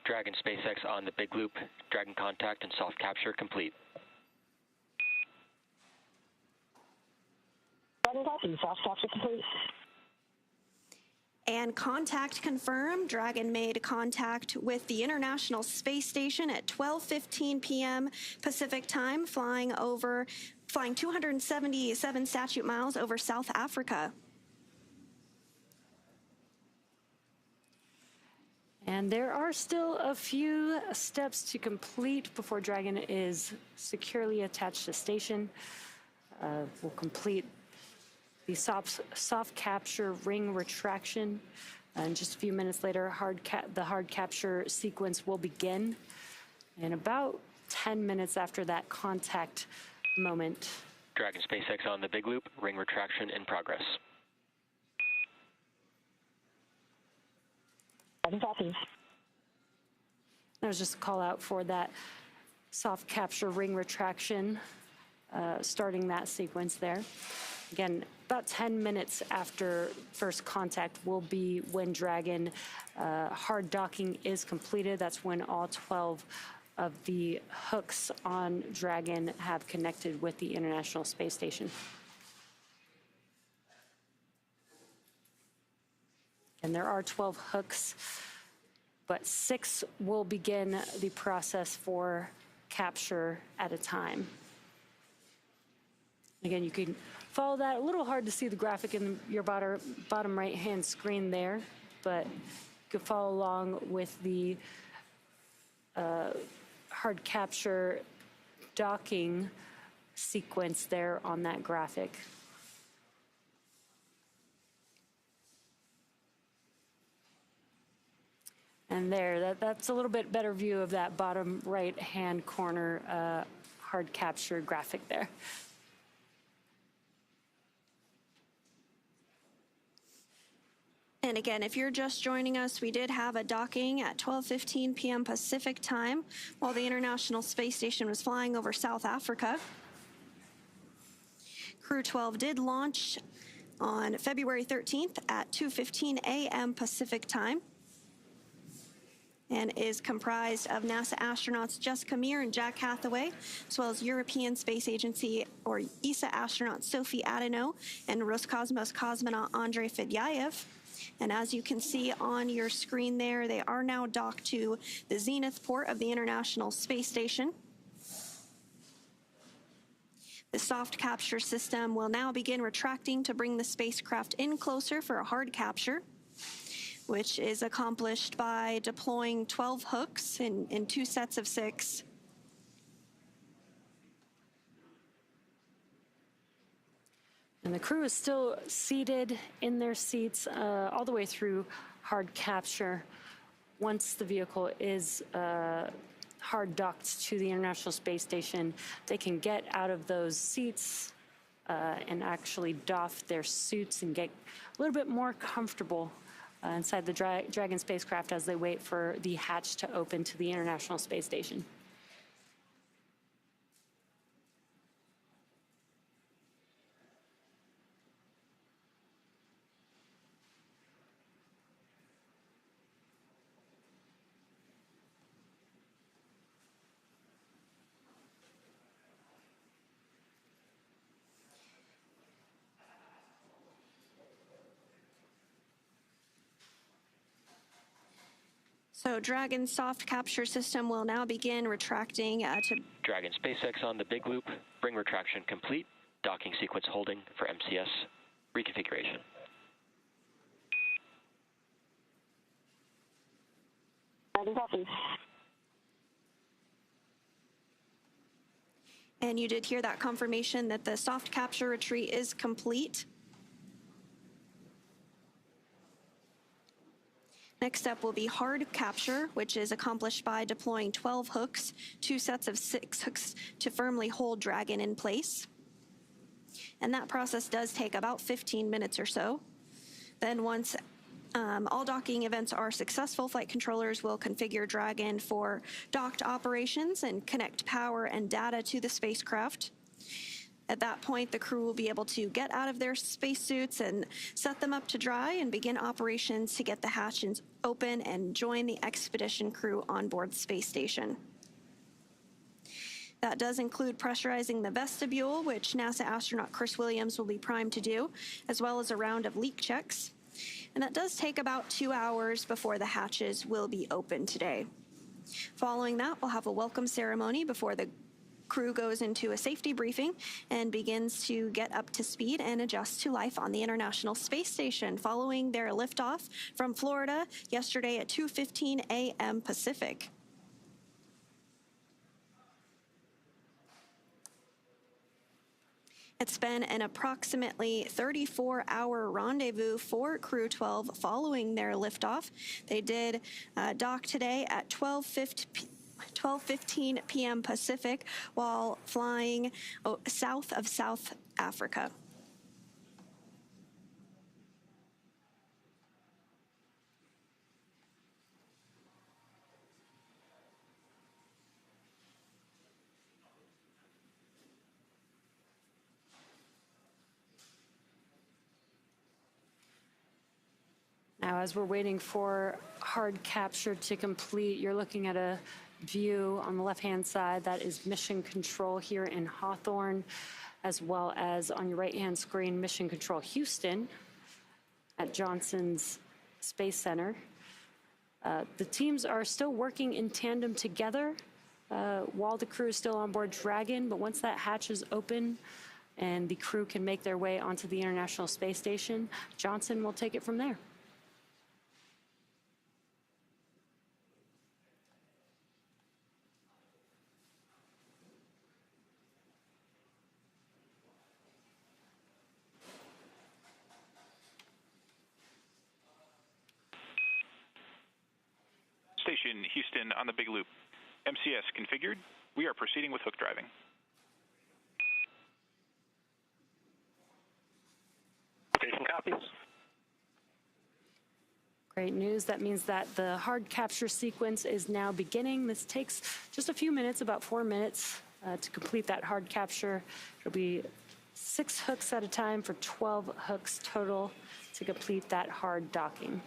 Dragon SpaceX on the big loop. Dragon contact and soft capture complete. Dragon copy. Soft capture complete. And contact confirmed. Dragon made contact with the International Space Station at 12:15 p.m. Pacific time, flying 277 statute miles over South Africa. And there are still a few steps to complete before Dragon is securely attached to station. We'll complete the soft capture ring retraction. And just a few minutes later, the hard capture sequence will begin. And about 10 minutes after that contact moment. Dragon SpaceX on the big loop. Ring retraction in progress. There's just a call out for that soft capture ring retraction, starting that sequence there. Again, about 10 minutes after first contact will be when Dragon hard docking is completed. That's when all 12 of the hooks on Dragon have connected with the International Space Station. And there are 12 hooks, but 6 will begin the process for capture at a time. Again, you can follow that. A little hard to see the graphic in your bottom right-hand screen there, but you can follow along with the hard capture docking sequence there on that graphic. And there, that's a little bit better view of that bottom right-hand corner hard capture graphic there. And again, if you're just joining us, we did have a docking at 12:15 p.m. Pacific time while the International Space Station was flying over South Africa. Crew-12 did launch on February 13th at 2:15 a.m. Pacific time and is comprised of NASA astronauts Jessica Meir and Jack Hathaway, as well as European Space Agency or ESA astronaut Sophie Adenot and Roscosmos cosmonaut Andrey Fedyaev. And as you can see on your screen there, they are now docked to the Zenith port of the International Space Station. The soft capture system will now begin retracting to bring the spacecraft in closer for a hard capture, which is accomplished by deploying 12 hooks in 2 sets of 6. And the crew is still seated in their seats all the way through hard capture. Once the vehicle is hard docked to the International Space Station, they can get out of those seats and actually doff their suits and get a little bit more comfortable inside the Dragon spacecraft as they wait for the hatch to open to the International Space Station. So Dragon soft capture system will now begin retracting to Dragon SpaceX on the big loop. Bring retraction complete. Docking sequence holding for MCS reconfiguration. Dragon copy. And you did hear that confirmation that the soft capture retreat is complete. Next up will be hard capture, which is accomplished by deploying 12 hooks, 2 sets of 6 hooks to firmly hold Dragon in place. And that process does take about 15 minutes or so. Then once all docking events are successful, flight controllers will configure Dragon for docked operations and connect power and data to the spacecraft. At that point, the crew will be able to get out of their spacesuits and set them up to dry and begin operations to get the hatches open and join the expedition crew on board the space station. That does include pressurizing the vestibule, which NASA astronaut Chris Williams will be primed to do, as well as a round of leak checks. And that does take about 2 hours before the hatches will be open today. Following that, we'll have a welcome ceremony before the crew goes into a safety briefing and begins to get up to speed and adjust to life on the International Space Station following their liftoff from Florida yesterday at 2:15 a.m. Pacific. It's been an approximately 34-hour rendezvous for Crew-12 following their liftoff. They did dock today at 12:15 p.m. Pacific while flying south of South Africa. Now, as we're waiting for hard capture to complete, you're looking at a view on the left-hand side that is mission control here in Hawthorne, as well as on your right-hand screen, mission control Houston at Johnson's Space Center. The teams are still working in tandem together while the crew is still on board Dragon, but once that hatch is open and the crew can make their way onto the International Space Station, Johnson will take it from there. Station Houston on the big loop. MCS configured. We are proceeding with hook driving. Station copies. Great news. That means that the hard capture sequence is now beginning. This takes just a few minutes, about 4 minutes, to complete that hard capture. It'll be 6 hooks at a time for 12 hooks total to complete that hard docking.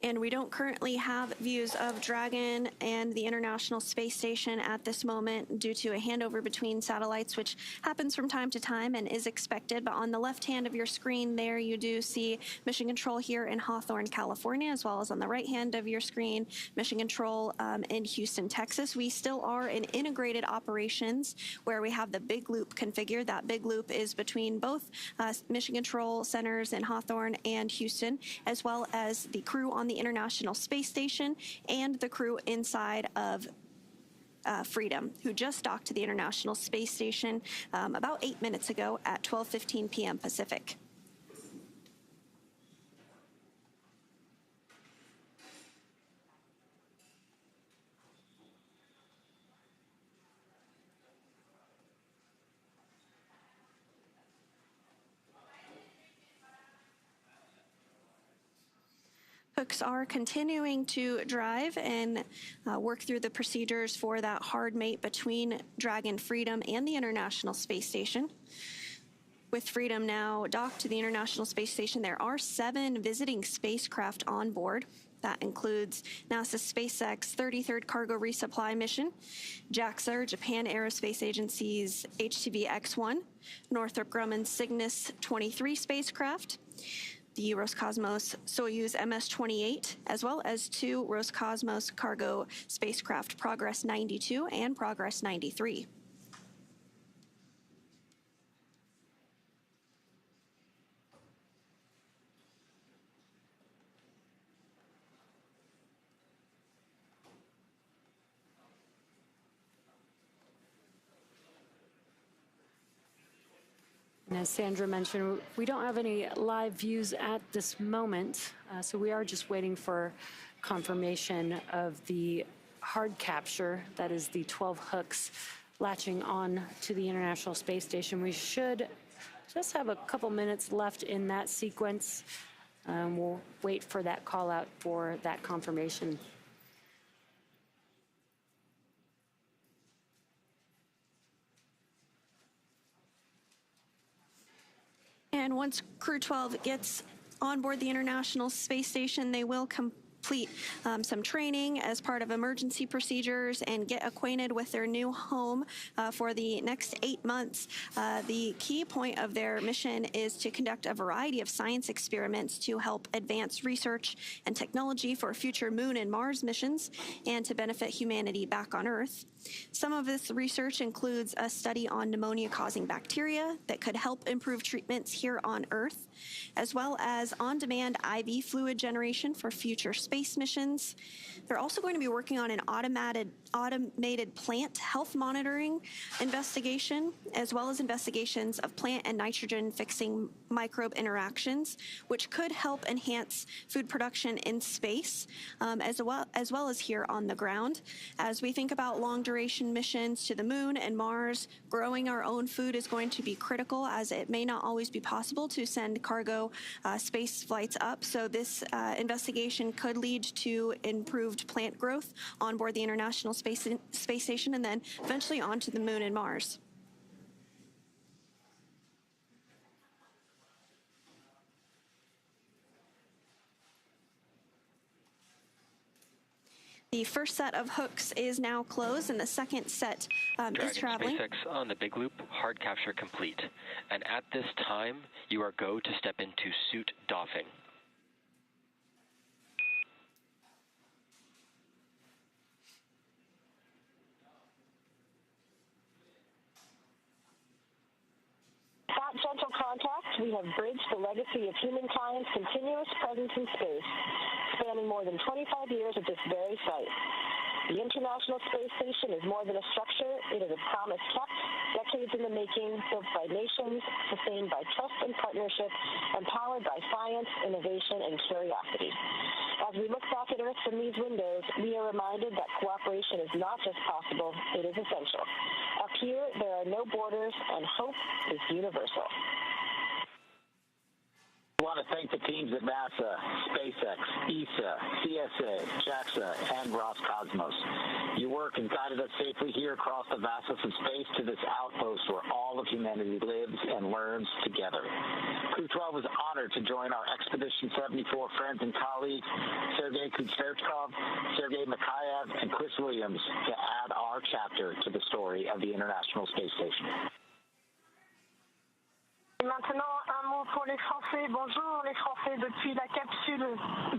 And we don't currently have views of Dragon and the International Space Station at this moment due to a handover between satellites, which happens from time to time and is expected. But on the left hand of your screen there, you do see Mission Control here in Hawthorne, California, as well as on the right hand of your screen, Mission Control in Houston, Texas. We still are in integrated operations where we have the big loop configured. That big loop is between both Mission Control centers in Hawthorne and Houston, as well as the crew on the International Space Station and the crew inside of Freedom, who just docked to the International Space Station about 8 minutes ago at 12:15 p.m. Pacific. Hooks are continuing to drive and work through the procedures for that hard mate between Dragon, Freedom, and the International Space Station. With Freedom now docked to the International Space Station, there are 7 visiting spacecraft on board. That includes NASA's SpaceX 33rd Cargo Resupply Mission, JAXA, Japan Aerospace Agency's HTV X-1, Northrop Grumman's Cygnus 23 spacecraft, the Roscosmos Soyuz MS-28, as well as 2 Roscosmos cargo spacecraft, Progress 92 and Progress 93. And as Sandra mentioned, we don't have any live views at this moment, so we are just waiting for confirmation of the hard capture, that is the 12 hooks latching on to the International Space Station. We should just have a couple minutes left in that sequence. We'll wait for that call out for that confirmation. And once Crew-12 gets on board the International Space Station, they will complete some training as part of emergency procedures and get acquainted with their new home for the next 8 months. The key point of their mission is to conduct a variety of science experiments to help advance research and technology for future Moon and Mars missions and to benefit humanity back on Earth. Some of this research includes a study on pneumonia-causing bacteria that could help improve treatments here on Earth, as well as on-demand IV fluid generation for future space missions. They're also going to be working on an automated plant health monitoring investigation, as well as investigations of plant and nitrogen-fixing microbe interactions, which could help enhance food production in space, as well as here on the ground. As we think about long-duration missions to the Moon and Mars, growing our own food is going to be critical, as it may not always be possible to send cargo space flights up. So this investigation could lead to improved plant growth on board the International Space Station and then eventually onto the Moon and Mars. The first set of hooks is now closed, and the second set is traveling. SpaceX on the big loop, hard capture complete. And at this time, you are go to step into suit doffing. At Gentle Contact, we have bridged the legacy of humankind's continuous presence in space, spanning more than 25 years at this very site. The International Space Station is more than a structure. It is a promise kept, decades in the making, built by nations, sustained by trust and partnership, and powered by science, innovation, and curiosity. As we look back at Earth from these windows, we are reminded that cooperation is not just possible, it is essential. Up here, there are no borders, and hope is universal. I want to thank the teams at NASA, SpaceX, ESA, CSA, JAXA, and Roscosmos. Your work has guided us safely here across the vastness of space to this outpost where all of humanity lives and learns together. Crew-12 was honored to join our Expedition 74 friends and colleagues, Sergei Kuznetsov, Sergei Mikhaev, and Chris Williams, to add our chapter to the story of the International Space Station. Et maintenant, un mot pour les Français. Bonjour les Français depuis la capsule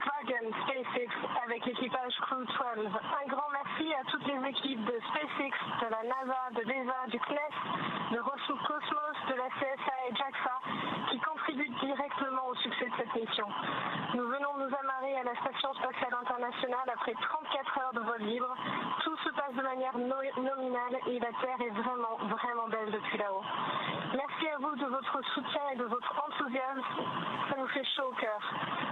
Dragon SpaceX avec l'équipage Crew-12. Un grand merci à toutes les équipes de SpaceX, de la NASA, de l'ESA, du CNES, de Roscosmos, de la CSA et JAXA qui contribuent directement au succès de cette mission. Nous venons nous amarrer à la Station spatiale internationale après 34 heures de vol libre. Tout se passe de manière nominale et la Terre est vraiment, vraiment belle depuis là-haut. Merci à vous de votre soutien et de votre enthousiasme. Ça nous fait chaud au cœur.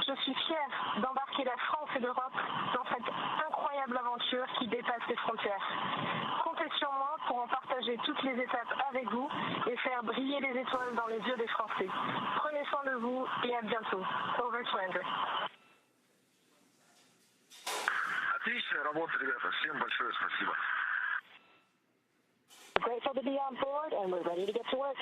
Je suis fière d'embarquer la France et l'Europe dans cette incroyable aventure qui dépasse les frontières. Comptez sur moi pour en partager toutes les étapes avec vous et faire briller les étoiles dans les yeux des Français. Prenez soin de vous et à bientôt. Over to Andrew. Отличная работа, ребята. Всем большое спасибо. Grateful to be on board and we're ready to get to work.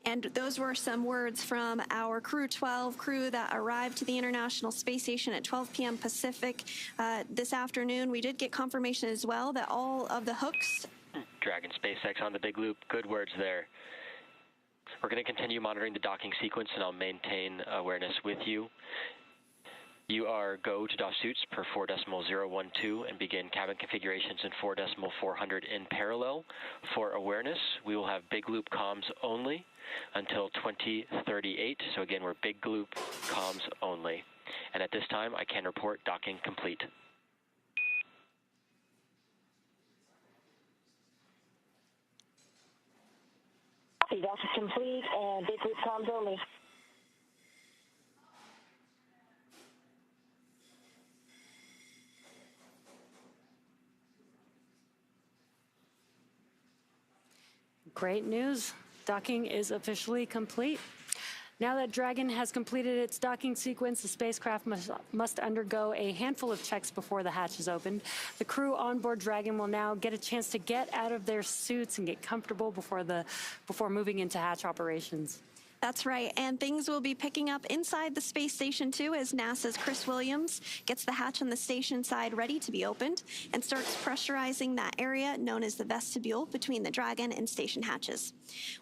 And those were some words from our Crew-12 crew that arrived to the International Space Station at 12 p.m. Pacific this afternoon. We did get confirmation as well that all of the hooks... Dragon SpaceX on the big loop. Good words there. We're going to continue monitoring the docking sequence, and I'll maintain awareness with you. You are go to doff suits per 4.012 and begin cabin configurations in 4.400 in parallel. For awareness, we will have big loop comms only until 2038. So again, we're big loop comms only. And at this time, I can report docking complete. Copy, docking complete and big loop comms only. Great news. Docking is officially complete. Now that Dragon has completed its docking sequence, the spacecraft must undergo a handful of checks before the hatch is opened. The crew on board Dragon will now get a chance to get out of their suits and get comfortable before moving into hatch operations. That's right, and things will be picking up inside the space station too as NASA's Chris Williams gets the hatch on the station side ready to be opened and starts pressurizing that area known as the vestibule between the Dragon and station hatches.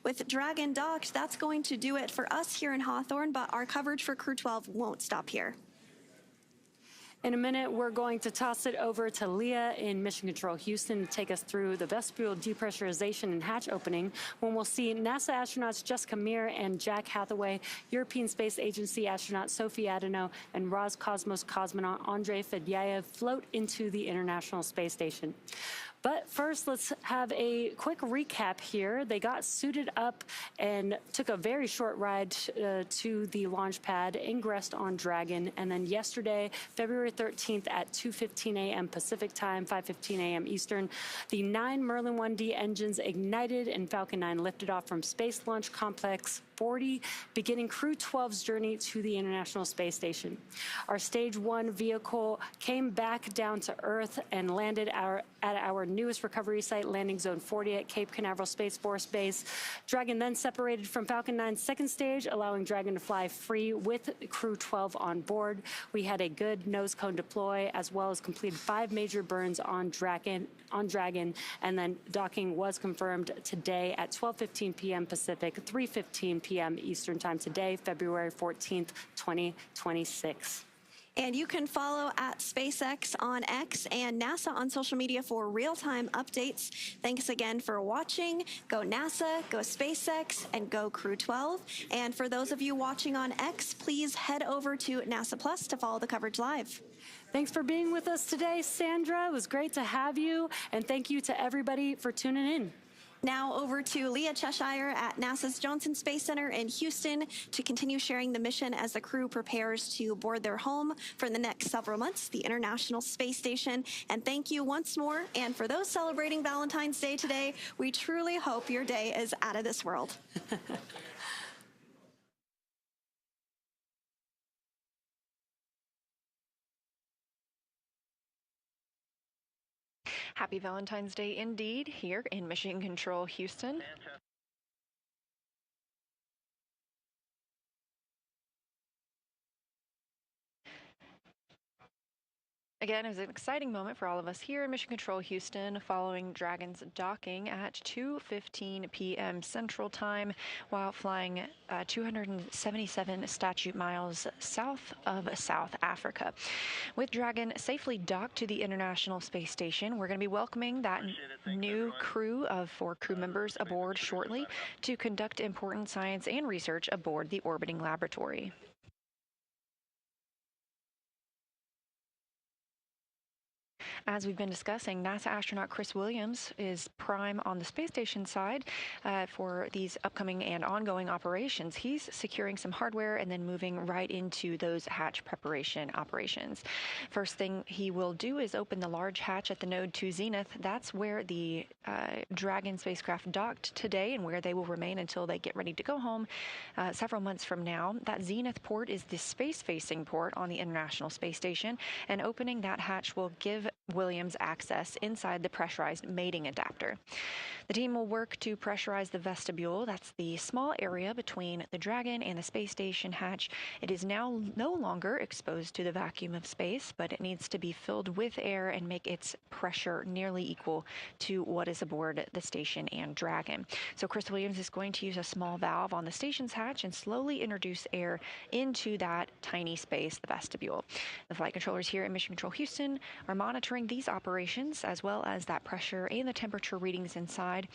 With Dragon docked, that's going to do it for us here in Hawthorne, but our coverage for Crew-12 won't stop here. In a minute, we're going to toss it over to Leah in Mission Control Houston to take us through the vestibule depressurization and hatch opening, when we'll see NASA astronauts Jessica Meir and Jack Hathaway, European Space Agency astronaut Sophie Adenot, and Roscosmos cosmonaut Andrey Fedyaev float into the International Space Station. But first, let's have a quick recap here. They got suited up and took a very short ride to the launch pad, ingressed on Dragon, and then yesterday, February 13th at 2:15 a.m. Pacific time, 5:15 a.m. Eastern, the 9 Merlin 1D engines ignited and Falcon 9 lifted off from Space Launch Complex 40, beginning Crew-12's journey to the International Space Station. Our Stage 1 vehicle came back down to Earth and landed at our newest recovery site, Landing Zone 40 at Cape Canaveral Space Force Base. Dragon then separated from Falcon 9's second stage, allowing Dragon to fly free with Crew-12 on board. We had a good nose cone deploy, as well as completed 5 major burns on Dragon, and then docking was confirmed today at 12:15 p.m. Pacific, 3:15 p.m. Eastern Time today, February 14th, 2026. And you can follow at SpaceX on X and NASA on social media for real-time updates. Thanks again for watching. Go NASA, go SpaceX, and go Crew-12. And for those of you watching on X, please head over to NASA Plus to follow the coverage live. Thanks for being with us today, Sandra. It was great to have you. And thank you to everybody for tuning in. Now over to Leah Cheshire at NASA's Johnson Space Center in Houston to continue sharing the mission as the crew prepares to board their home for the next several months, the International Space Station. And thank you once more. And for those celebrating Valentine's Day today, we truly hope your day is out of this world. Happy Valentine's Day indeed here in Mission Control, Houston. Again, it was an exciting moment for all of us here in Mission Control Houston following Dragon's docking at 2:15 p.m. Central Time while flying 277 statute miles south of South Africa. With Dragon safely docked to the International Space Station, we're going to be welcoming that new crew of 4 crew members aboard shortly to conduct important science and research aboard the orbiting laboratory. As we've been discussing, NASA astronaut Chris Williams is prime on the space station side for these upcoming and ongoing operations. He's securing some hardware and then moving right into those hatch preparation operations. First thing he will do is open the large hatch at the Node 2 Zenith. That's where the Dragon spacecraft docked today and where they will remain until they get ready to go home several months from now. That Zenith port is the space-facing port on the International Space Station, and opening that hatch will give Williams access inside the pressurized mating adapter. The team will work to pressurize the vestibule. That's the small area between the Dragon and the space station hatch. It is now no longer exposed to the vacuum of space, but it needs to be filled with air and make its pressure nearly equal to what is aboard the station and Dragon. So Chris Williams is going to use a small valve on the station's hatch and slowly introduce air into that tiny space, the vestibule. The flight controllers here at Mission Control Houston are monitoring these operations as well as that pressure and the temperature readings inside.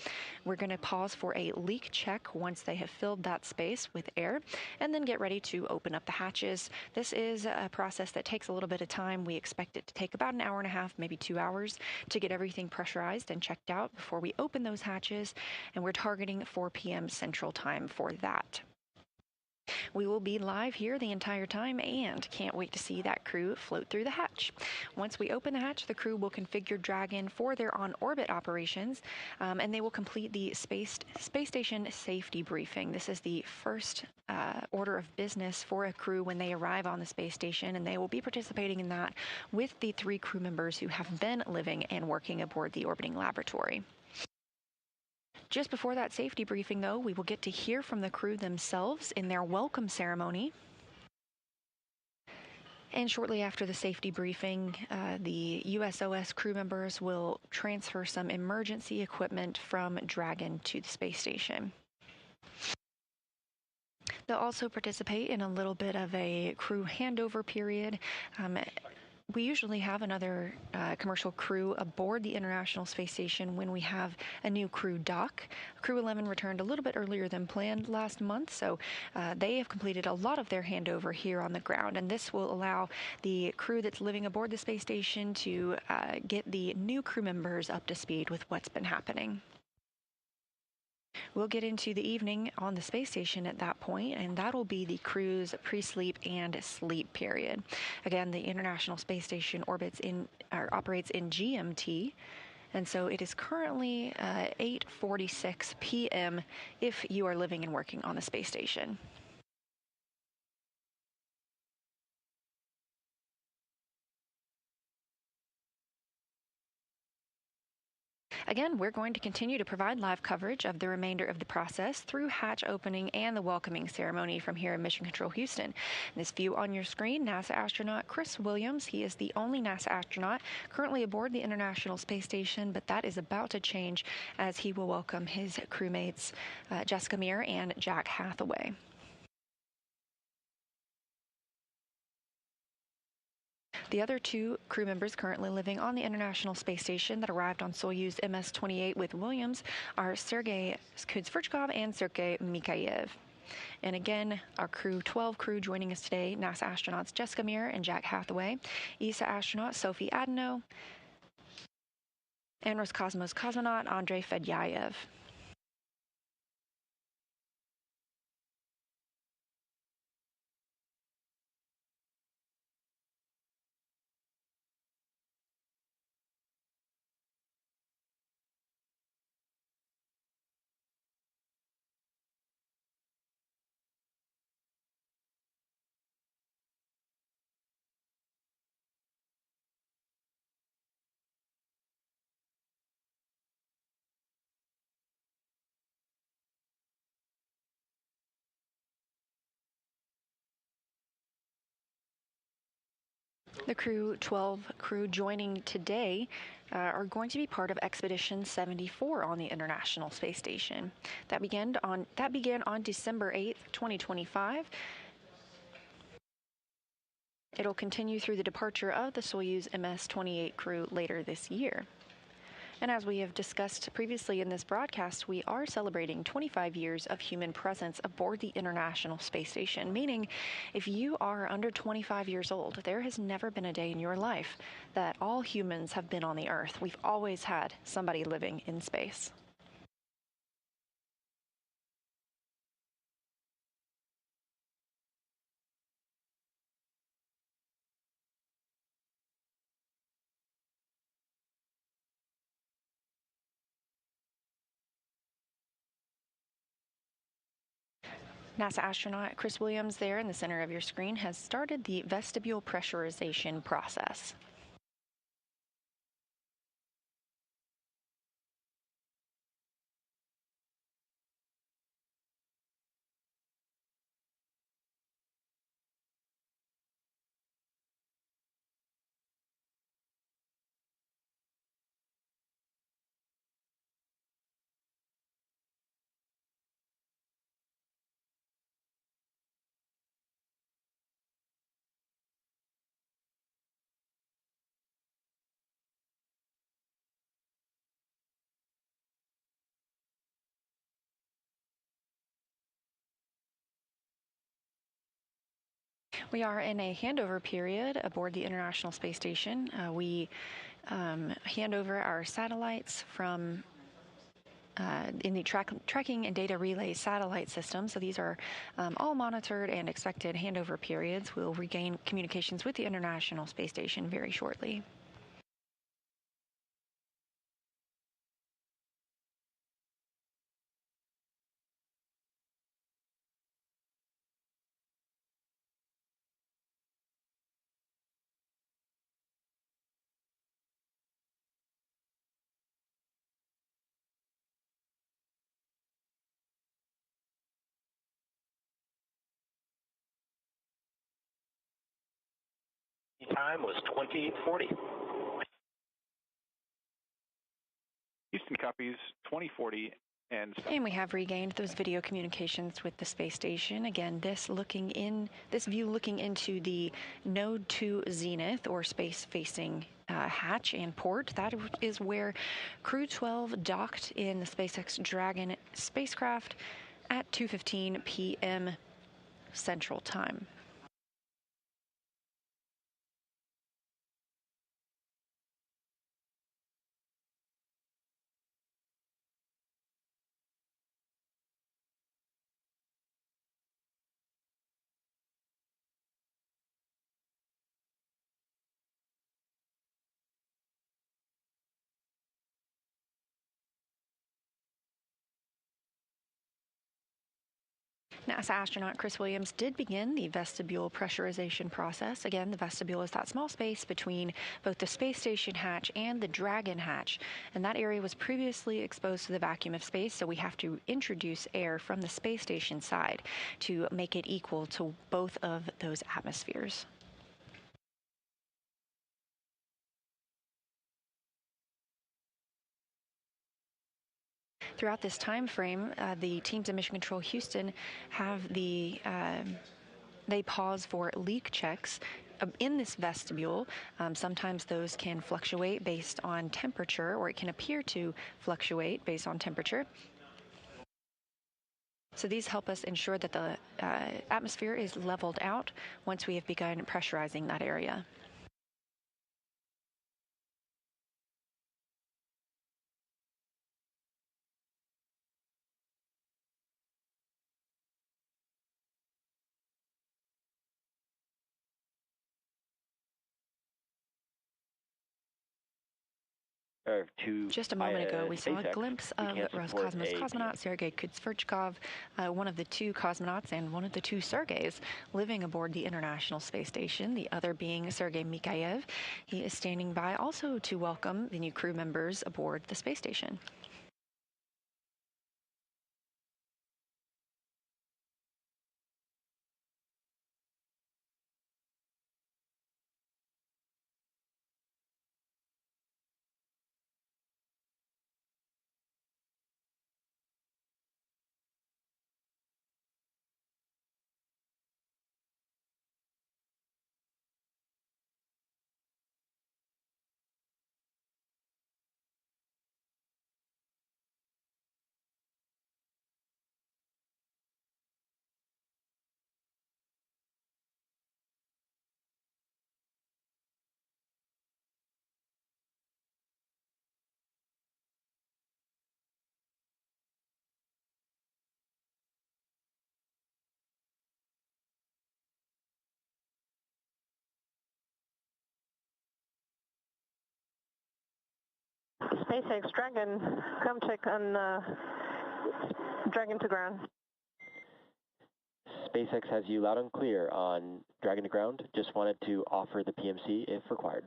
We're going to pause for a leak check once they have filled that space with air and then get ready to open up the hatches. This is a process that takes a little bit of time. We expect it to take about an hour and a half, maybe 2 hours to get everything pressurized and checked out before we open those hatches, and we're targeting 4 p.m. Central Time for that. We will be live here the entire time and can't wait to see that crew float through the hatch. Once we open the hatch, the crew will configure Dragon for their on-orbit operations, and they will complete the space station safety briefing. This is the first order of business for a crew when they arrive on the space station, and they will be participating in that with the 3 crew members who have been living and working aboard the orbiting laboratory. Just before that safety briefing, though, we will get to hear from the crew themselves in their welcome ceremony. And shortly after the safety briefing, the USOS crew members will transfer some emergency equipment from Dragon to the space station. They'll also participate in a little bit of a crew handover period. We usually have another commercial crew aboard the International Space Station when we have a new crew dock. Crew 11 returned a little bit earlier than planned last month, so they have completed a lot of their handover here on the ground, and this will allow the crew that's living aboard the space station to get the new crew members up to speed with what's been happening. We'll get into the evening on the space station at that point, and that'll be the crew's pre-sleep and sleep period. Again, the International Space Station operates in GMT, and so it is currently 8:46 p.m. if you are living and working on the space station. Again, we're going to continue to provide live coverage of the remainder of the process through hatch opening and the welcoming ceremony from here in Mission Control Houston. In this view on your screen, NASA astronaut Chris Williams. He is the only NASA astronaut currently aboard the International Space Station, but that is about to change as he will welcome his crewmates Jessica Meir and Jack Hathaway. The other 2 crew members currently living on the International Space Station that arrived on Soyuz MS-28 with Williams are Sergei Kudzverchkov and Sergei Mikhaev. And again, our Crew-12 crew joining us today, NASA astronauts Jessica Meir and Jack Hathaway, ESA astronaut Sophie Adenot, and Roscosmos cosmonaut Andrey Fedyaev. The Crew-12 crew joining today are going to be part of Expedition 74 on the International Space Station. That began on December 8th, 2025. It'll continue through the departure of the Soyuz MS-28 crew later this year. And as we have discussed previously in this broadcast, we are celebrating 25 years of human presence aboard the International Space Station, meaning if you are under 25 years old, there has never been a day in your life that all humans have been on the Earth. We've always had somebody living in space. NASA astronaut Chris Williams there in the center of your screen has started the vestibule pressurization process. We are in a handover period aboard the International Space Station. We hand over our satellites from in the tracking and data relay satellite system. So these are all monitored and expected handover periods. We'll regain communications with the International Space Station very shortly. Time was 2040. Houston copies 2040 and we have regained those video communications with the space station. Again, this view looking into the Node 2 zenith or space-facing hatch and port. That is where Crew-12 docked in the SpaceX Dragon spacecraft at 2:15 p.m. Central Time. NASA astronaut Chris Williams did begin the vestibule pressurization process. Again, the vestibule is that small space between both the space station hatch and the Dragon hatch. And that area was previously exposed to the vacuum of space, so we have to introduce air from the space station side to make it equal to both of those atmospheres. Throughout this time frame, the teams in Mission Control Houston have they pause for leak checks in this vestibule. Sometimes those can fluctuate based on temperature, or it can appear to fluctuate based on temperature. So these help us ensure that the atmosphere is leveled out once we have begun pressurizing that area. Just a moment ago, we saw a glimpse of Roscosmos cosmonaut Sergei Kutsverchkov, one of the two cosmonauts and one of the two Sergeys living aboard the International Space Station, the other being Sergei Mikhaev. He is standing by also to welcome the new crew members aboard the space station. SpaceX Dragon, come check on Dragon to ground. SpaceX has you loud and clear on Dragon to ground. Just wanted to offer the PMC if required.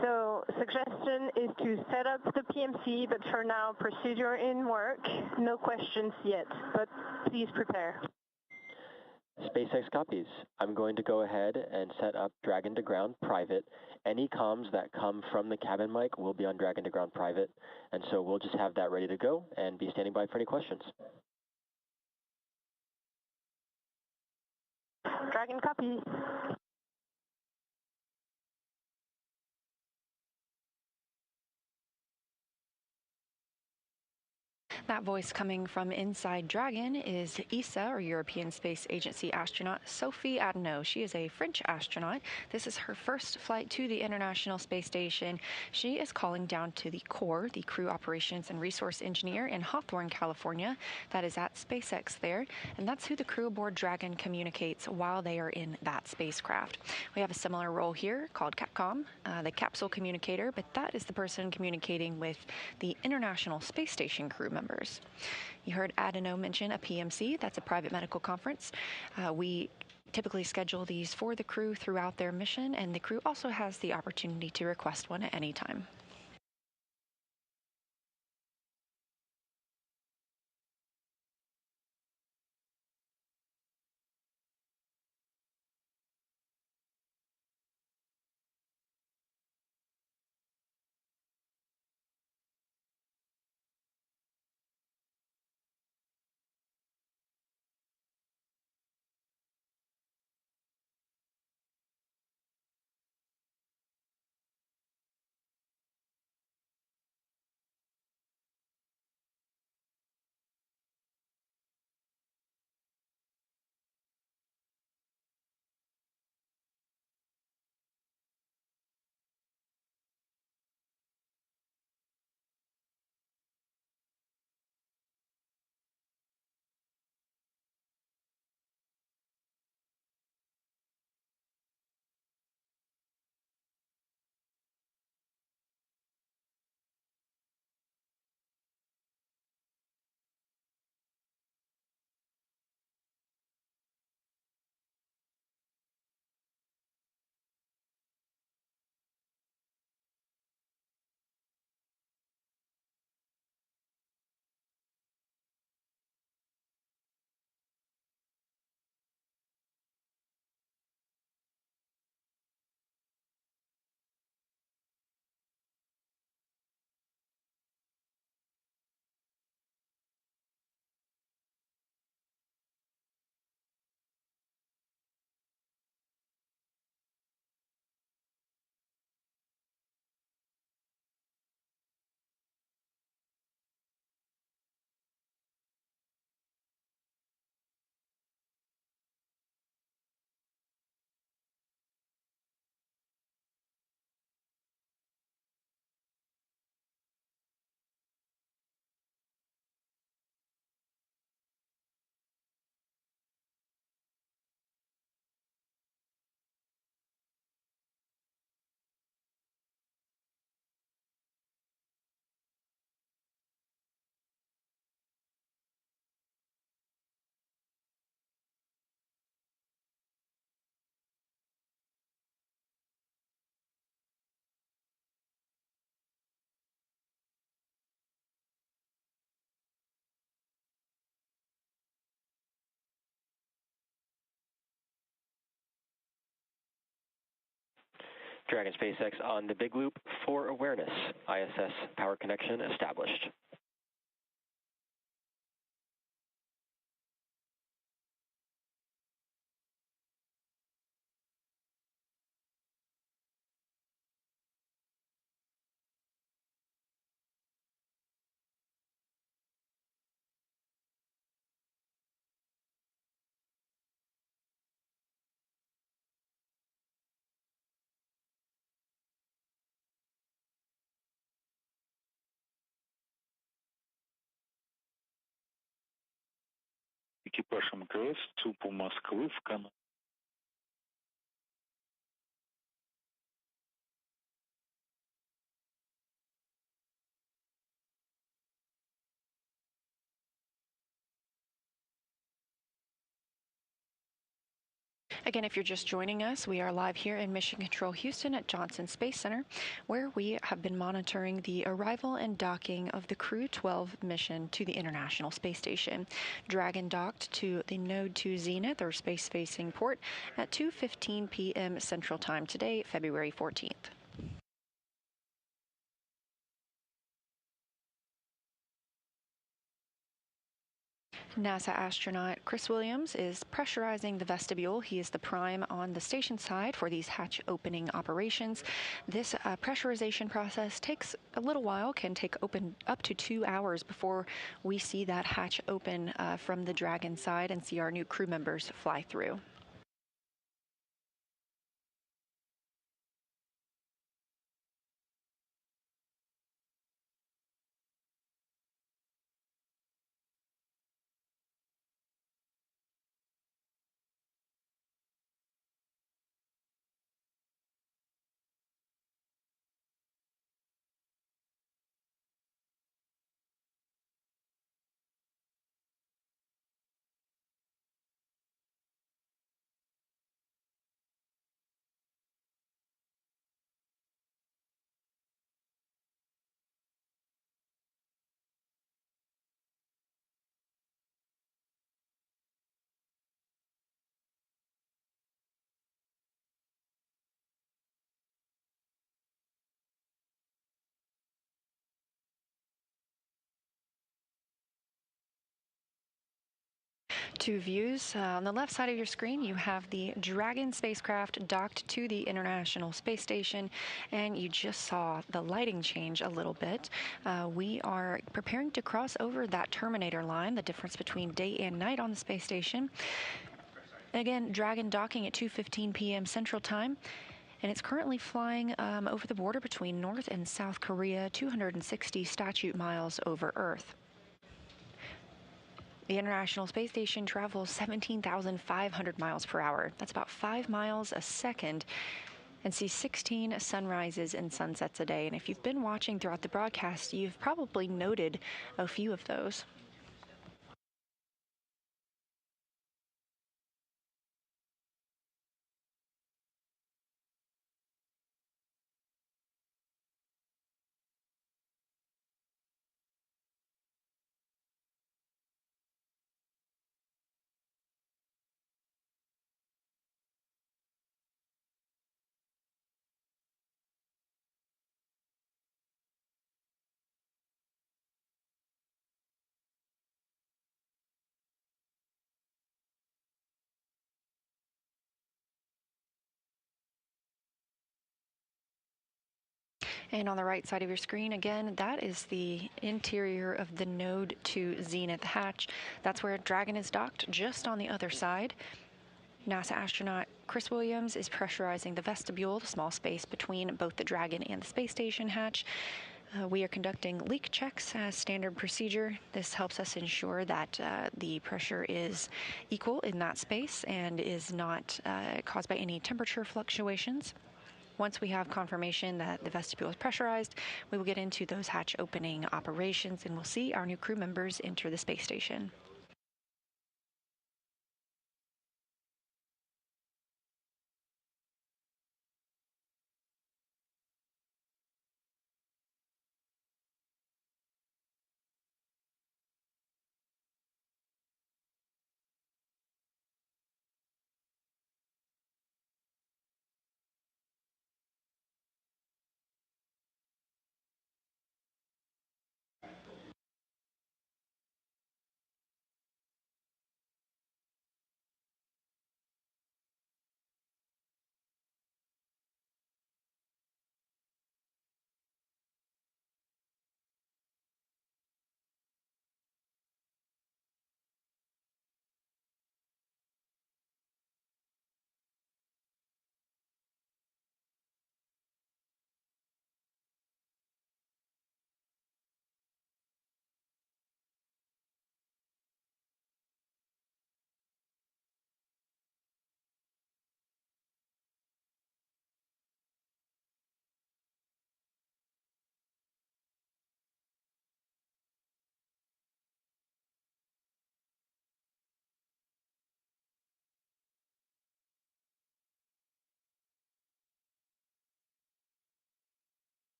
So suggestion is to set up the PMC, but for now procedure in work. No questions yet, but please prepare. SpaceX copies. I'm going to go ahead and set up Dragon to ground private. Any comms that come from the cabin mic will be on Dragon to ground private, and so we'll just have that ready to go and be standing by for any questions. Dragon copy. That voice coming from inside Dragon is ESA, or European Space Agency astronaut Sophie Adenot. She is a French astronaut. This is her first flight to the International Space Station. She is calling down to the core, the Crew Operations and Resource Engineer in Hawthorne, California. That is at SpaceX there, and that's who the crew aboard Dragon communicates while they are in that spacecraft. We have a similar role here called Capcom, the capsule communicator, but that is the person communicating with the International Space Station crew members. You heard Adenot mention a PMC. That's a private medical conference. We typically schedule these for the crew throughout their mission, and the crew also has the opportunity to request one at any time. Dragon SpaceX on the big loop for awareness. ISS power connection established. Экипаж МКС ЦУПу Москвы в Канаду. Again, if you're just joining us, we are live here in Mission Control Houston at Johnson Space Center, where we have been monitoring the arrival and docking of the Crew-12 mission to the International Space Station. Dragon docked to the Node 2 Zenith, or space-facing port, at 2:15 p.m. Central Time today, February 14th. NASA astronaut Chris Williams is pressurizing the vestibule. He is the prime on the station side for these hatch opening operations. This pressurization process takes a little while, can take up to 2 hours before we see that hatch open from the Dragon side and see our new crew members fly through. Two views. On the left side of your screen, you have the Dragon spacecraft docked to the International Space Station, and you just saw the lighting change a little bit. We are preparing to cross over that terminator line, the difference between day and night on the space station. Again, Dragon docking at 2:15 p.m. Central Time. And it's currently flying over the border between North and South Korea, 260 statute miles over Earth. The International Space Station travels 17,500 miles per hour. That's about 5 miles a second, and sees 16 sunrises and sunsets a day. And if you've been watching throughout the broadcast, you've probably noted a few of those. And on the right side of your screen, again, that is the interior of the Node 2 Zenith hatch. That's where Dragon is docked, just on the other side. NASA astronaut Chris Williams is pressurizing the vestibule, the small space between both the Dragon and the space station hatch. We are conducting leak checks as standard procedure. This helps us ensure that the pressure is equal in that space and is not caused by any temperature fluctuations. Once we have confirmation that the vestibule is pressurized, we will get into those hatch opening operations, and we'll see our new crew members enter the space station.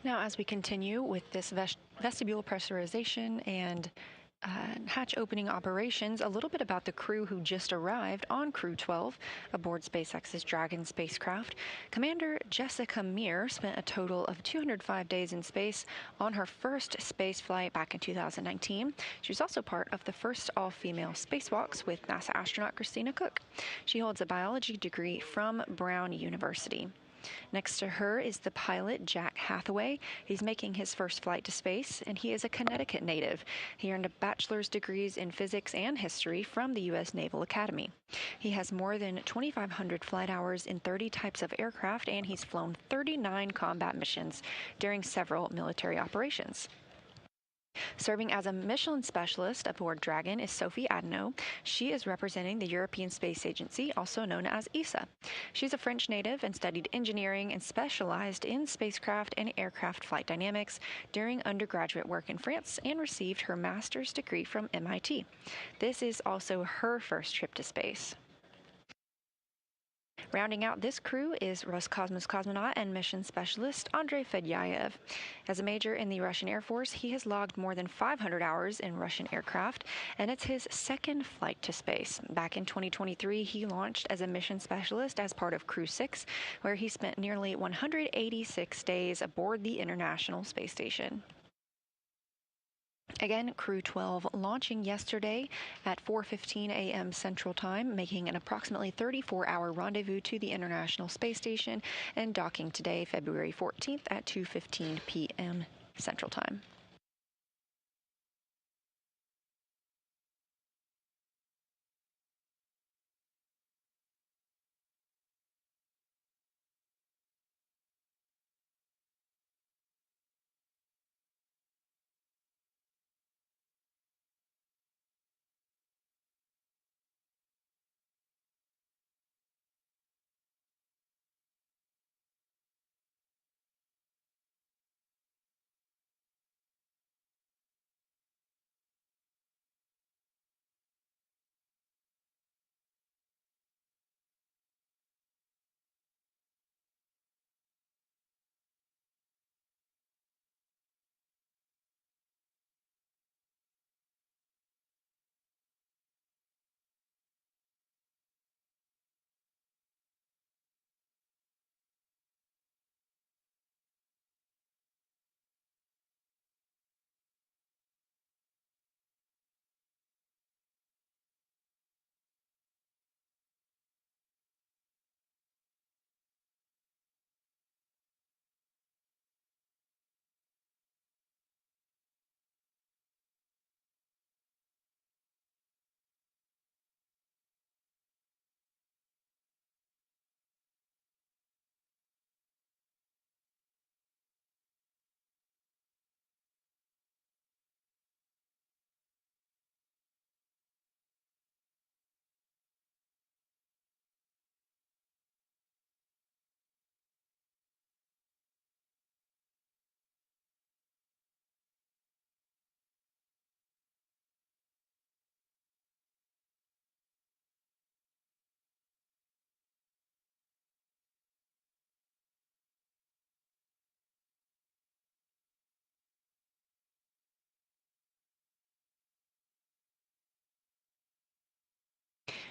Now, as we continue with this vestibule pressurization and hatch opening operations, a little bit about the crew who just arrived on Crew-12 aboard SpaceX's Dragon spacecraft. Commander Jessica Meir spent a total of 205 days in space on her first space flight back in 2019. She was also part of the first all-female spacewalks with NASA astronaut Christina Cook. She holds a biology degree from Brown University. Next to her is the pilot, Jack Hathaway. He's making his first flight to space, and he is a Connecticut native. He earned a bachelor's degrees in physics and history from the U.S. Naval Academy. He has more than 2,500 flight hours in 30 types of aircraft, and he's flown 39 combat missions during several military operations. Serving as a mission specialist aboard Dragon is Sophie Adenot. She is representing the European Space Agency, also known as ESA. She's a French native and studied engineering and specialized in spacecraft and aircraft flight dynamics during undergraduate work in France and received her master's degree from MIT. This is also her first trip to space. Rounding out this crew is Roscosmos cosmonaut and mission specialist Andrey Fedyaev. As a major in the Russian Air Force, he has logged more than 500 hours in Russian aircraft, and it's his second flight to space. Back in 2023, he launched as a mission specialist as part of Crew-6, where he spent nearly 186 days aboard the International Space Station. Again, Crew-12 launching yesterday at 4:15 a.m. Central Time, making an approximately 34-hour rendezvous to the International Space Station and docking today, February 14th at 2:15 p.m. Central Time.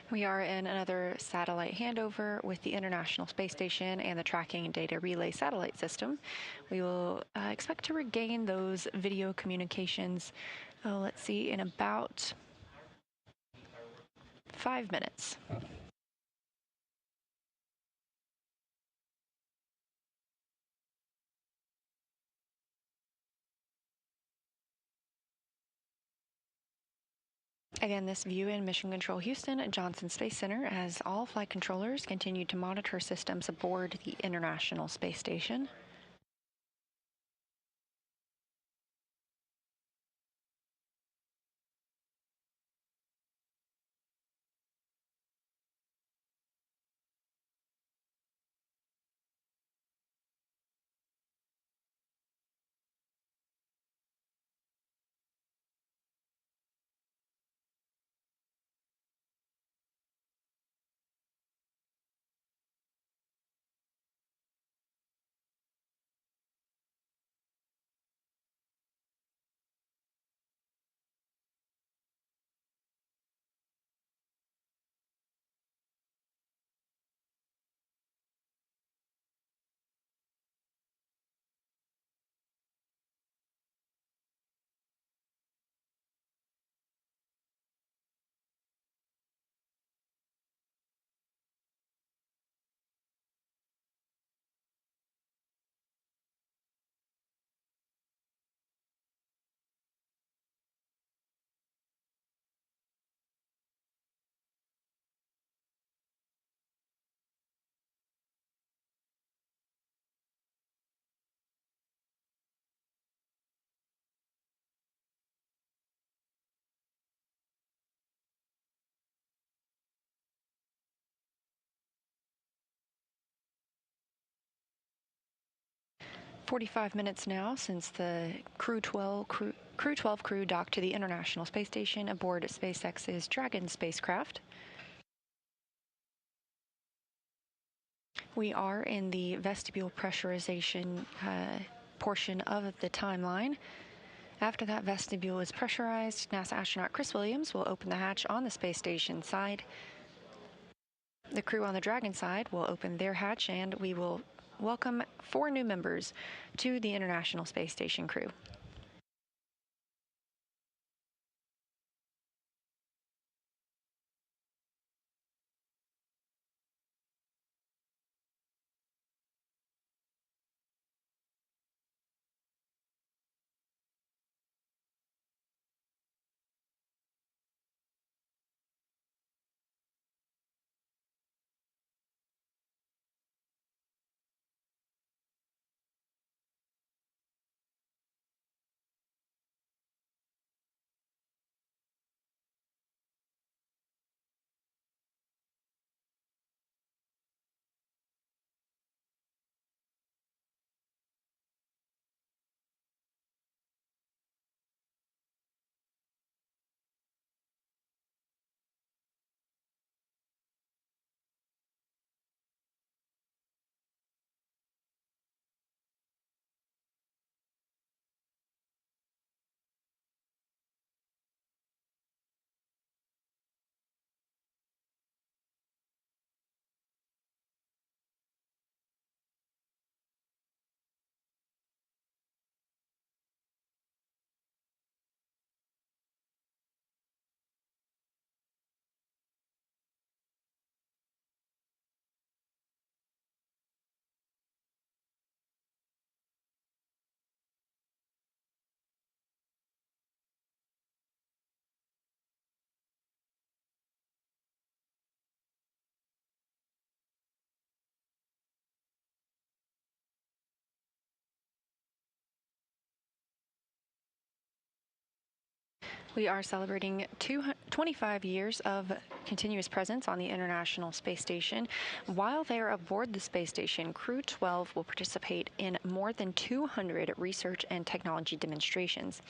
We are in another satellite handover with the International Space Station and the Tracking and Data Relay Satellite System. We will expect to regain those video communications, let's see, in about 5 minutes. Again, this view in Mission Control Houston at Johnson Space Center as all flight controllers continue to monitor systems aboard the International Space Station. 45 minutes now since the Crew-12 crew docked to the International Space Station aboard SpaceX's Dragon spacecraft. We are in the vestibule pressurization portion of the timeline. After that vestibule is pressurized, NASA astronaut Chris Williams will open the hatch on the space station side. The crew on the Dragon side will open their hatch, and we will welcome 4 new members to the International Space Station crew. We are celebrating 25 years of continuous presence on the International Space Station. While they are aboard the space station, Crew-12 will participate in more than 200 research and technology demonstrations.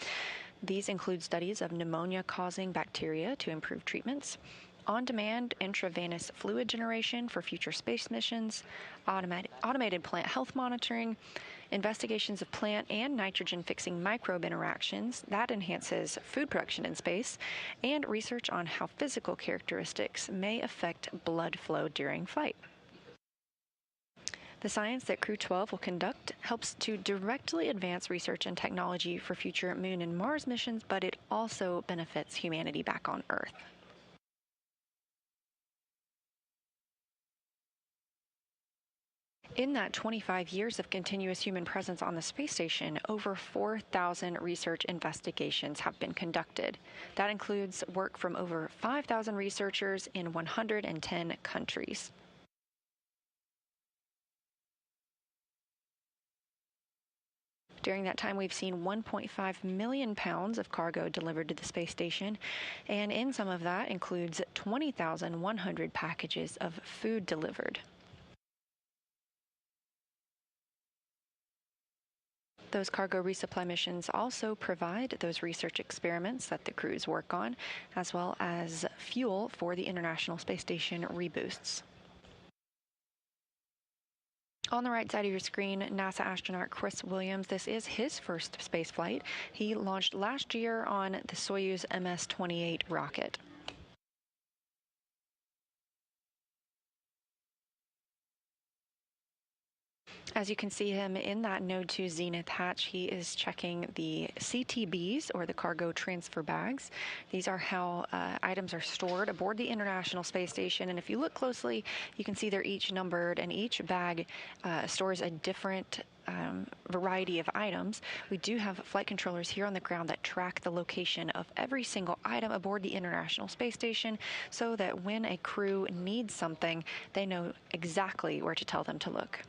These include studies of pneumonia-causing bacteria to improve treatments, on-demand intravenous fluid generation for future space missions, automated plant health monitoring, investigations of plant and nitrogen-fixing microbe interactions that enhances food production in space, and research on how physical characteristics may affect blood flow during flight. The science that Crew-12 will conduct helps to directly advance research and technology for future Moon and Mars missions, but it also benefits humanity back on Earth. In that 25 years of continuous human presence on the space station, over 4,000 research investigations have been conducted. That includes work from over 5,000 researchers in 110 countries. During that time, we've seen 1.5 million pounds of cargo delivered to the space station, and in some of that includes 20,100 packages of food delivered. Those cargo resupply missions also provide those research experiments that the crews work on, as well as fuel for the International Space Station reboosts. On the right side of your screen, NASA astronaut Chris Williams. This is his first space flight. He launched last year on the Soyuz MS-28 rocket. As you can see him in that Node 2 Zenith hatch, he is checking the CTBs, or the cargo transfer bags. These are how items are stored aboard the International Space Station, and if you look closely, you can see they're each numbered, and each bag stores a different variety of items. We do have flight controllers here on the ground that track the location of every single item aboard the International Space Station, so that when a crew needs something, they know exactly where to tell them to look.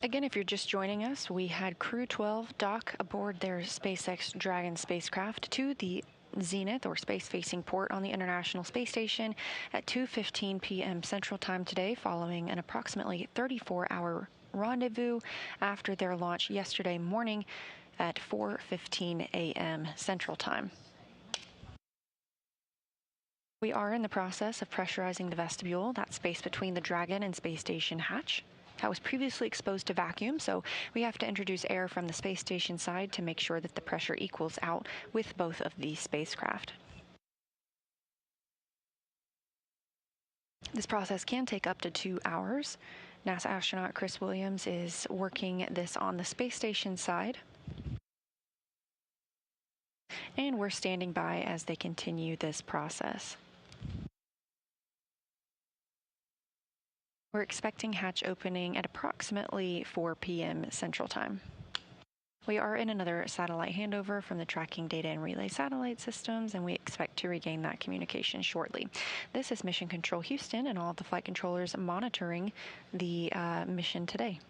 Again, if you're just joining us, we had Crew-12 dock aboard their SpaceX Dragon spacecraft to the zenith or space-facing port on the International Space Station at 2:15 p.m. Central Time today, following an approximately 34-hour rendezvous after their launch yesterday morning at 4:15 a.m. Central Time. We are in the process of pressurizing the vestibule, that space between the Dragon and space station hatch. That was previously exposed to vacuum, so we have to introduce air from the space station side to make sure that the pressure equals out with both of these spacecraft. This process can take up to 2 hours. NASA astronaut Chris Williams is working this on the space station side. And we're standing by as they continue this process. We're expecting hatch opening at approximately 4 p.m. Central Time. We are in another satellite handover from the tracking data and relay satellite systems, and we expect to regain that communication shortly. This is Mission Control Houston and all of the flight controllers monitoring the mission today.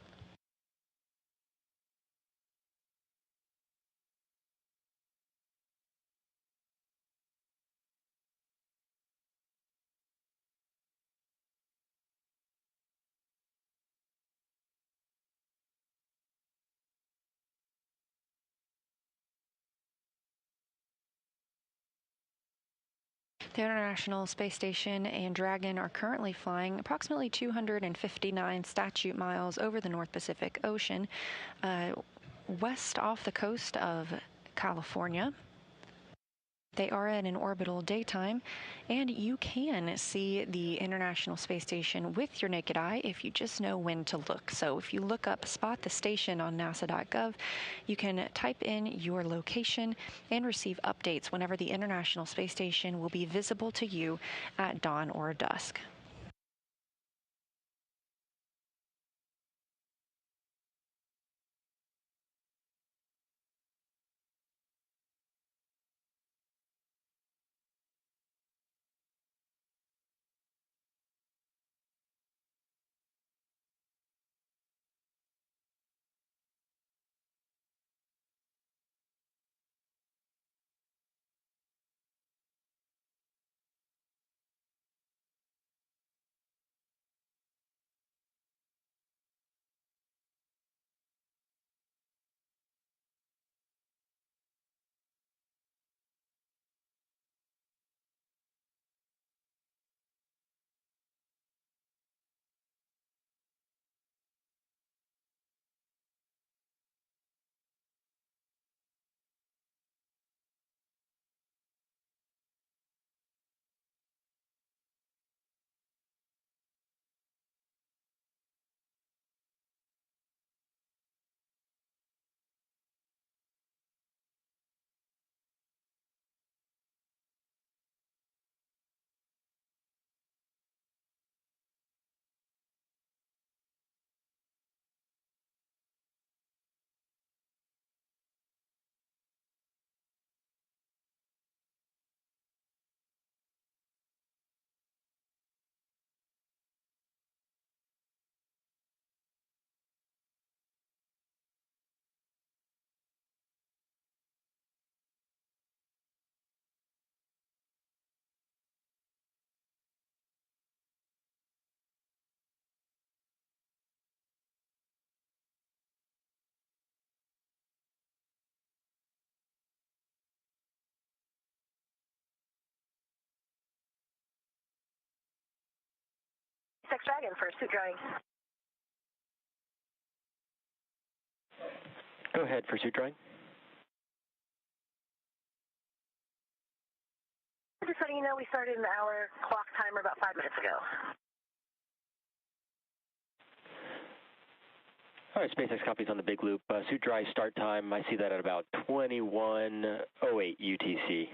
The International Space Station and Dragon are currently flying approximately 259 statute miles over the North Pacific Ocean, west off the coast of California. They are at an orbital daytime, and you can see the International Space Station with your naked eye if you just know when to look. So if you look up Spot the Station on nasa.gov, you can type in your location and receive updates whenever the International Space Station will be visible to you at dawn or dusk. SpaceX Dragon for suit drawing. Go ahead for suit drawing. Just letting you know we started an hour clock timer about 5 minutes ago. All right, SpaceX copies on the big loop. Suit dry start time, I see that at about 21:08 UTC.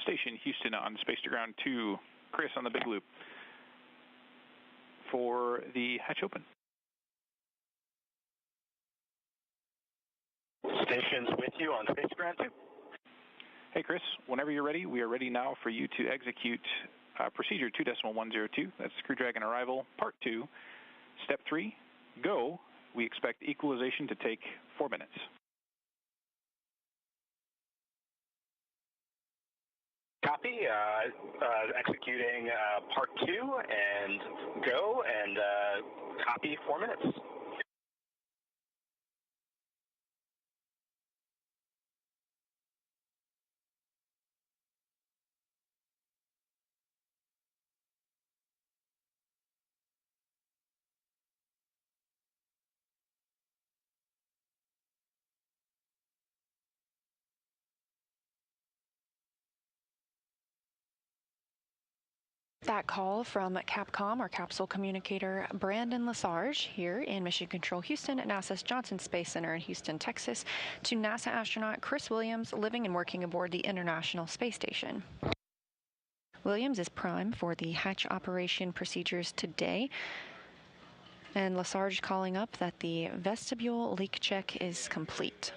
station, Houston on space to ground 2. Chris on the big loop. For the hatch open. Station's with you on space to ground 2. Hey Chris, whenever you're ready, we are ready now for you to execute procedure 2.102. That's Crew Dragon arrival, part 2, step 3, go. We expect equalization to take 4 minutes. Copy, executing part 2 and go, and copy 4 minutes. That call from Capcom, our capsule communicator Brandon Lesarge, here in Mission Control Houston at NASA's Johnson Space Center in Houston, Texas, to NASA astronaut Chris Williams, living and working aboard the International Space Station. Williams is prime for the hatch operation procedures today, and Lesarge calling up that the vestibule leak check is complete.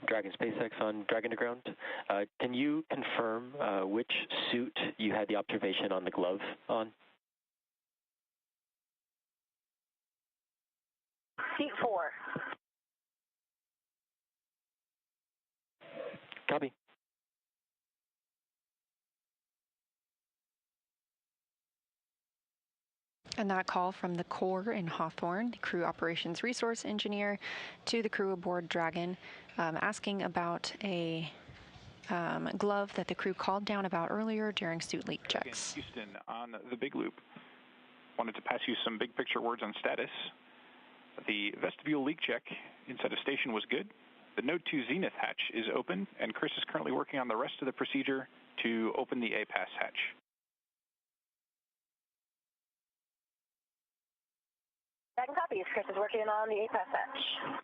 Dragon SpaceX on Dragon to ground. Can you confirm which suit you had the observation on the glove on? Seat 4. Copy. And that call from the Corps in Hawthorne, the crew operations resource engineer, to the crew aboard Dragon, asking about a glove that the crew called down about earlier during suit leak checks. Houston on the big loop. Wanted to pass you some big picture words on status. The vestibule leak check inside of station was good. The Node 2 Zenith hatch is open, and Chris is currently working on the rest of the procedure to open the APAS hatch. Second copy. Chris is working on the APAS hatch.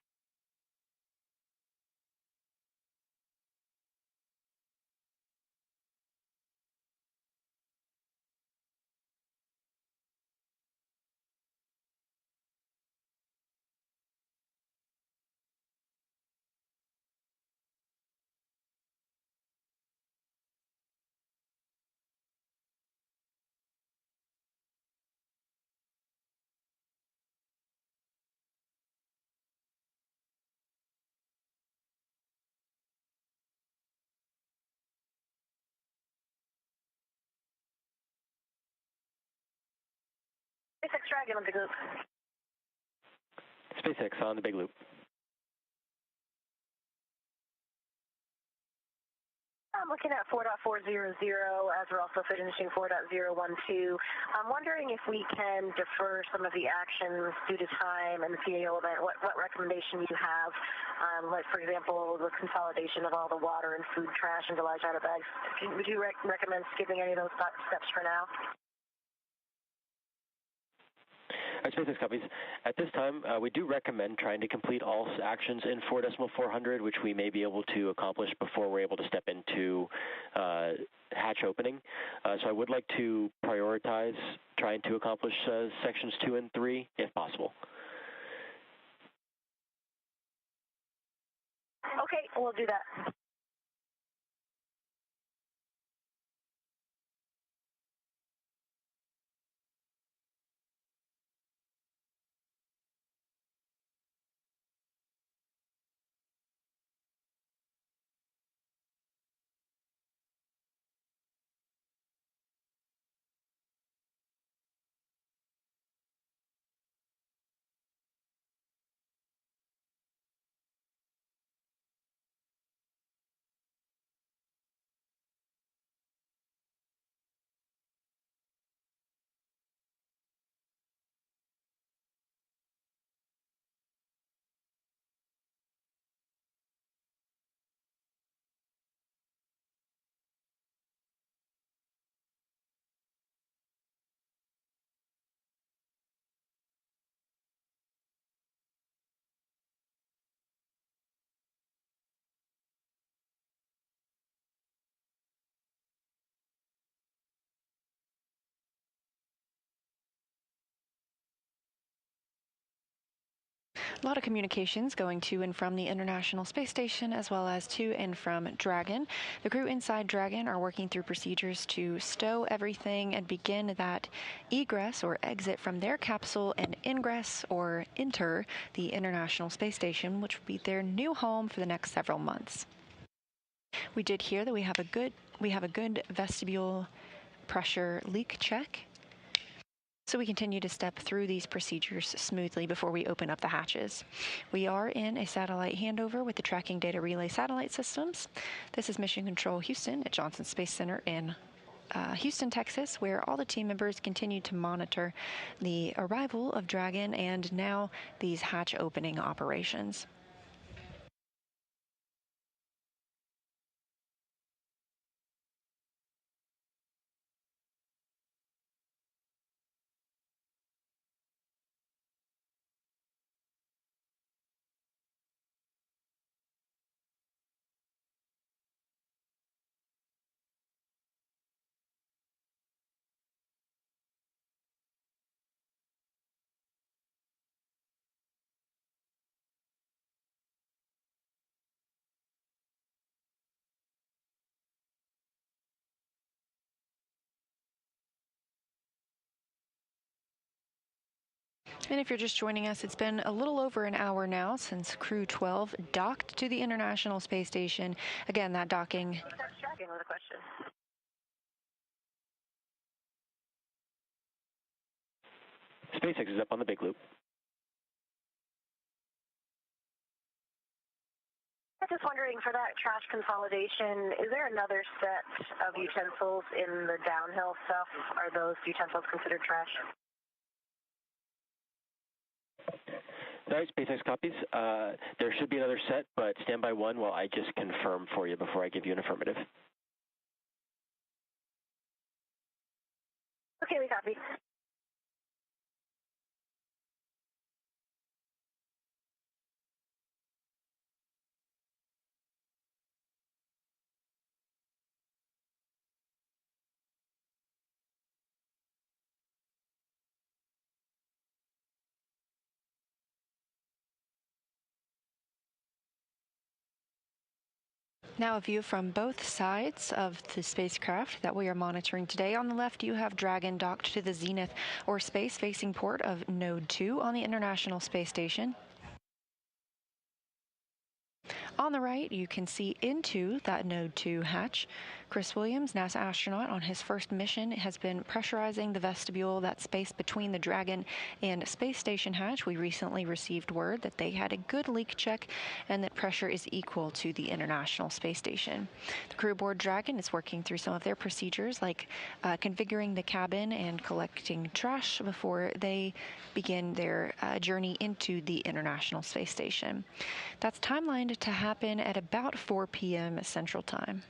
SpaceX Dragon on the big loop. SpaceX on the big loop. I'm looking at 4.400 as we're also finishing 4.012. I'm wondering if we can defer some of the actions due to time and the PAO event. What recommendation you have, like for example, the consolidation of all the water and food trash into large outer bags. Would you recommend skipping any of those steps for now? SpaceX copies. At this time, we do recommend trying to complete all actions in 4.400, which we may be able to accomplish before we're able to step into hatch opening. So I would like to prioritize trying to accomplish sections 2 and 3 if possible. Okay, we'll do that. A lot of communications going to and from the International Space Station as well as to and from Dragon. The crew inside Dragon are working through procedures to stow everything and begin that egress or exit from their capsule and ingress or enter the International Space Station, which will be their new home for the next several months. We did hear that we have a good vestibule pressure leak check. So we continue to step through these procedures smoothly before we open up the hatches. We are in a satellite handover with the Tracking Data Relay Satellite Systems. This is Mission Control Houston at Johnson Space Center in Houston, Texas, where all the team members continue to monitor the arrival of Dragon and now these hatch opening operations. And if you're just joining us, it's been a little over an hour now since Crew-12 docked to the International Space Station. Again, that docking. Dragon with a question. SpaceX is up on the big loop. I'm just wondering, for that trash consolidation, is there another set of utensils in the downhill stuff? Are those utensils considered trash? All right, SpaceX copies. There should be another set, but stand by one while I just confirm for you before I give you an affirmative. Okay, we copy. Now a view from both sides of the spacecraft that we are monitoring today. On the left, you have Dragon docked to the zenith or space-facing port of Node 2 on the International Space Station. On the right, you can see into that Node 2 hatch. Chris Williams, NASA astronaut on his first mission, has been pressurizing the vestibule, that space between the Dragon and Space Station hatch. We recently received word that they had a good leak check and that pressure is equal to the International Space Station. The crew aboard Dragon is working through some of their procedures, like configuring the cabin and collecting trash before they begin their journey into the International Space Station. That's timelined to happen at about 4 p.m. Central Time.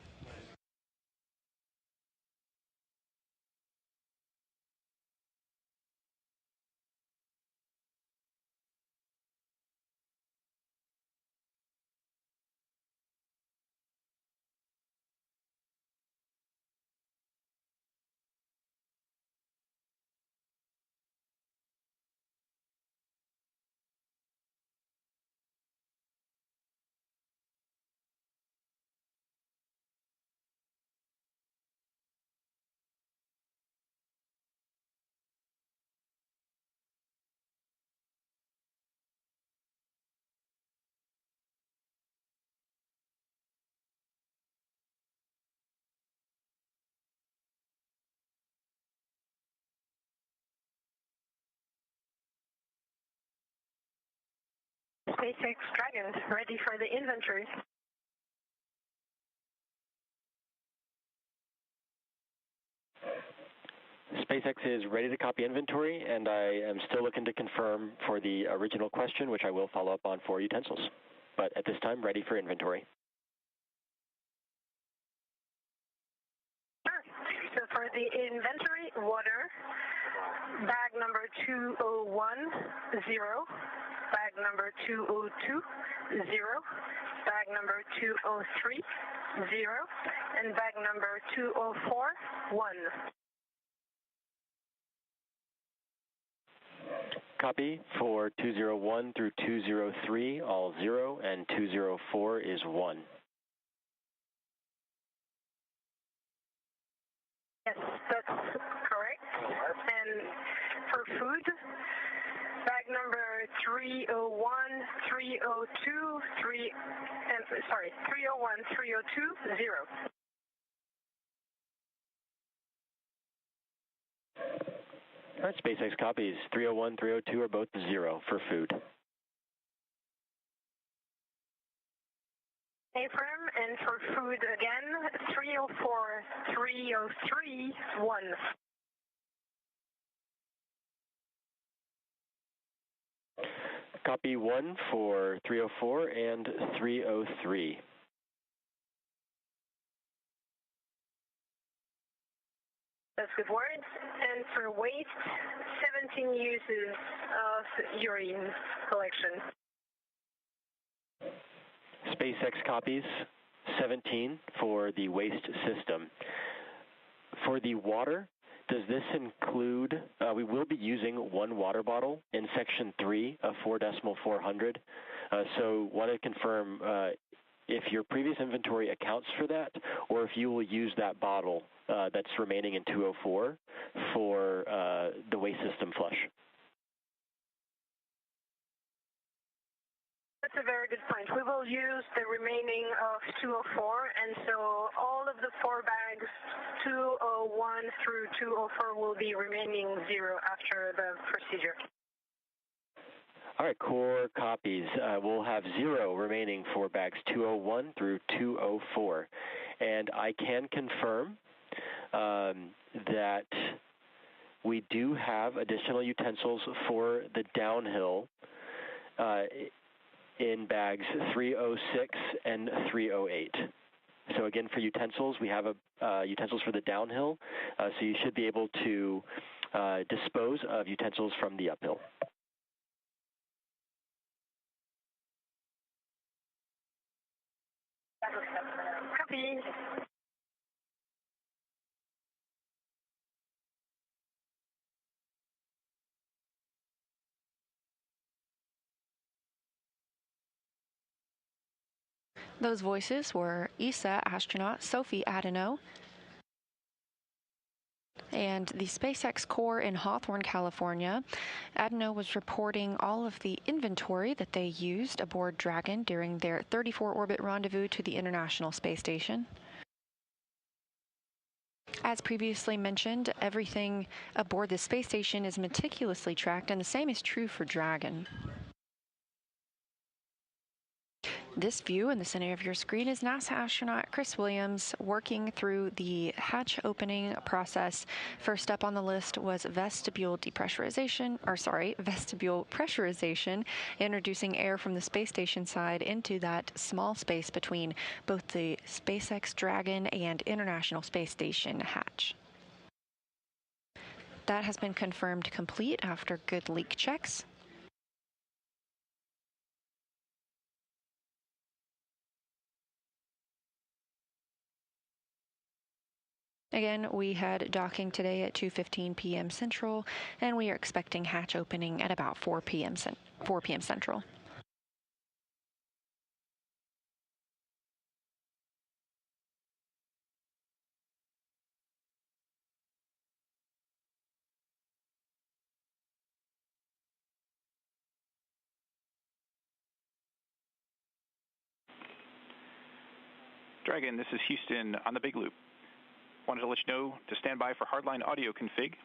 SpaceX Dragon, ready for the inventory. SpaceX is ready to copy inventory, and I am still looking to confirm for the original question, which I will follow up on for utensils. But at this time, ready for inventory. Sure. So for the inventory, water, bag number 2010, bag number 202, 0, bag number 203, 0, and bag number 204, 1. Copy for 201 through 203, all 0, and 204 is 1. Yes, that's correct. And for food, bag number 301, 302, 301, 302, 0. All right, SpaceX copies. 301, 302 are both 0 for food. Affirm, and for food again, 304, 303, 1. Copy 1 for 304 and 303. That's good words. And for waste, 17 uses of urine collection. SpaceX copies 17 for the waste system. For the water, does this include, we will be using 1 water bottle in section 3 of 4.400. So want to confirm if your previous inventory accounts for that, or if you will use that bottle that's remaining in 204 for the waste system flush. That's a very good point. We will use the remaining of 204, and so all of the 4 bags, 201 through 204, will be remaining 0 after the procedure. All right, core copies. We'll have 0 remaining for bags 201 through 204. And I can confirm that we do have additional utensils for the downhill in bags 306 and 308. So again, for utensils, we have utensils for the downhill, so you should be able to dispose of utensils from the uphill. Copy. Those voices were ESA astronaut Sophie Adenot and the SpaceX core in Hawthorne, California. Adenot was reporting all of the inventory that they used aboard Dragon during their 34-orbit rendezvous to the International Space Station. As previously mentioned, everything aboard the space station is meticulously tracked, and the same is true for Dragon. This view in the center of your screen is NASA astronaut Chris Williams working through the hatch opening process. First up on the list was vestibule pressurization, introducing air from the space station side into that small space between both the SpaceX Dragon and International Space Station hatch. That has been confirmed complete after good leak checks. Again, we had docking today at 2:15 p.m. Central, and we are expecting hatch opening at about 4 p.m. Central. Dragon, this is Houston on the Big Loop. Wanted to let you know to stand by for hardline audio config.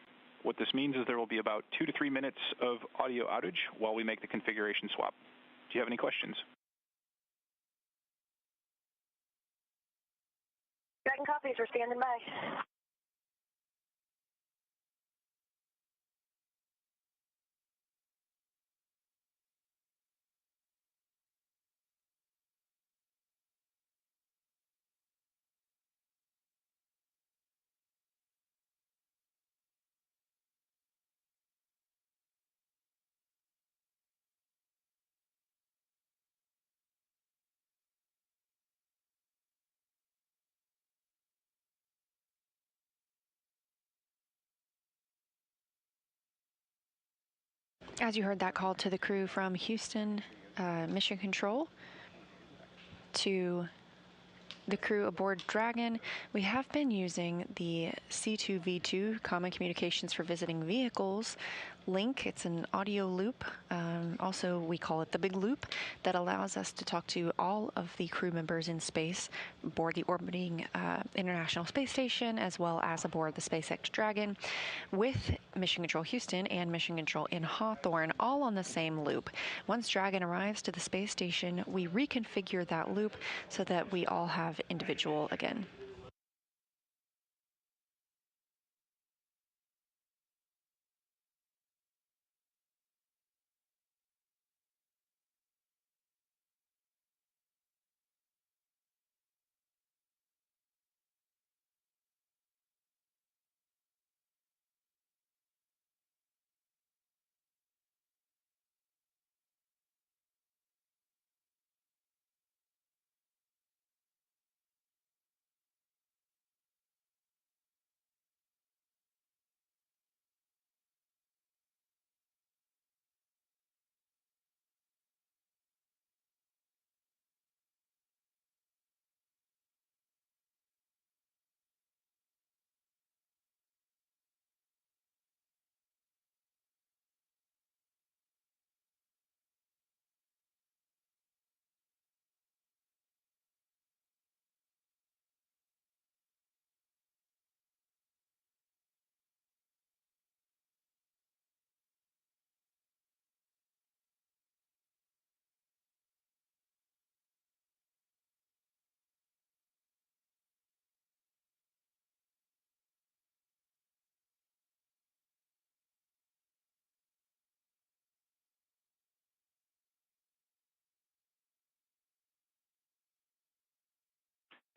What this means is there will be about 2 to 3 minutes of audio outage while we make the configuration swap. Do you have any questions? Dragon copies, we're standing by. As you heard that call to the crew from Houston Mission Control to the crew aboard Dragon, we have been using the C2V2 Common Communications for Visiting Vehicles link. It's an audio loop. Also, we call it the Big Loop, that allows us to talk to all of the crew members in space aboard the orbiting International Space Station, as well as aboard the SpaceX Dragon, with Mission Control Houston and Mission Control in Hawthorne, all on the same loop. Once Dragon arrives to the space station, we reconfigure that loop so that we all have individual again.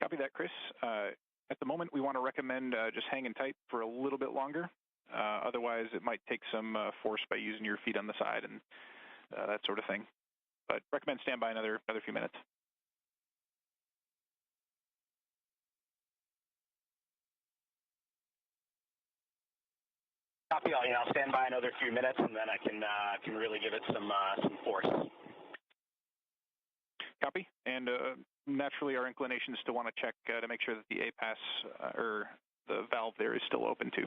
Copy that, Chris. At the moment, we want to recommend just hanging tight for a little bit longer. Otherwise, it might take some force by using your feet on the side and that sort of thing. But recommend stand by another few minutes. Copy all. I'll stand by another few minutes, and then I can really give it some force. Copy. And naturally, our inclination is to want to check to make sure that the APAS or the valve there is still open too.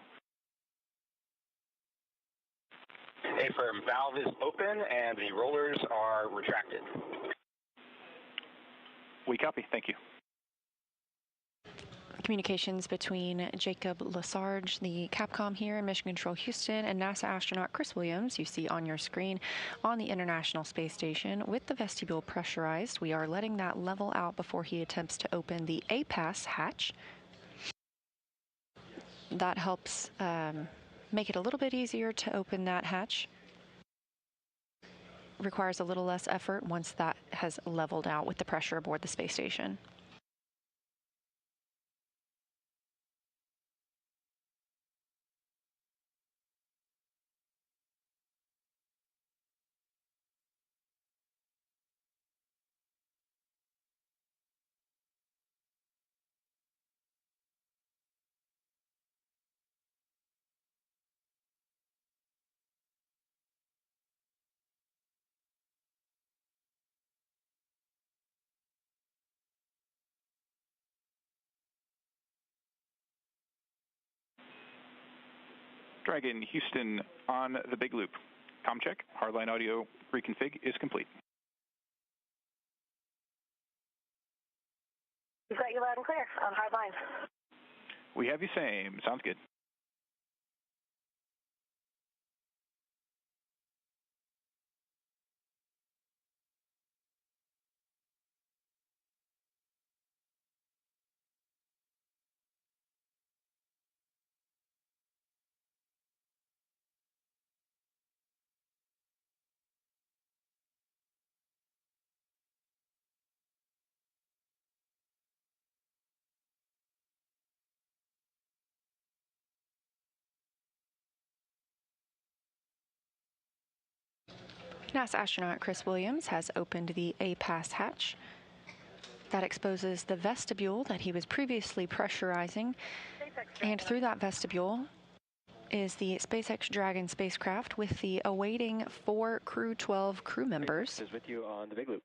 Affirm. Valve is open, and the rollers are retracted. We copy. Thank you. Communications between Jacob Lesarge, the Capcom here in Mission Control Houston, and NASA astronaut Chris Williams, you see on your screen, on the International Space Station with the vestibule pressurized. We are letting that level out before he attempts to open the APAS hatch. That helps make it a little bit easier to open that hatch. Requires a little less effort once that has leveled out with the pressure aboard the space station. Dragon Houston on the Big Loop. Com check. Hardline audio reconfig is complete. We've got you loud and clear on hardline. We have you same. Sounds good. NASA astronaut Chris Williams has opened the APAS hatch. That exposes the vestibule that he was previously pressurizing, and through that vestibule, is the SpaceX Dragon spacecraft with the awaiting 4 Crew-12 crew members. Is with you on the big loop.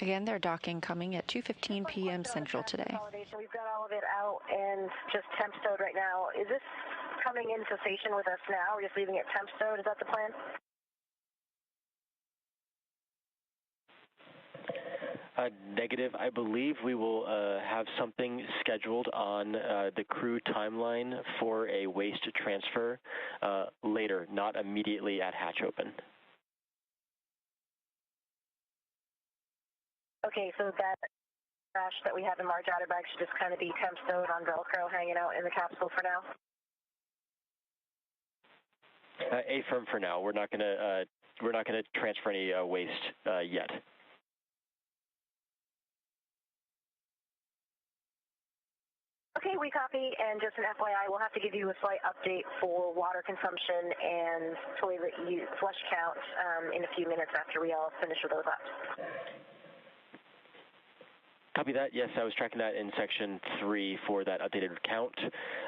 Again, they're docking coming at 2:15 p.m. Central today. We've got all of it out and just temp stowed right now. Is this coming into station with us now, or just leaving it temp stowed? Is that the plan? Negative. I believe we will have something scheduled on the crew timeline for a waste transfer later, not immediately at hatch open. Okay, so that trash that we have in large outer bags should just kind of be temp stowed on Velcro, hanging out in the capsule for now. Affirm for now. We're not gonna transfer any waste yet. Okay, we copy, and just an FYI, we'll have to give you a slight update for water consumption and toilet use, flush count in a few minutes after we all finish with those up. Copy that. Yes, I was tracking that in section 3 for that updated count.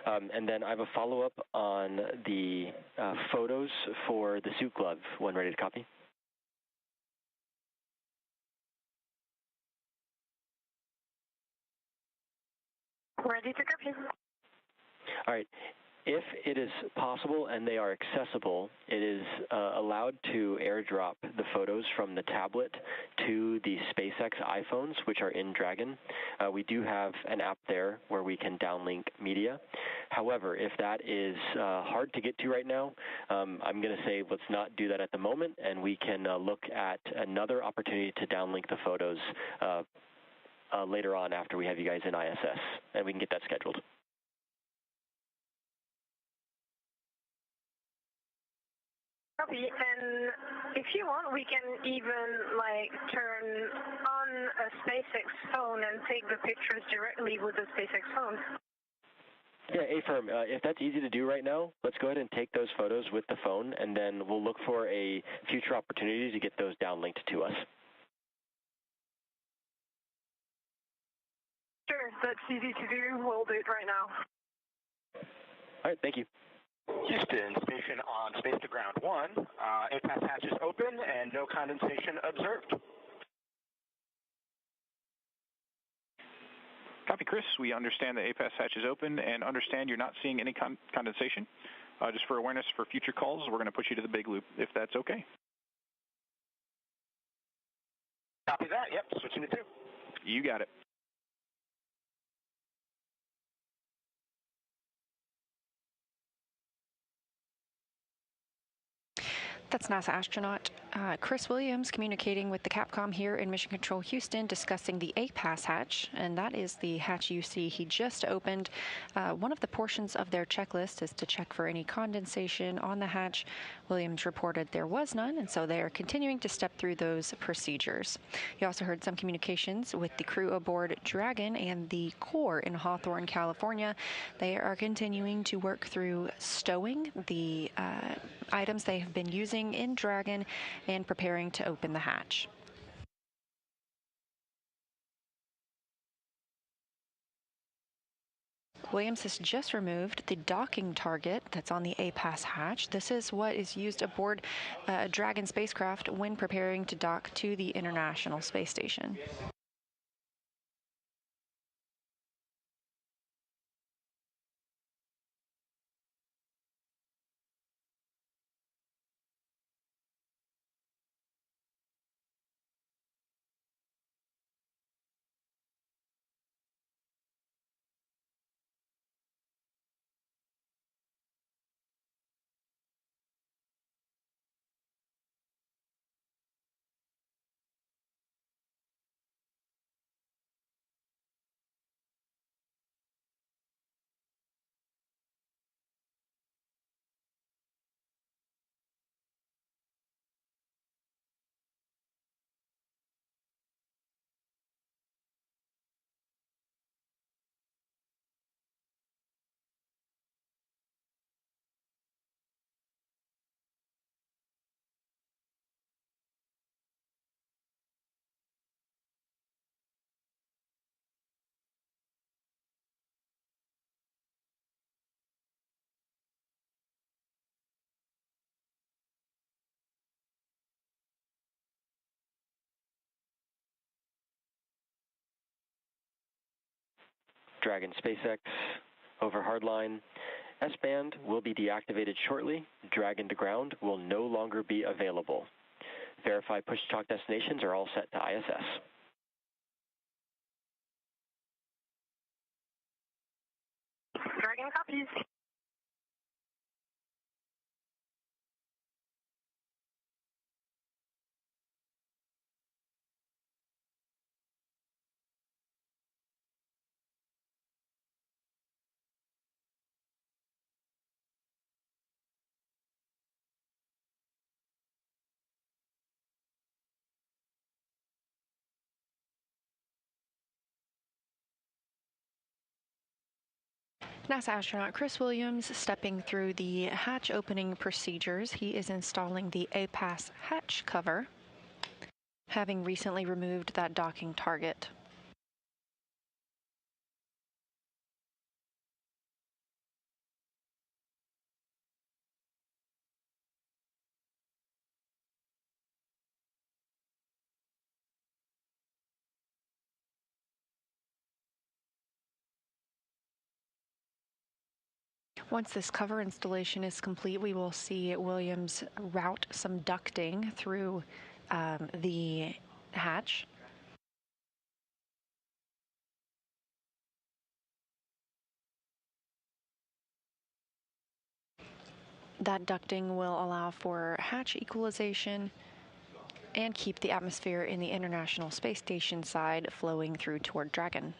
And then I have a follow-up on the photos for the suit glove. When ready to copy? Ready to copy. All right. If it is possible and they are accessible, it is allowed to airdrop the photos from the tablet to the SpaceX iPhones, which are in Dragon. We do have an app there where we can downlink media. However, if that is hard to get to right now, I'm going to say let's not do that at the moment, and we can look at another opportunity to downlink the photos later on after we have you guys in ISS, and we can get that scheduled. Copy, and if you want, we can even turn on a SpaceX phone and take the pictures directly with the SpaceX phone. Yeah, affirm. If that's easy to do right now, let's go ahead and take those photos with the phone, and then we'll look for a future opportunity to get those downlinked to us. Sure, that's easy to do. We'll do it right now. All right, thank you. Houston, station on space to ground 1. APAS hatch is open and no condensation observed. Copy, Chris. We understand the APAS hatch is open and understand you're not seeing any condensation. Just for awareness for future calls, we're going to put you to the big loop, if that's okay. Copy that. Yep, switching to 2. You got it. That's NASA astronaut Chris Williams communicating with the Capcom here in Mission Control Houston, discussing the APAS hatch, and that is the hatch you see he just opened. One of the portions of their checklist is to check for any condensation on the hatch. Williams reported there was none, and so they are continuing to step through those procedures. You also heard some communications with the crew aboard Dragon and the core in Hawthorne, California. They are continuing to work through stowing the items they have been using in Dragon and preparing to open the hatch. Williams has just removed the docking target that's on the APAS hatch. This is what is used aboard a Dragon spacecraft when preparing to dock to the International Space Station. Dragon SpaceX, over hardline. S-band will be deactivated shortly. Dragon to ground will no longer be available. Verify push-to-talk destinations are all set to ISS. Dragon copies. NASA astronaut Chris Williams stepping through the hatch opening procedures. He is installing the APAS hatch cover, having recently removed that docking target. Once this cover installation is complete, we will see Williams route some ducting through the hatch. That ducting will allow for hatch equalization and keep the atmosphere in the International Space Station side flowing through toward Dragon.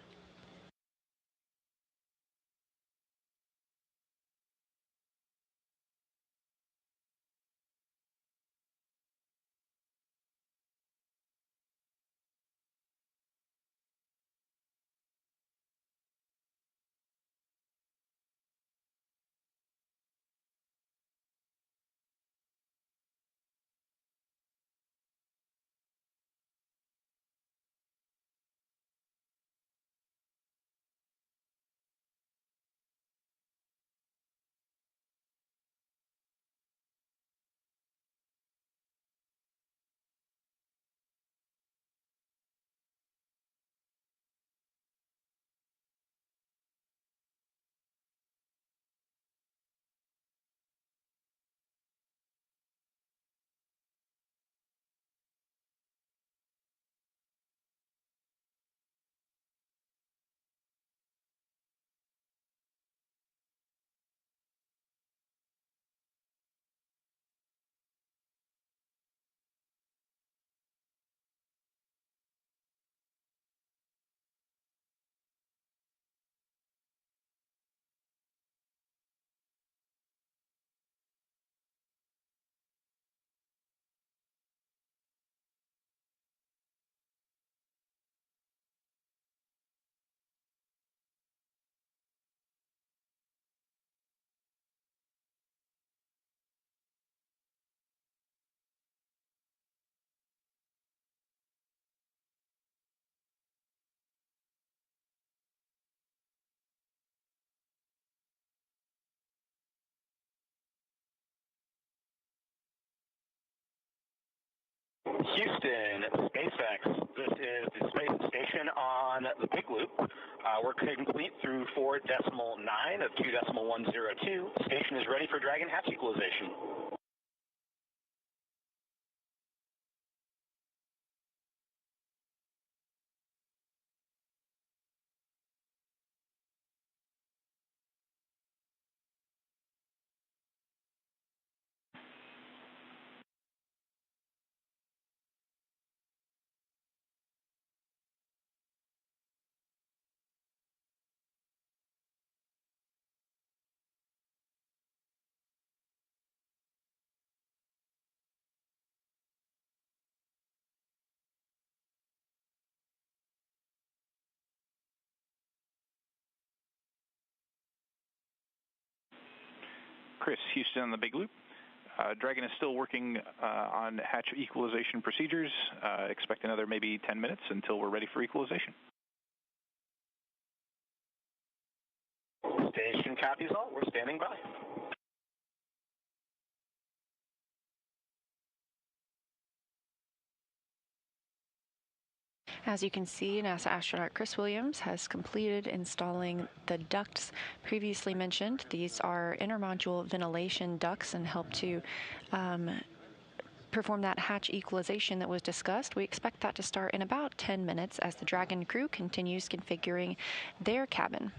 Houston, SpaceX. This is the space station on the Big Loop. We're complete through 4.9 of 2.102. Station is ready for Dragon hatch equalization. Chris, Houston on the Big Loop. Dragon is still working on hatch equalization procedures. Expect another maybe 10 minutes until we're ready for equalization. Station copies all. We're standing by. As you can see, NASA astronaut Chris Williams has completed installing the ducts previously mentioned. These are intermodule ventilation ducts and help to perform that hatch equalization that was discussed. We expect that to start in about 10 minutes as the Dragon crew continues configuring their cabin.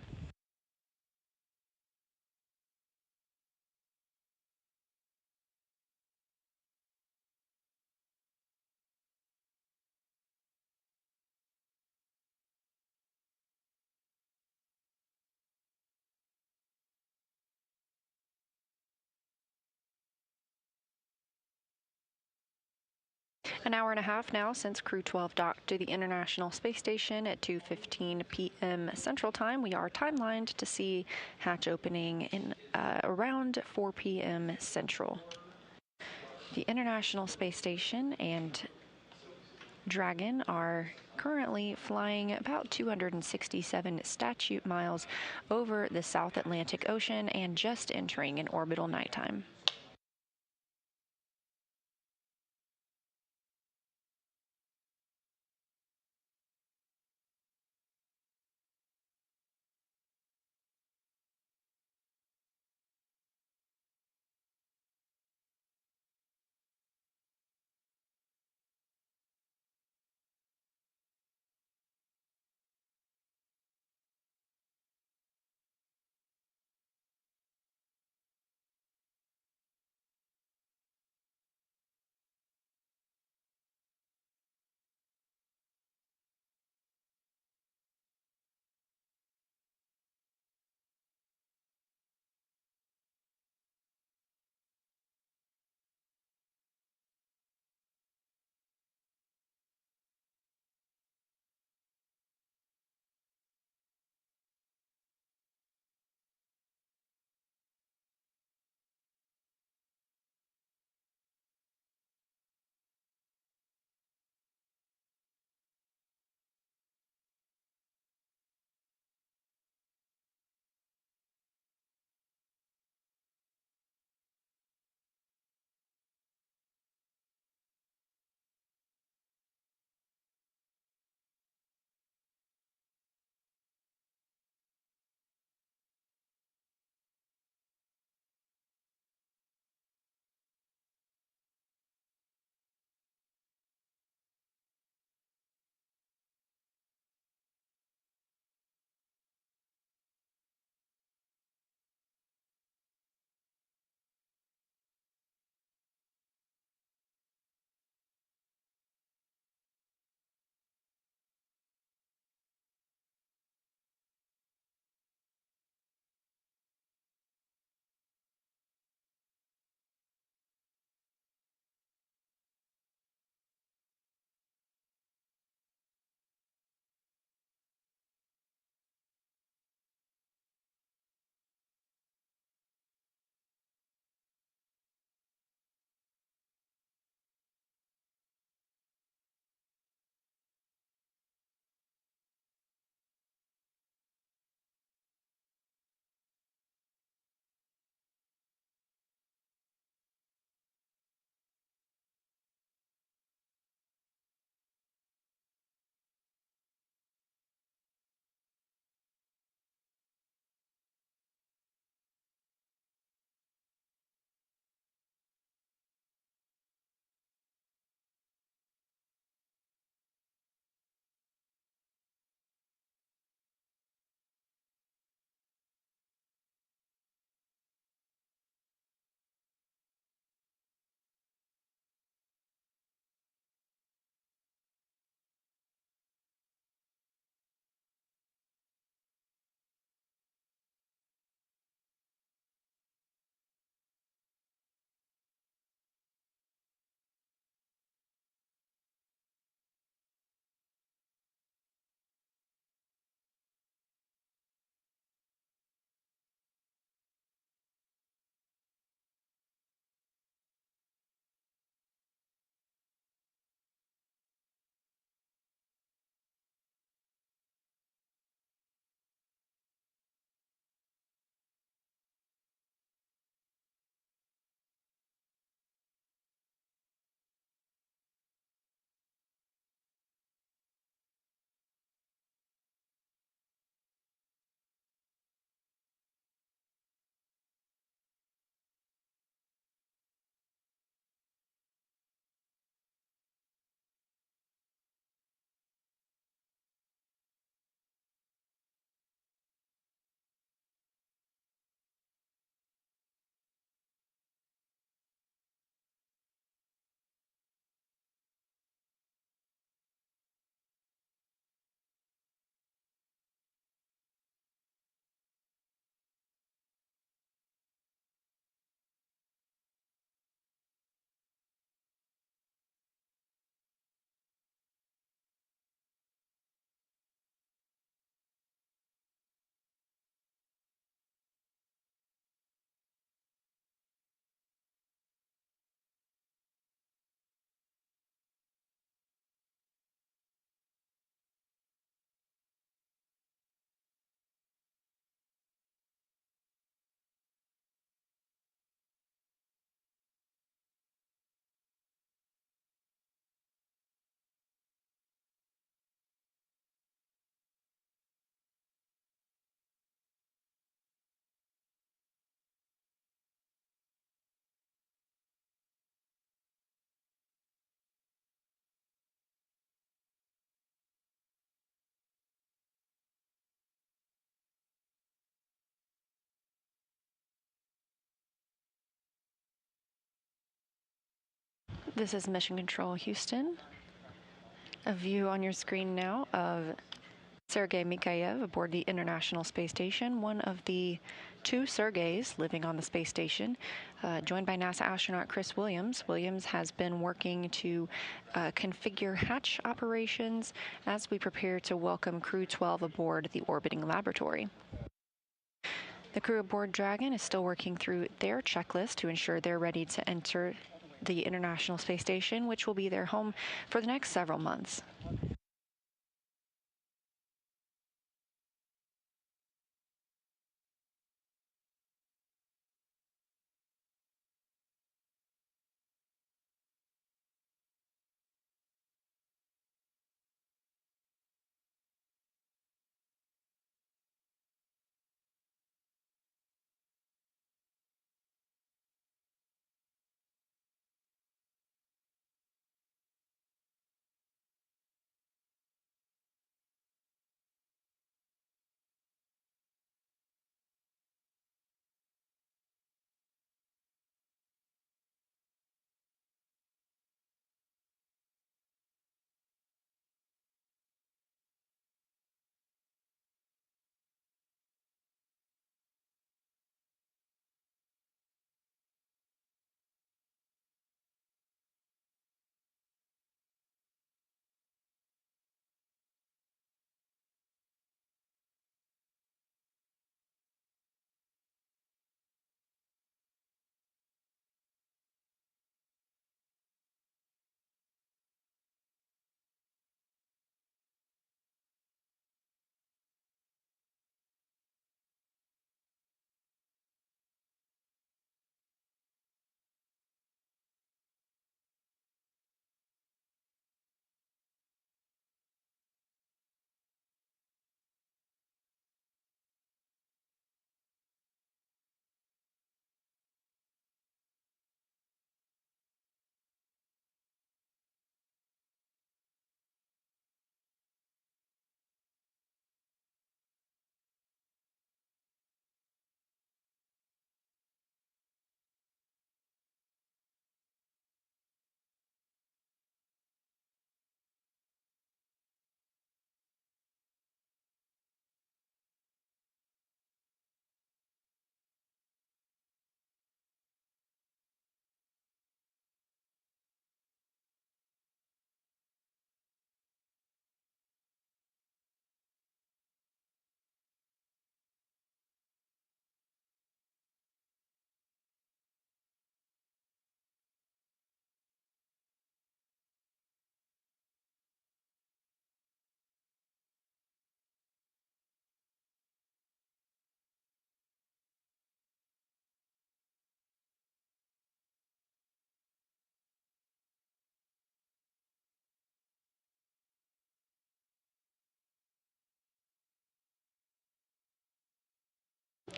An hour and a half now since Crew-12 docked to the International Space Station at 2:15 p.m. Central Time. We are timelined to see hatch opening in around 4 p.m. Central. The International Space Station and Dragon are currently flying about 267 statute miles over the South Atlantic Ocean and just entering an orbital nighttime. This is Mission Control Houston. A view on your screen now of Sergei Mikhaev aboard the International Space Station, one of the two Sergeys living on the space station, joined by NASA astronaut Chris Williams. Williams has been working to configure hatch operations as we prepare to welcome Crew-12 aboard the orbiting laboratory. The crew aboard Dragon is still working through their checklist to ensure they're ready to enter the International Space Station, which will be their home for the next several months.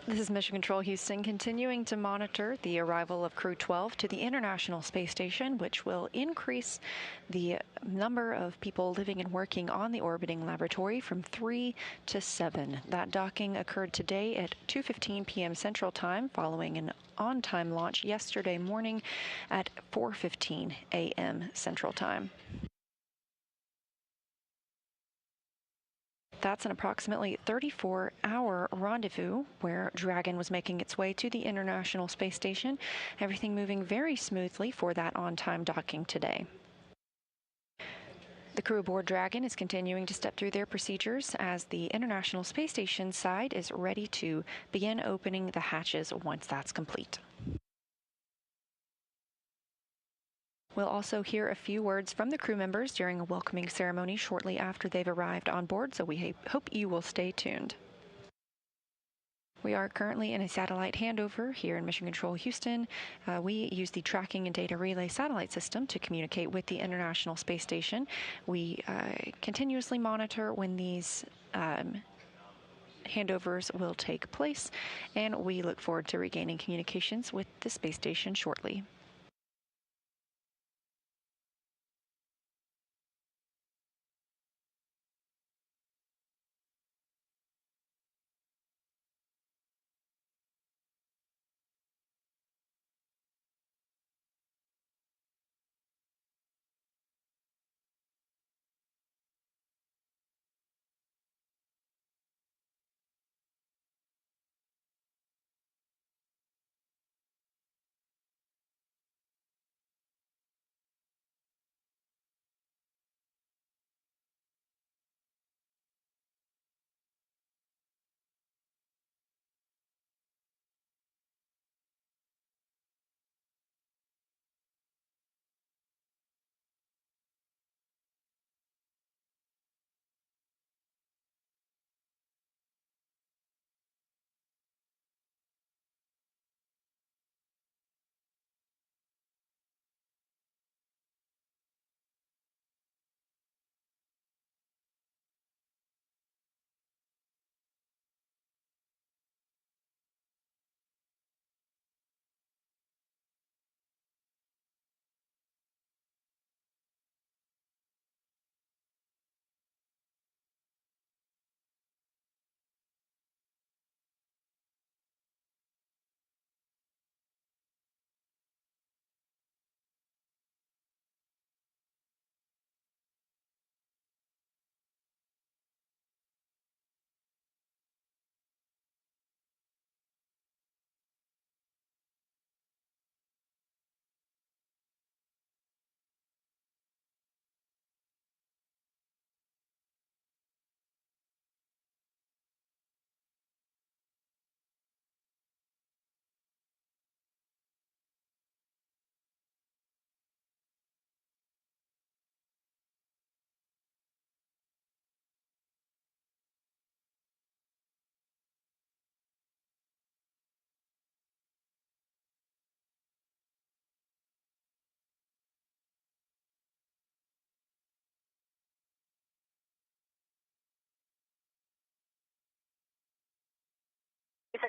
This is Mission Control Houston, continuing to monitor the arrival of Crew-12 to the International Space Station, which will increase the number of people living and working on the orbiting laboratory from 3 to 7. That docking occurred today at 2:15 p.m. Central Time, following an on-time launch yesterday morning at 4:15 a.m. Central Time. That's an approximately 34-hour rendezvous where Dragon was making its way to the International Space Station. Everything moving very smoothly for that on-time docking today. The crew aboard Dragon is continuing to step through their procedures as the International Space Station side is ready to begin opening the hatches once that's complete. We'll also hear a few words from the crew members during a welcoming ceremony shortly after they've arrived on board, so we hope you will stay tuned. We are currently in a satellite handover here in Mission Control Houston. We use the tracking and data relay satellite system to communicate with the International Space Station. We continuously monitor when these handovers will take place, and we look forward to regaining communications with the space station shortly.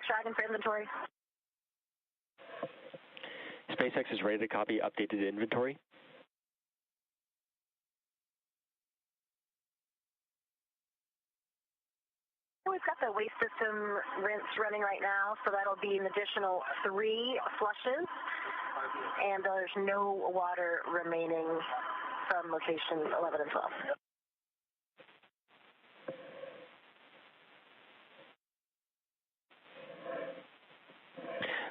SpaceX Dragon for inventory. SpaceX is ready to copy updated inventory. We've got the waste system rinse running right now, so that'll be an additional 3 flushes, and there's no water remaining from location 11 and 12.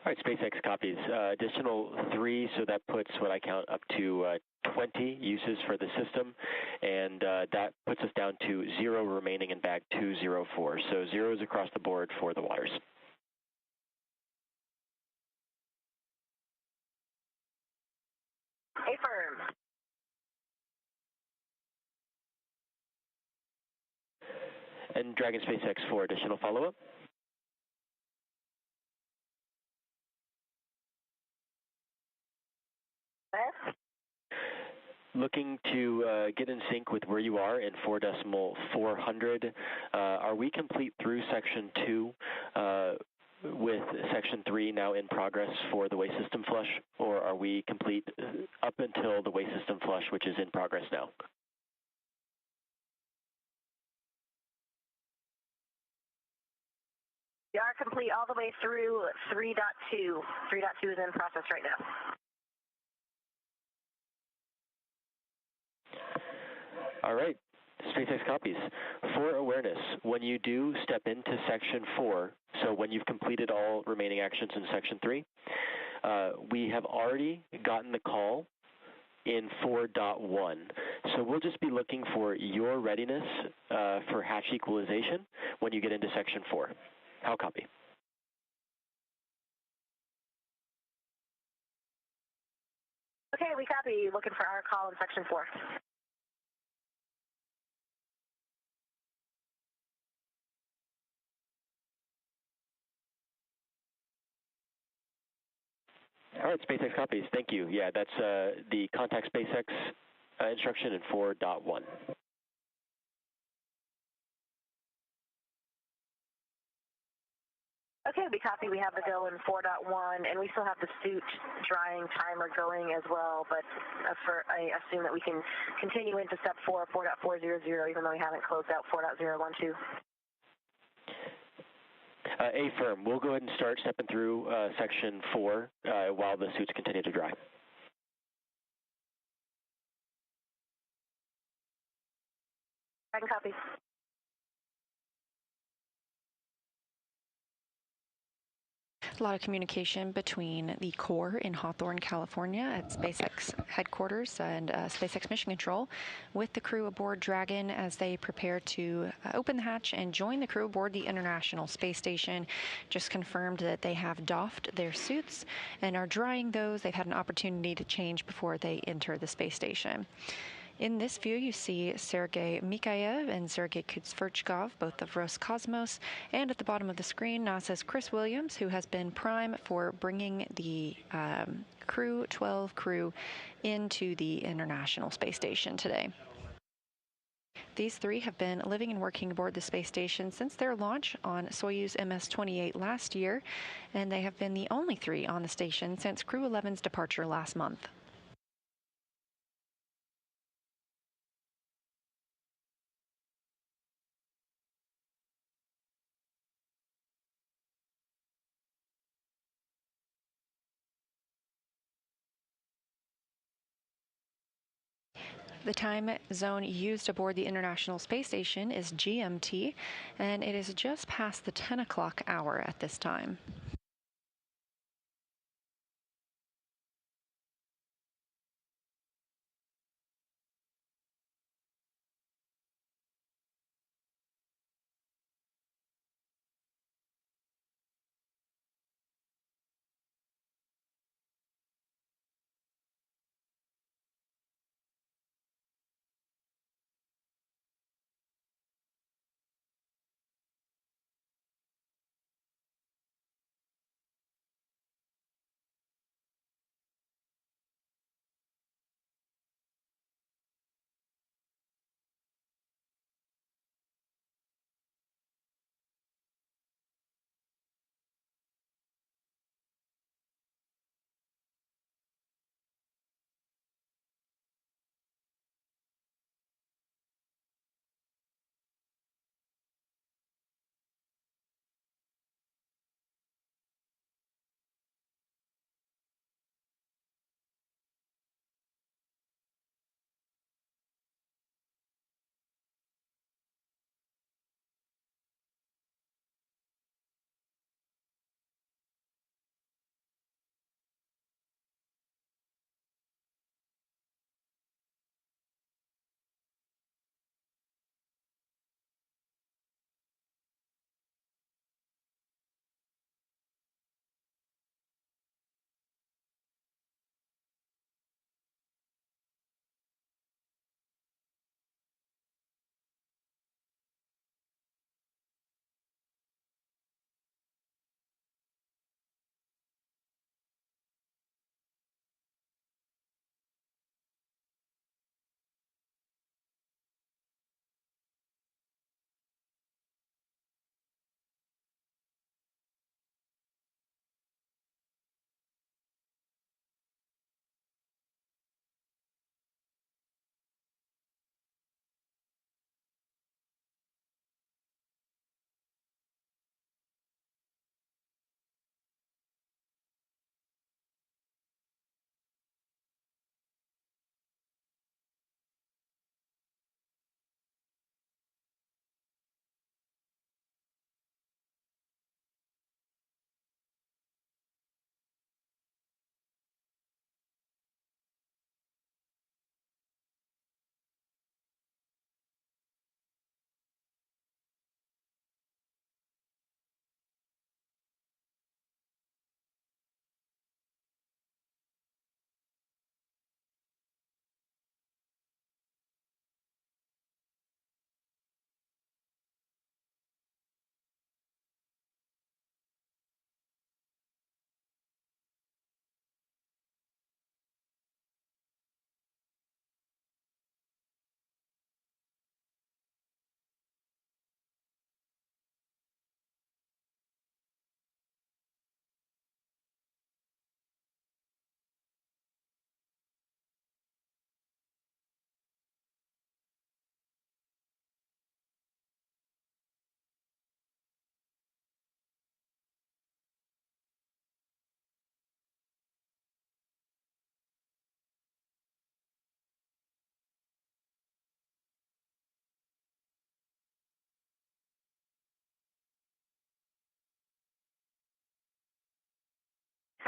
All right, SpaceX copies. Additional 3, so that puts what I count up to 20 uses for the system, and that puts us down to 0 remaining in bag 204. So zeros across the board for the waters. Affirm. And Dragon SpaceX for additional follow-up. Looking to get in sync with where you are in 4.400. Are we complete through section 2 with section 3 now in progress for the waste system flush, or are we complete up until the waste system flush, which is in progress now? We are complete all the way through 3.2. 3.2 is in process right now. All right, SpaceX copies. For awareness, when you do step into section 4, so when you've completed all remaining actions in section 3, we have already gotten the call in 4.1. So we'll just be looking for your readiness for hatch equalization when you get into section 4. How copy? Okay, we copy. Looking for our call in section 4. All right, SpaceX copies. Thank you. Yeah, that's the contact SpaceX instruction in 4.1. Okay, we copy. We have the go in 4.1, and we still have the suit drying timer going as well, but I assume that we can continue into step 4, 4.400, even though we haven't closed out 4.012. Affirm. We'll go ahead and start stepping through section 4 while the suits continue to dry. I can copy. A lot of communication between the core in Hawthorne, California at SpaceX headquarters and SpaceX Mission Control with the crew aboard Dragon as they prepare to open the hatch and join the crew aboard the International Space Station. Just confirmed that they have doffed their suits and are drying those. They've had an opportunity to change before they enter the space station. In this view, you see Sergei Mikhaev and Sergei Kutsverchkov, both of Roscosmos, and at the bottom of the screen, NASA's Chris Williams, who has been prime for bringing the Crew-12 crew into the International Space Station today. These 3 have been living and working aboard the space station since their launch on Soyuz MS-28 last year, and they have been the only 3 on the station since Crew-11's departure last month. The time zone used aboard the International Space Station is GMT, and it is just past the 10 o'clock hour at this time.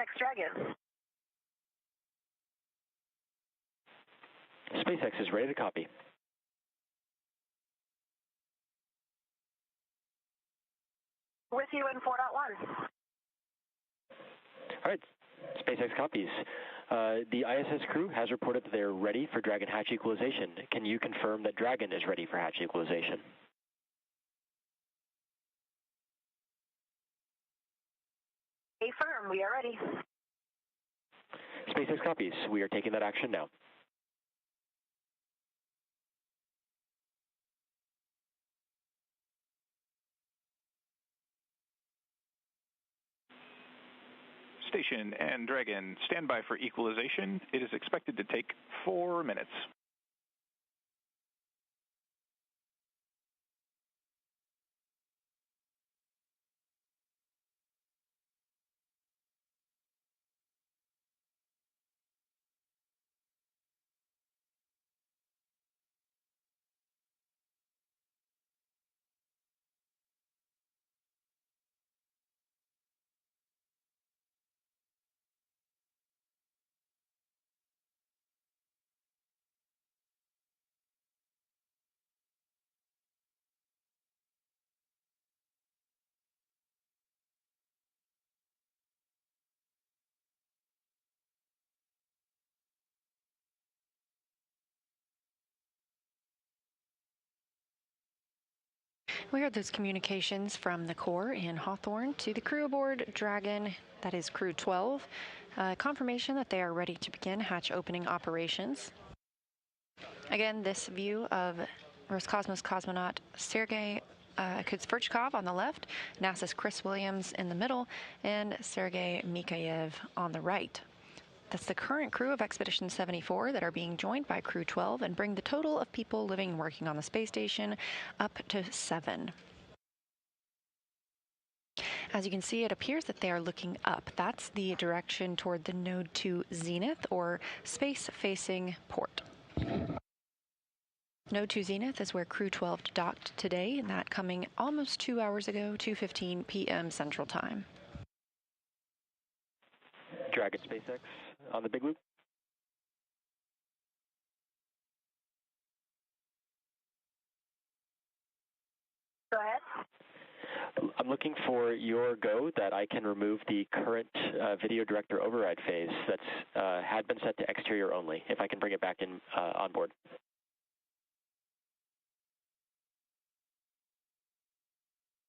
SpaceX Dragon. SpaceX is ready to copy. With you in 4.1. All right, SpaceX copies. The ISS crew has reported that they're ready for Dragon hatch equalization. Can you confirm that Dragon is ready for hatch equalization? Affirm, we are ready. SpaceX copies. We are taking that action now. Station and Dragon, stand by for equalization. It is expected to take 4 minutes. We heard those communications from the Corps in Hawthorne to the crew aboard Dragon, that is Crew-12. Confirmation that they are ready to begin hatch opening operations. Again, this view of Roscosmos cosmonaut Sergei Kudzverchkov on the left, NASA's Chris Williams in the middle, and Sergei Mikhaev on the right. That's the current crew of Expedition 74 that are being joined by Crew-12 and bring the total of people living and working on the space station up to 7. As you can see, it appears that they are looking up. That's the direction toward the Node 2 Zenith, or space-facing port. Node 2 Zenith is where Crew-12 docked today, and that coming almost 2 hours ago, 2:15 p.m. Central Time. Dragon SpaceX on the big loop. Go ahead. I'm looking for your go that I can remove the current video director override phase that's had been set to exterior only, if I can bring it back in on board.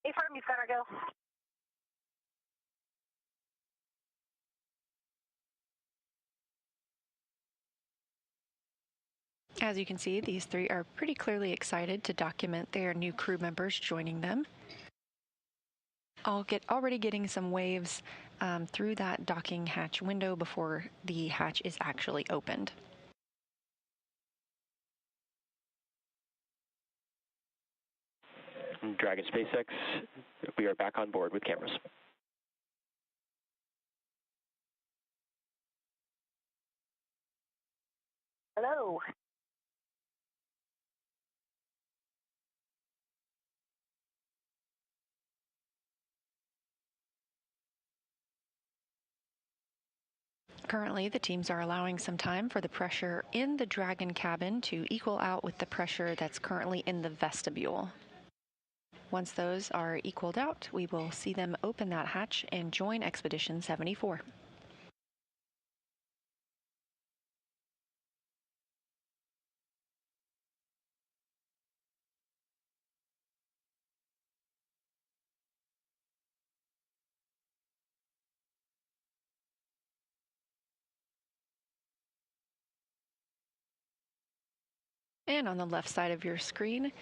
Affirm, you've got our go. As you can see, these three are pretty clearly excited to document their new crew members joining them. Already getting some waves through that docking hatch window before the hatch is actually opened. Dragon SpaceX, we are back on board with cameras. Hello. Currently, the teams are allowing some time for the pressure in the Dragon cabin to equal out with the pressure that's currently in the vestibule. Once those are equaled out, we will see them open that hatch and join Expedition 74. And on the left side of your screen,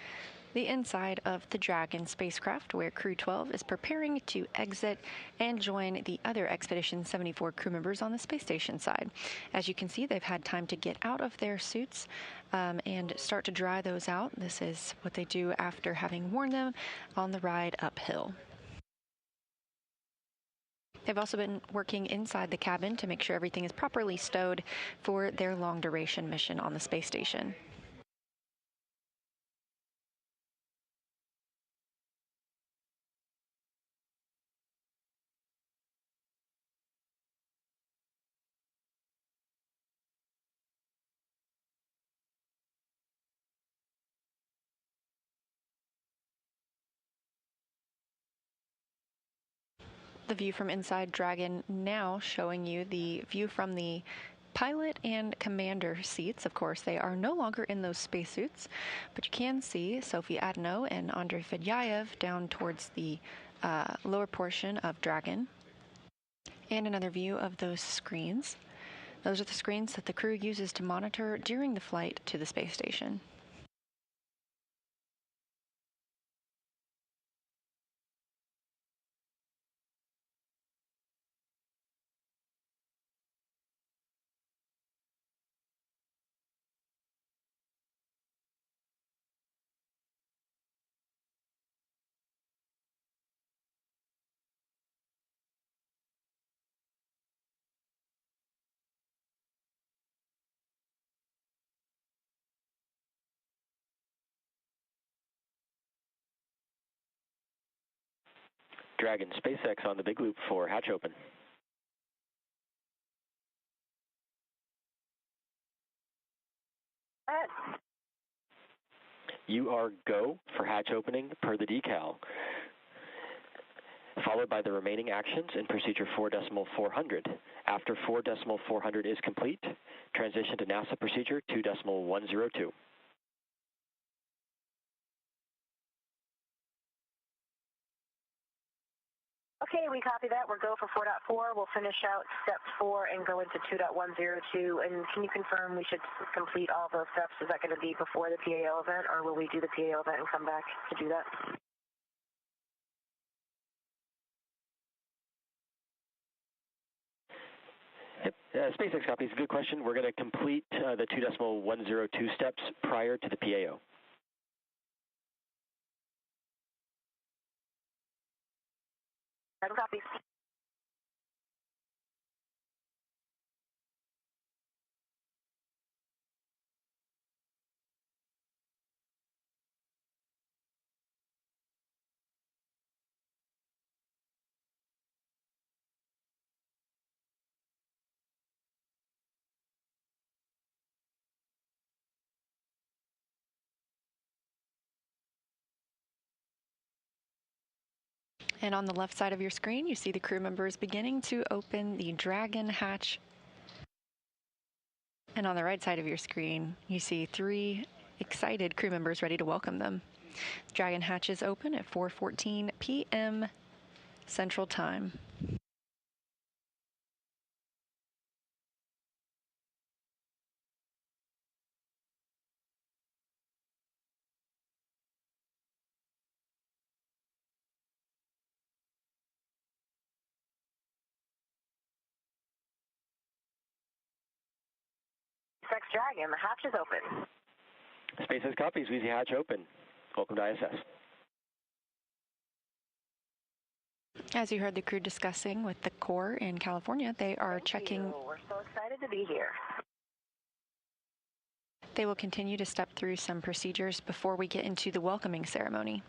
the inside of the Dragon spacecraft, where Crew-12 is preparing to exit and join the other Expedition 74 crew members on the space station side. As you can see, they've had time to get out of their suits and start to dry those out. This is what they do after having worn them on the ride uphill. They've also been working inside the cabin to make sure everything is properly stowed for their long-duration mission on the space station. the view from inside Dragon now showing you the view from the pilot and commander seats. Of course, they are no longer in those spacesuits, but you can see Sophie Adenot and Andrey Fedyaev down towards the lower portion of Dragon. And another view of those screens. Those are the screens that the crew uses to monitor during the flight to the space station. Dragon, SpaceX on the big loop for hatch open. You are go for hatch opening per the decal, followed by the remaining actions in procedure 4.400. After 4.400 is complete, transition to NASA procedure 2.102. Okay, we copy that. We're go for 4.4. We'll finish out step 4 and go into 2.102. And can you confirm we should complete all those steps? Is that going to be before the PAO event, or will we do the PAO event and come back to do that? Yep. SpaceX copies. Good question. We're going to complete the 2.102 steps prior to the PAO. Copy. And on the left side of your screen, you see the crew members beginning to open the Dragon hatch. And on the right side of your screen, you see 3 excited crew members ready to welcome them. Dragon hatch is open at 4:14 p.m. Central Time. SpaceX Dragon, the hatch is open. SpaceX copies. We see hatch open. Welcome to ISS. As you heard the crew discussing with the Corps in California, they are checking. We're so excited to be here. They will continue to step through some procedures before we get into the welcoming ceremony.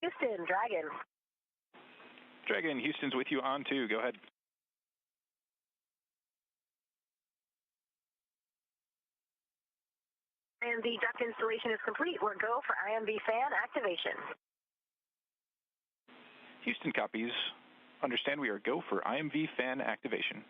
Houston, Dragon. Dragon, Houston's with you on 2. Go ahead. IMV duct installation is complete. We're go for IMV fan activation. Houston copies. Understand we are go for IMV fan activation.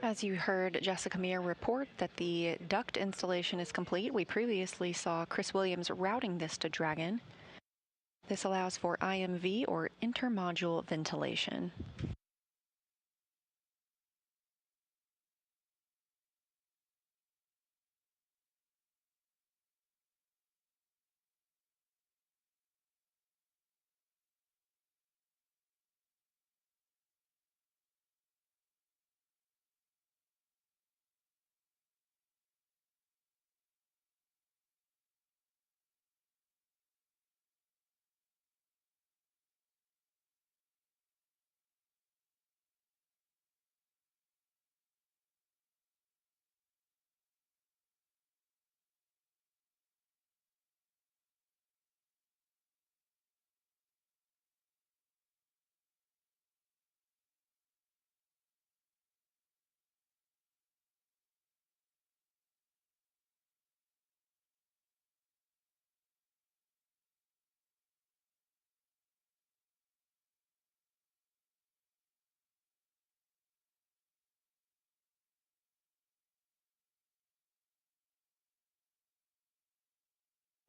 As you heard Jessica Meir report that the duct installation is complete, we previously saw Chris Williams routing this to Dragon. This allows for IMV, or intermodule ventilation.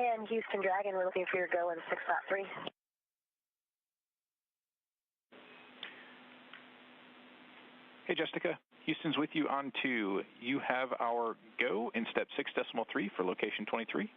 And Houston Dragon, we're looking for your go in 6.3. Hey, Jessica. Houston's with you on 2. You have our go in step 6.3 for location 23.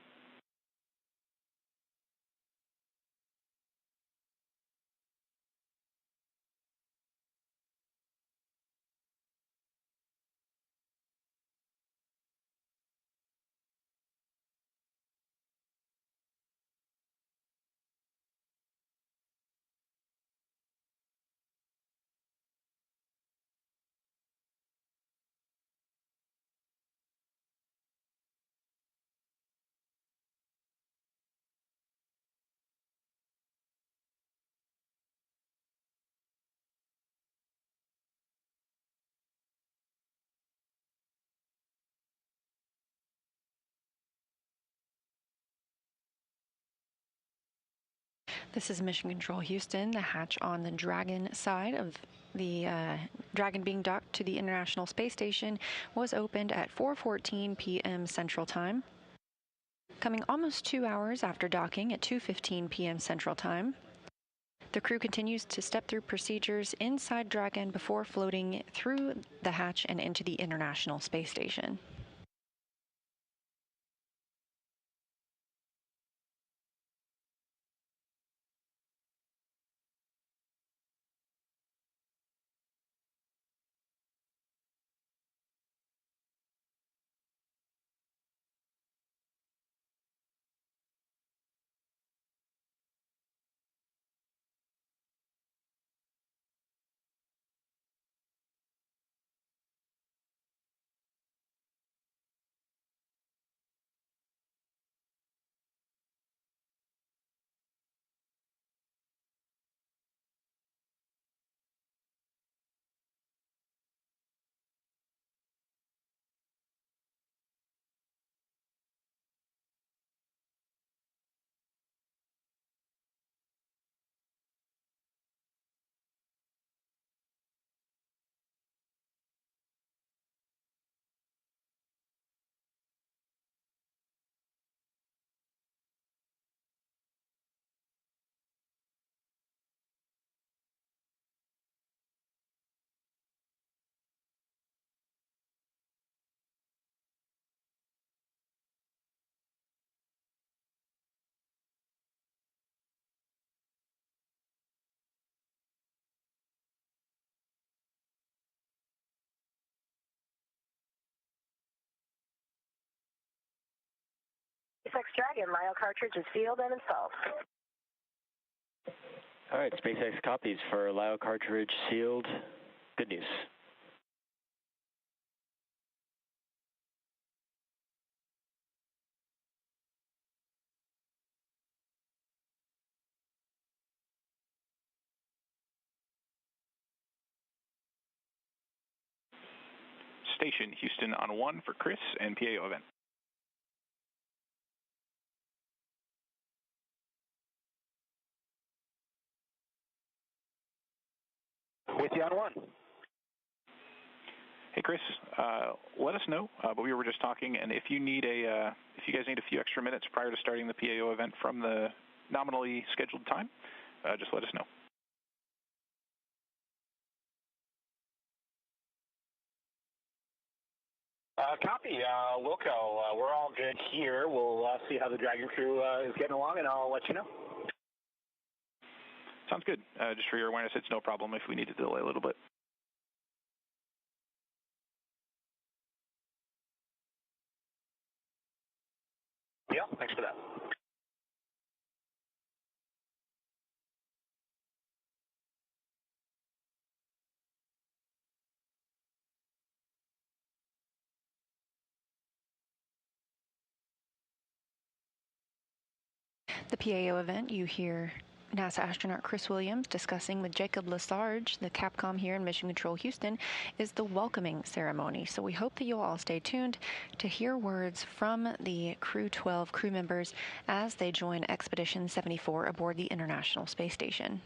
This is Mission Control Houston. The hatch on the Dragon side of the Dragon being docked to the International Space Station was opened at 4:14 p.m. Central Time. Coming almost 2 hours after docking at 2:15 p.m. Central Time, the crew continues to step through procedures inside Dragon before floating through the hatch and into the International Space Station. SpaceX Dragon, Lyo cartridge is sealed and installed. All right, SpaceX copies for Lyo cartridge sealed. Good news. Station, Houston on 1 for Chris and PAO event. With you on 1. Hey Chris, let us know. But we were just talking, and if you need if you guys need a few extra minutes prior to starting the PAO event from the nominally scheduled time, just let us know. Copy, Wilco. We're all good here. We'll see how the Dragon crew is getting along, and I'll let you know. Sounds good. Just for your awareness, it's no problem if we need to delay a little bit. Yeah, thanks for that. The PAO event, you hear NASA astronaut Chris Williams discussing with Jacob Lesarge, the Capcom here in Mission Control Houston, is the welcoming ceremony. So we hope that you'll all stay tuned to hear words from the Crew-12 crew members as they join Expedition 74 aboard the International Space Station.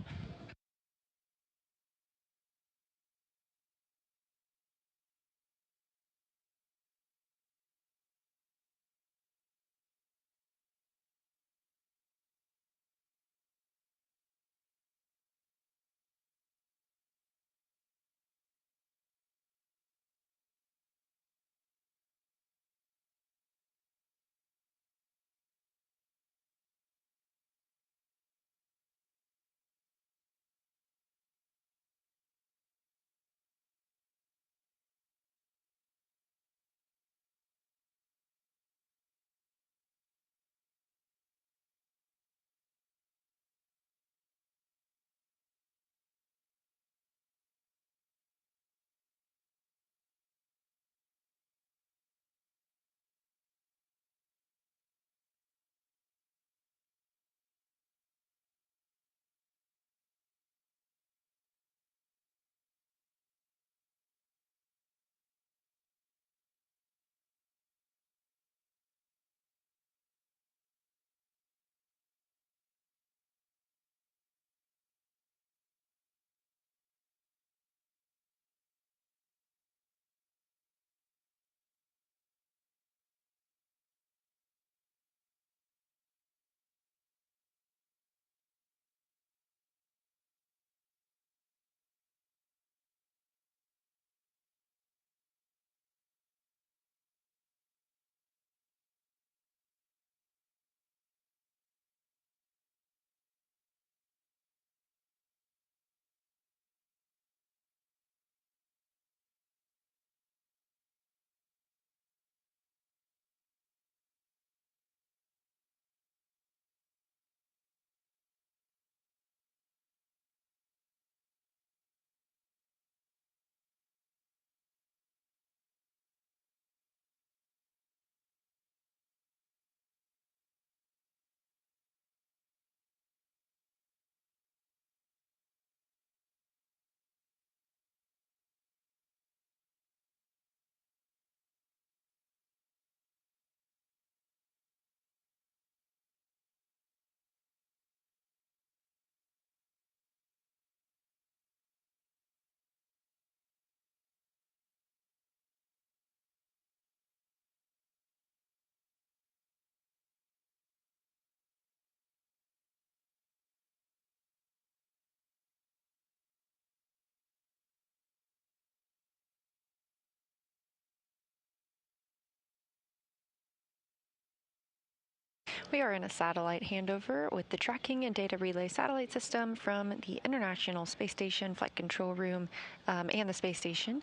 We are in a satellite handover with the tracking and data relay satellite system from the International Space Station Flight Control Room and the space station.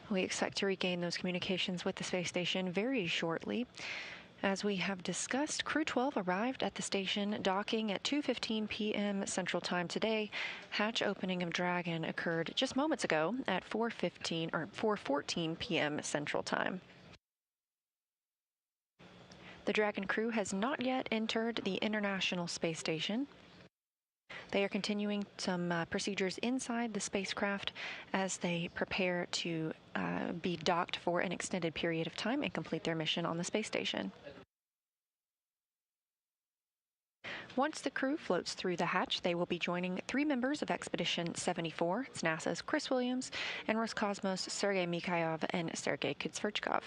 We expect to regain those communications with the space station very shortly. As we have discussed, Crew-12 arrived at the station docking at 2:15 p.m. Central Time today. Hatch opening of Dragon occurred just moments ago at 4:14 p.m. Central Time. The Dragon crew has not yet entered the International Space Station. They are continuing some procedures inside the spacecraft as they prepare to be docked for an extended period of time and complete their mission on the space station. Once the crew floats through the hatch, they will be joining 3 members of Expedition 74. It's NASA's Chris Williams and Roscosmos' Sergei Mikhailov and Sergei Kudzverchkov.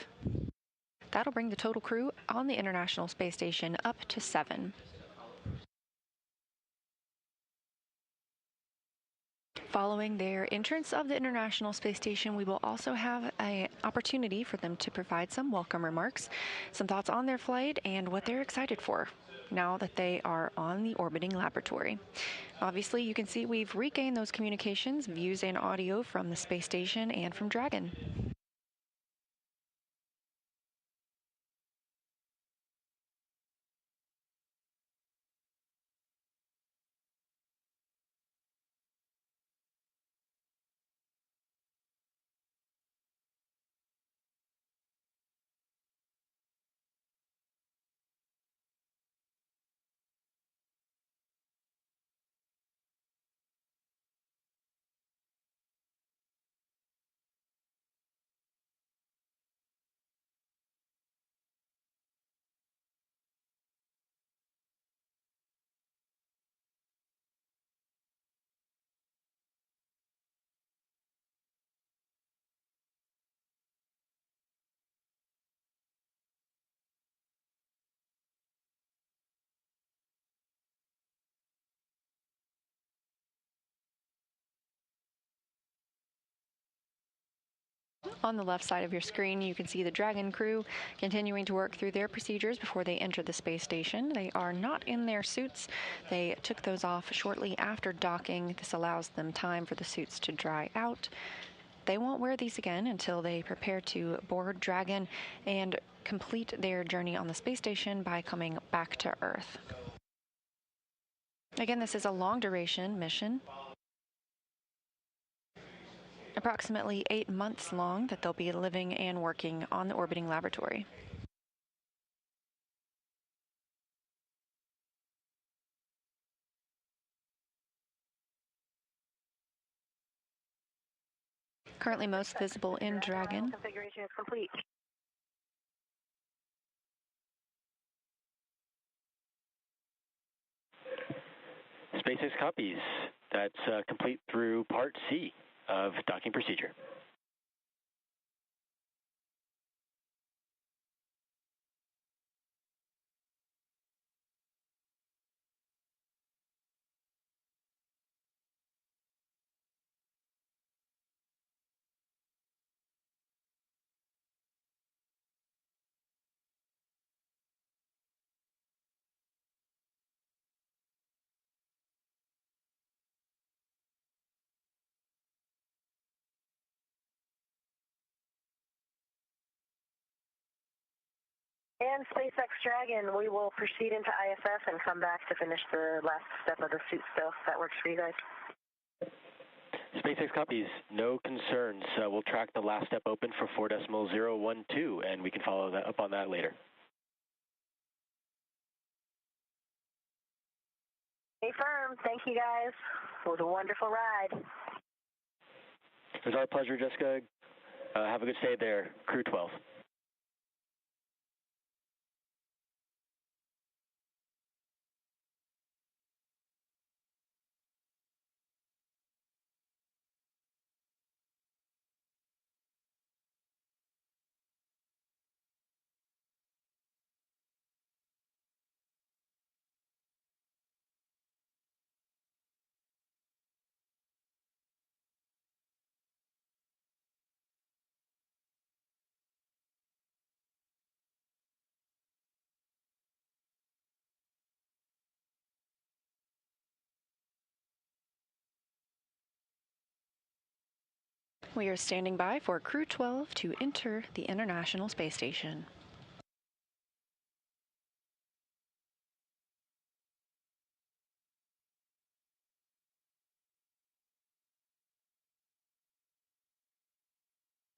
That'll bring the total crew on the International Space Station up to 7. Following their entrance of the International Space Station, we will also have an opportunity for them to provide some welcome remarks, some thoughts on their flight, and what they're excited for now that they are on the orbiting laboratory. Obviously, you can see we've regained those communications, views, and audio from the space station and from Dragon. On the left side of your screen, you can see the Dragon crew continuing to work through their procedures before they enter the space station. They are not in their suits. They took those off shortly after docking. This allows them time for the suits to dry out. They won't wear these again until they prepare to board Dragon and complete their journey on the space station by coming back to Earth. Again, this is a long-duration mission, approximately 8 months long, that they'll be living and working on the orbiting laboratory. Currently most visible in Dragon. Configuration is complete. SpaceX copies. That's complete through Part C of docking procedure. And SpaceX Dragon, we will proceed into ISS and come back to finish the last step of the suit stuff. That works for you guys? SpaceX copies. No concerns. We'll track the last step open for 4.012, and we can follow that up on that later. Stay firm. Thank you, guys. It was a wonderful ride. It was our pleasure, Jessica. Have a good stay there, Crew-12. We are standing by for Crew-12 to enter the International Space Station.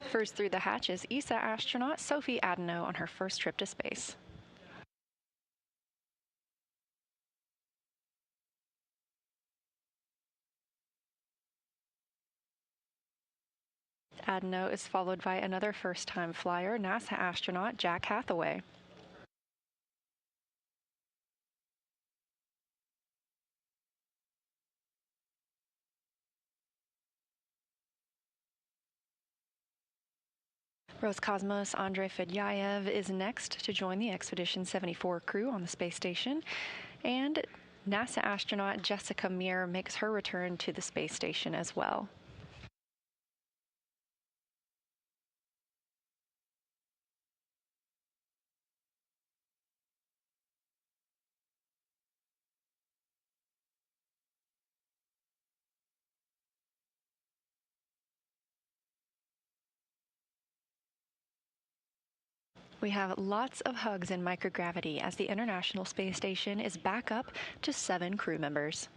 First through the hatch is ESA astronaut Sophie Adenot on her first trip to space. Adenot is followed by another first-time flyer, NASA astronaut Jack Hathaway. Roscosmos Andrey Fedyaev is next to join the Expedition 74 crew on the space station, and NASA astronaut Jessica Meir makes her return to the space station as well. We have lots of hugs in microgravity as the International Space Station is back up to 7 crew members.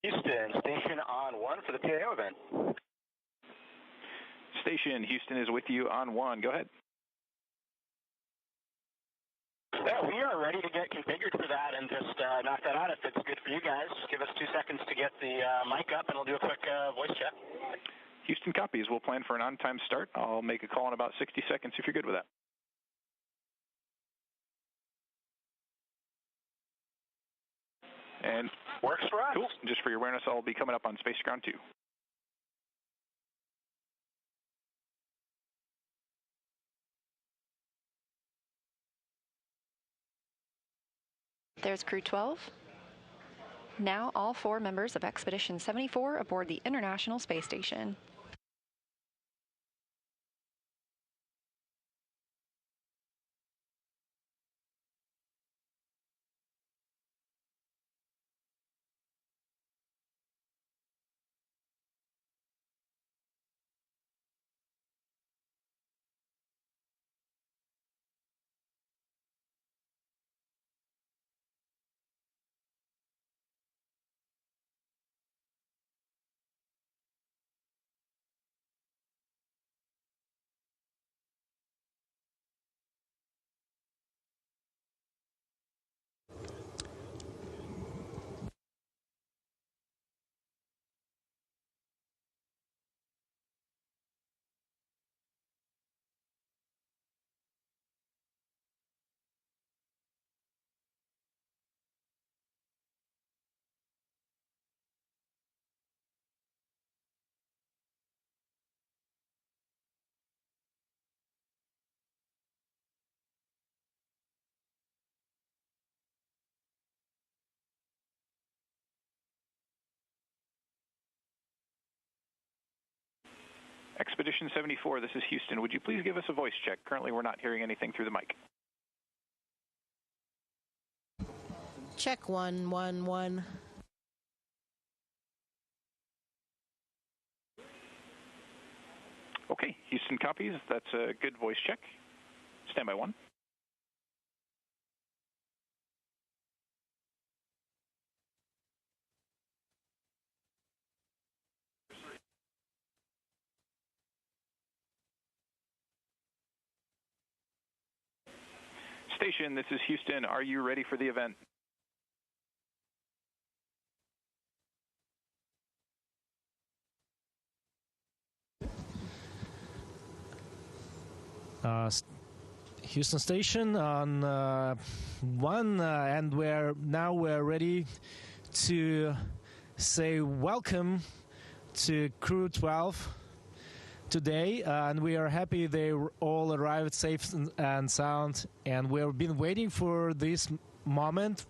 Houston, station on 1 for the PAO event. Station, Houston is with you on 1. Go ahead. Yeah, we are ready to get configured for that and just knock that out if it's good for you guys. Just give us 2 seconds to get the mic up and we'll do a quick voice check. Houston copies. We'll plan for an on-time start. I'll make a call in about 60 seconds if you're good with that. And works for us. Cool. Just for your awareness, I'll be coming up on Space Ground 2. There's Crew-12. Now all 4 members of Expedition 74 aboard the International Space Station. Expedition 74, this is Houston. Would you please give us a voice check? Currently, we're not hearing anything through the mic. Check 111. Okay, Houston copies. That's a good voice check. Stand by 1. Station, this is Houston. Are you ready for the event? Houston Station on 1, and we're ready to say welcome to Crew-12. today, and we are happy they all arrived safe and sound. And we've been waiting for this moment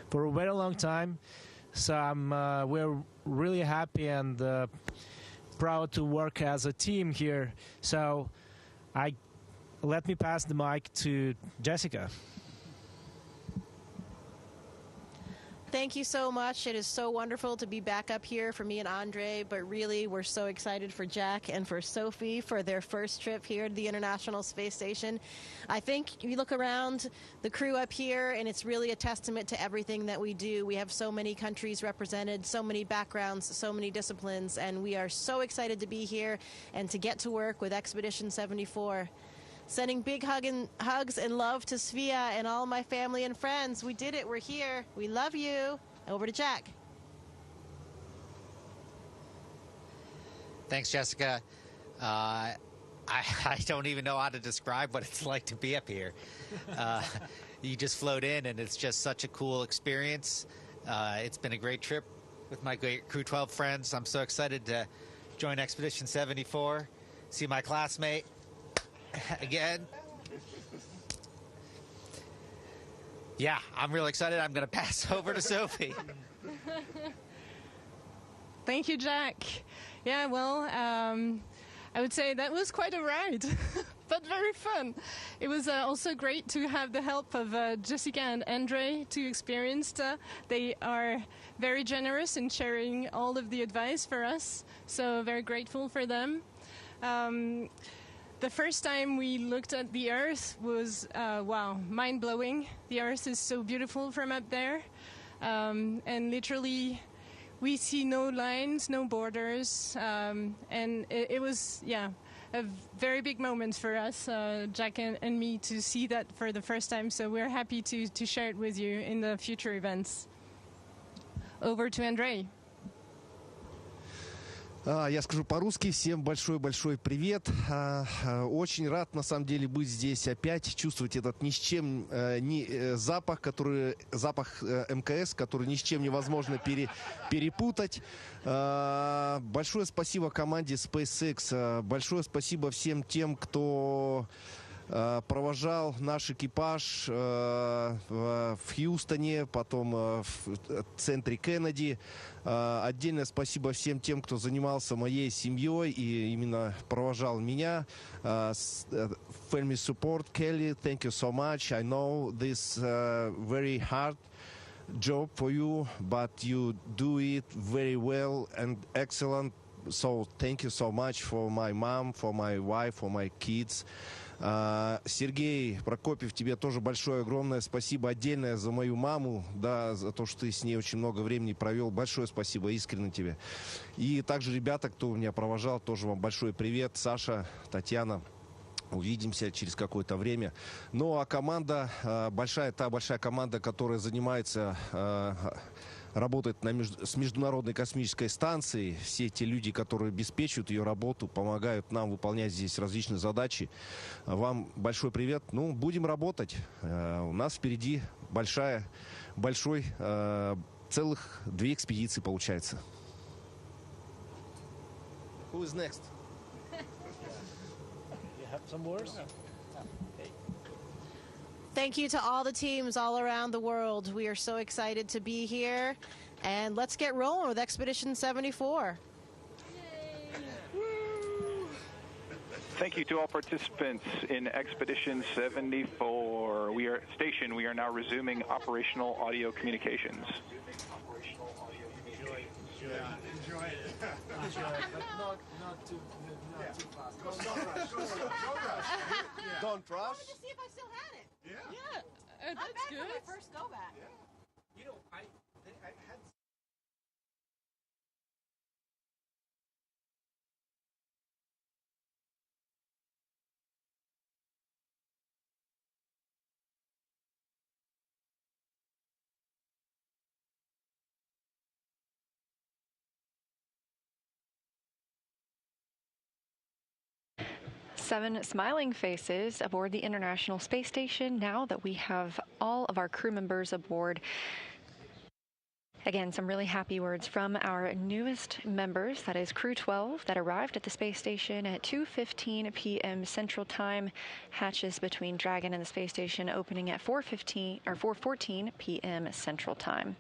for a very long time. So we're really happy and proud to work as a team here. So let me pass the mic to Jessica. Thank you so much. It is so wonderful to be back up here for me and Andrey, but really we're so excited for Jack and for Sophie for their first trip here to the International Space Station. I think you look around the crew up here and it's really a testament to everything that we do. We have so many countries represented, so many backgrounds, so many disciplines, and we are so excited to be here and to get to work with Expedition 74. Sending big hugs and love to Svea and all my family and friends. We did it. We're here. We love you. Over to Jack. Thanks, Jessica. I don't even know how to describe what it's like to be up here. You just float in, and it's just such a cool experience. It's been a great trip with my great Crew-12 friends. I'm so excited to join Expedition 74, see my classmate again. Yeah, I'm really excited. I'm going to pass over to Sophie. Thank you, Jack. Yeah, well, I would say that was quite a ride, but very fun. It was also great to have the help of Jessica and Andrey, two experienced. They are very generous in sharing all of the advice for us, so very grateful for them. The first time we looked at the Earth was, wow, mind-blowing. The Earth is so beautiful from up there. And literally, we see no lines, no borders. And it was, yeah, a very big moment for us, Jack and me, to see that for the first time. So we're happy to share it with you in the future events. Over to Andrey. Я скажу по-русски. Всем большой-большой привет. Очень рад, на самом деле, быть здесь опять, чувствовать этот ни с чем не запах МКС, который ни с чем невозможно перепутать. Большое спасибо команде SpaceX. Большое спасибо всем тем, кто провожал наш экипаж в Хьюстоне, потом в центре Кеннеди. Отдельное спасибо всем тем, кто занимался моей семьей и именно провожал меня. Family support, Kelly, thank you so much. I know this very hard job for you, but you do it very well and excellent. So thank you so much for my mom, for my wife, for my kids. Сергей Прокопьев, тебе тоже большое, огромное спасибо отдельное за мою маму, да, за то, что ты с ней очень много времени провел. Большое спасибо, искренне тебе. И также ребята, кто меня провожал, тоже вам большой привет. Саша, Татьяна, увидимся через какое-то время. Ну, а команда, та большая команда, которая занимается... работает с Международной космической станцией. Все те люди, которые обеспечивают ее работу, помогают нам выполнять здесь различные задачи. Вам большой привет. Ну, будем работать. У нас впереди целых 2 экспедиции получается. Who is next? You have some words? Thank you to all the teams all around the world. We are so excited to be here. And let's get rolling with Expedition 74. Thank you to all participants in Expedition 74. We are now resuming operational audio communications. Enjoy it. But not too fast. Don't rush. I wanted to see if I still had it. Yeah, I'm that's back good. for my first go back. Yeah. You know, I had... Seven smiling faces aboard the International Space Station now that we have all of our crew members aboard. Again, some really happy words from our newest members, that is Crew-12, that arrived at the space station at 2:15 p.m. Central Time. Hatches between Dragon and the space station opening at 4:14 p.m. Central Time.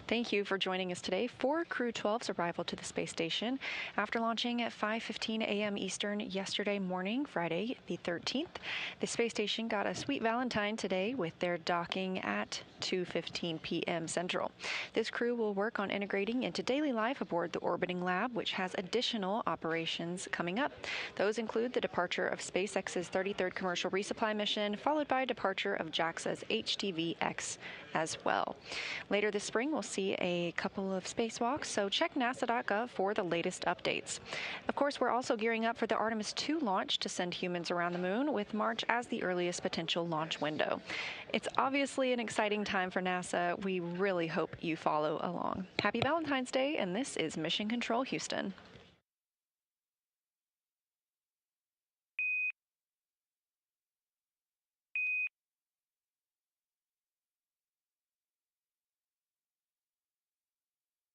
Thank you for joining us today for Crew-12's arrival to the space station. After launching at 5:15 a.m. Eastern yesterday morning, Friday the 13th, the space station got a sweet Valentine today with their docking at 2:15 p.m. Central. This crew will work on integrating into daily life aboard the orbiting lab, which has additional operations coming up. Those include the departure of SpaceX's 33rd commercial resupply mission, followed by departure of JAXA's HTV-X as well. Later this spring, we'll see a couple of spacewalks, so check nasa.gov for the latest updates. Of course, we're also gearing up for the Artemis II launch to send humans around the moon, with March as the earliest potential launch window. It's obviously an exciting time for NASA. We really hope you follow along. Happy Valentine's Day, and this is Mission Control Houston.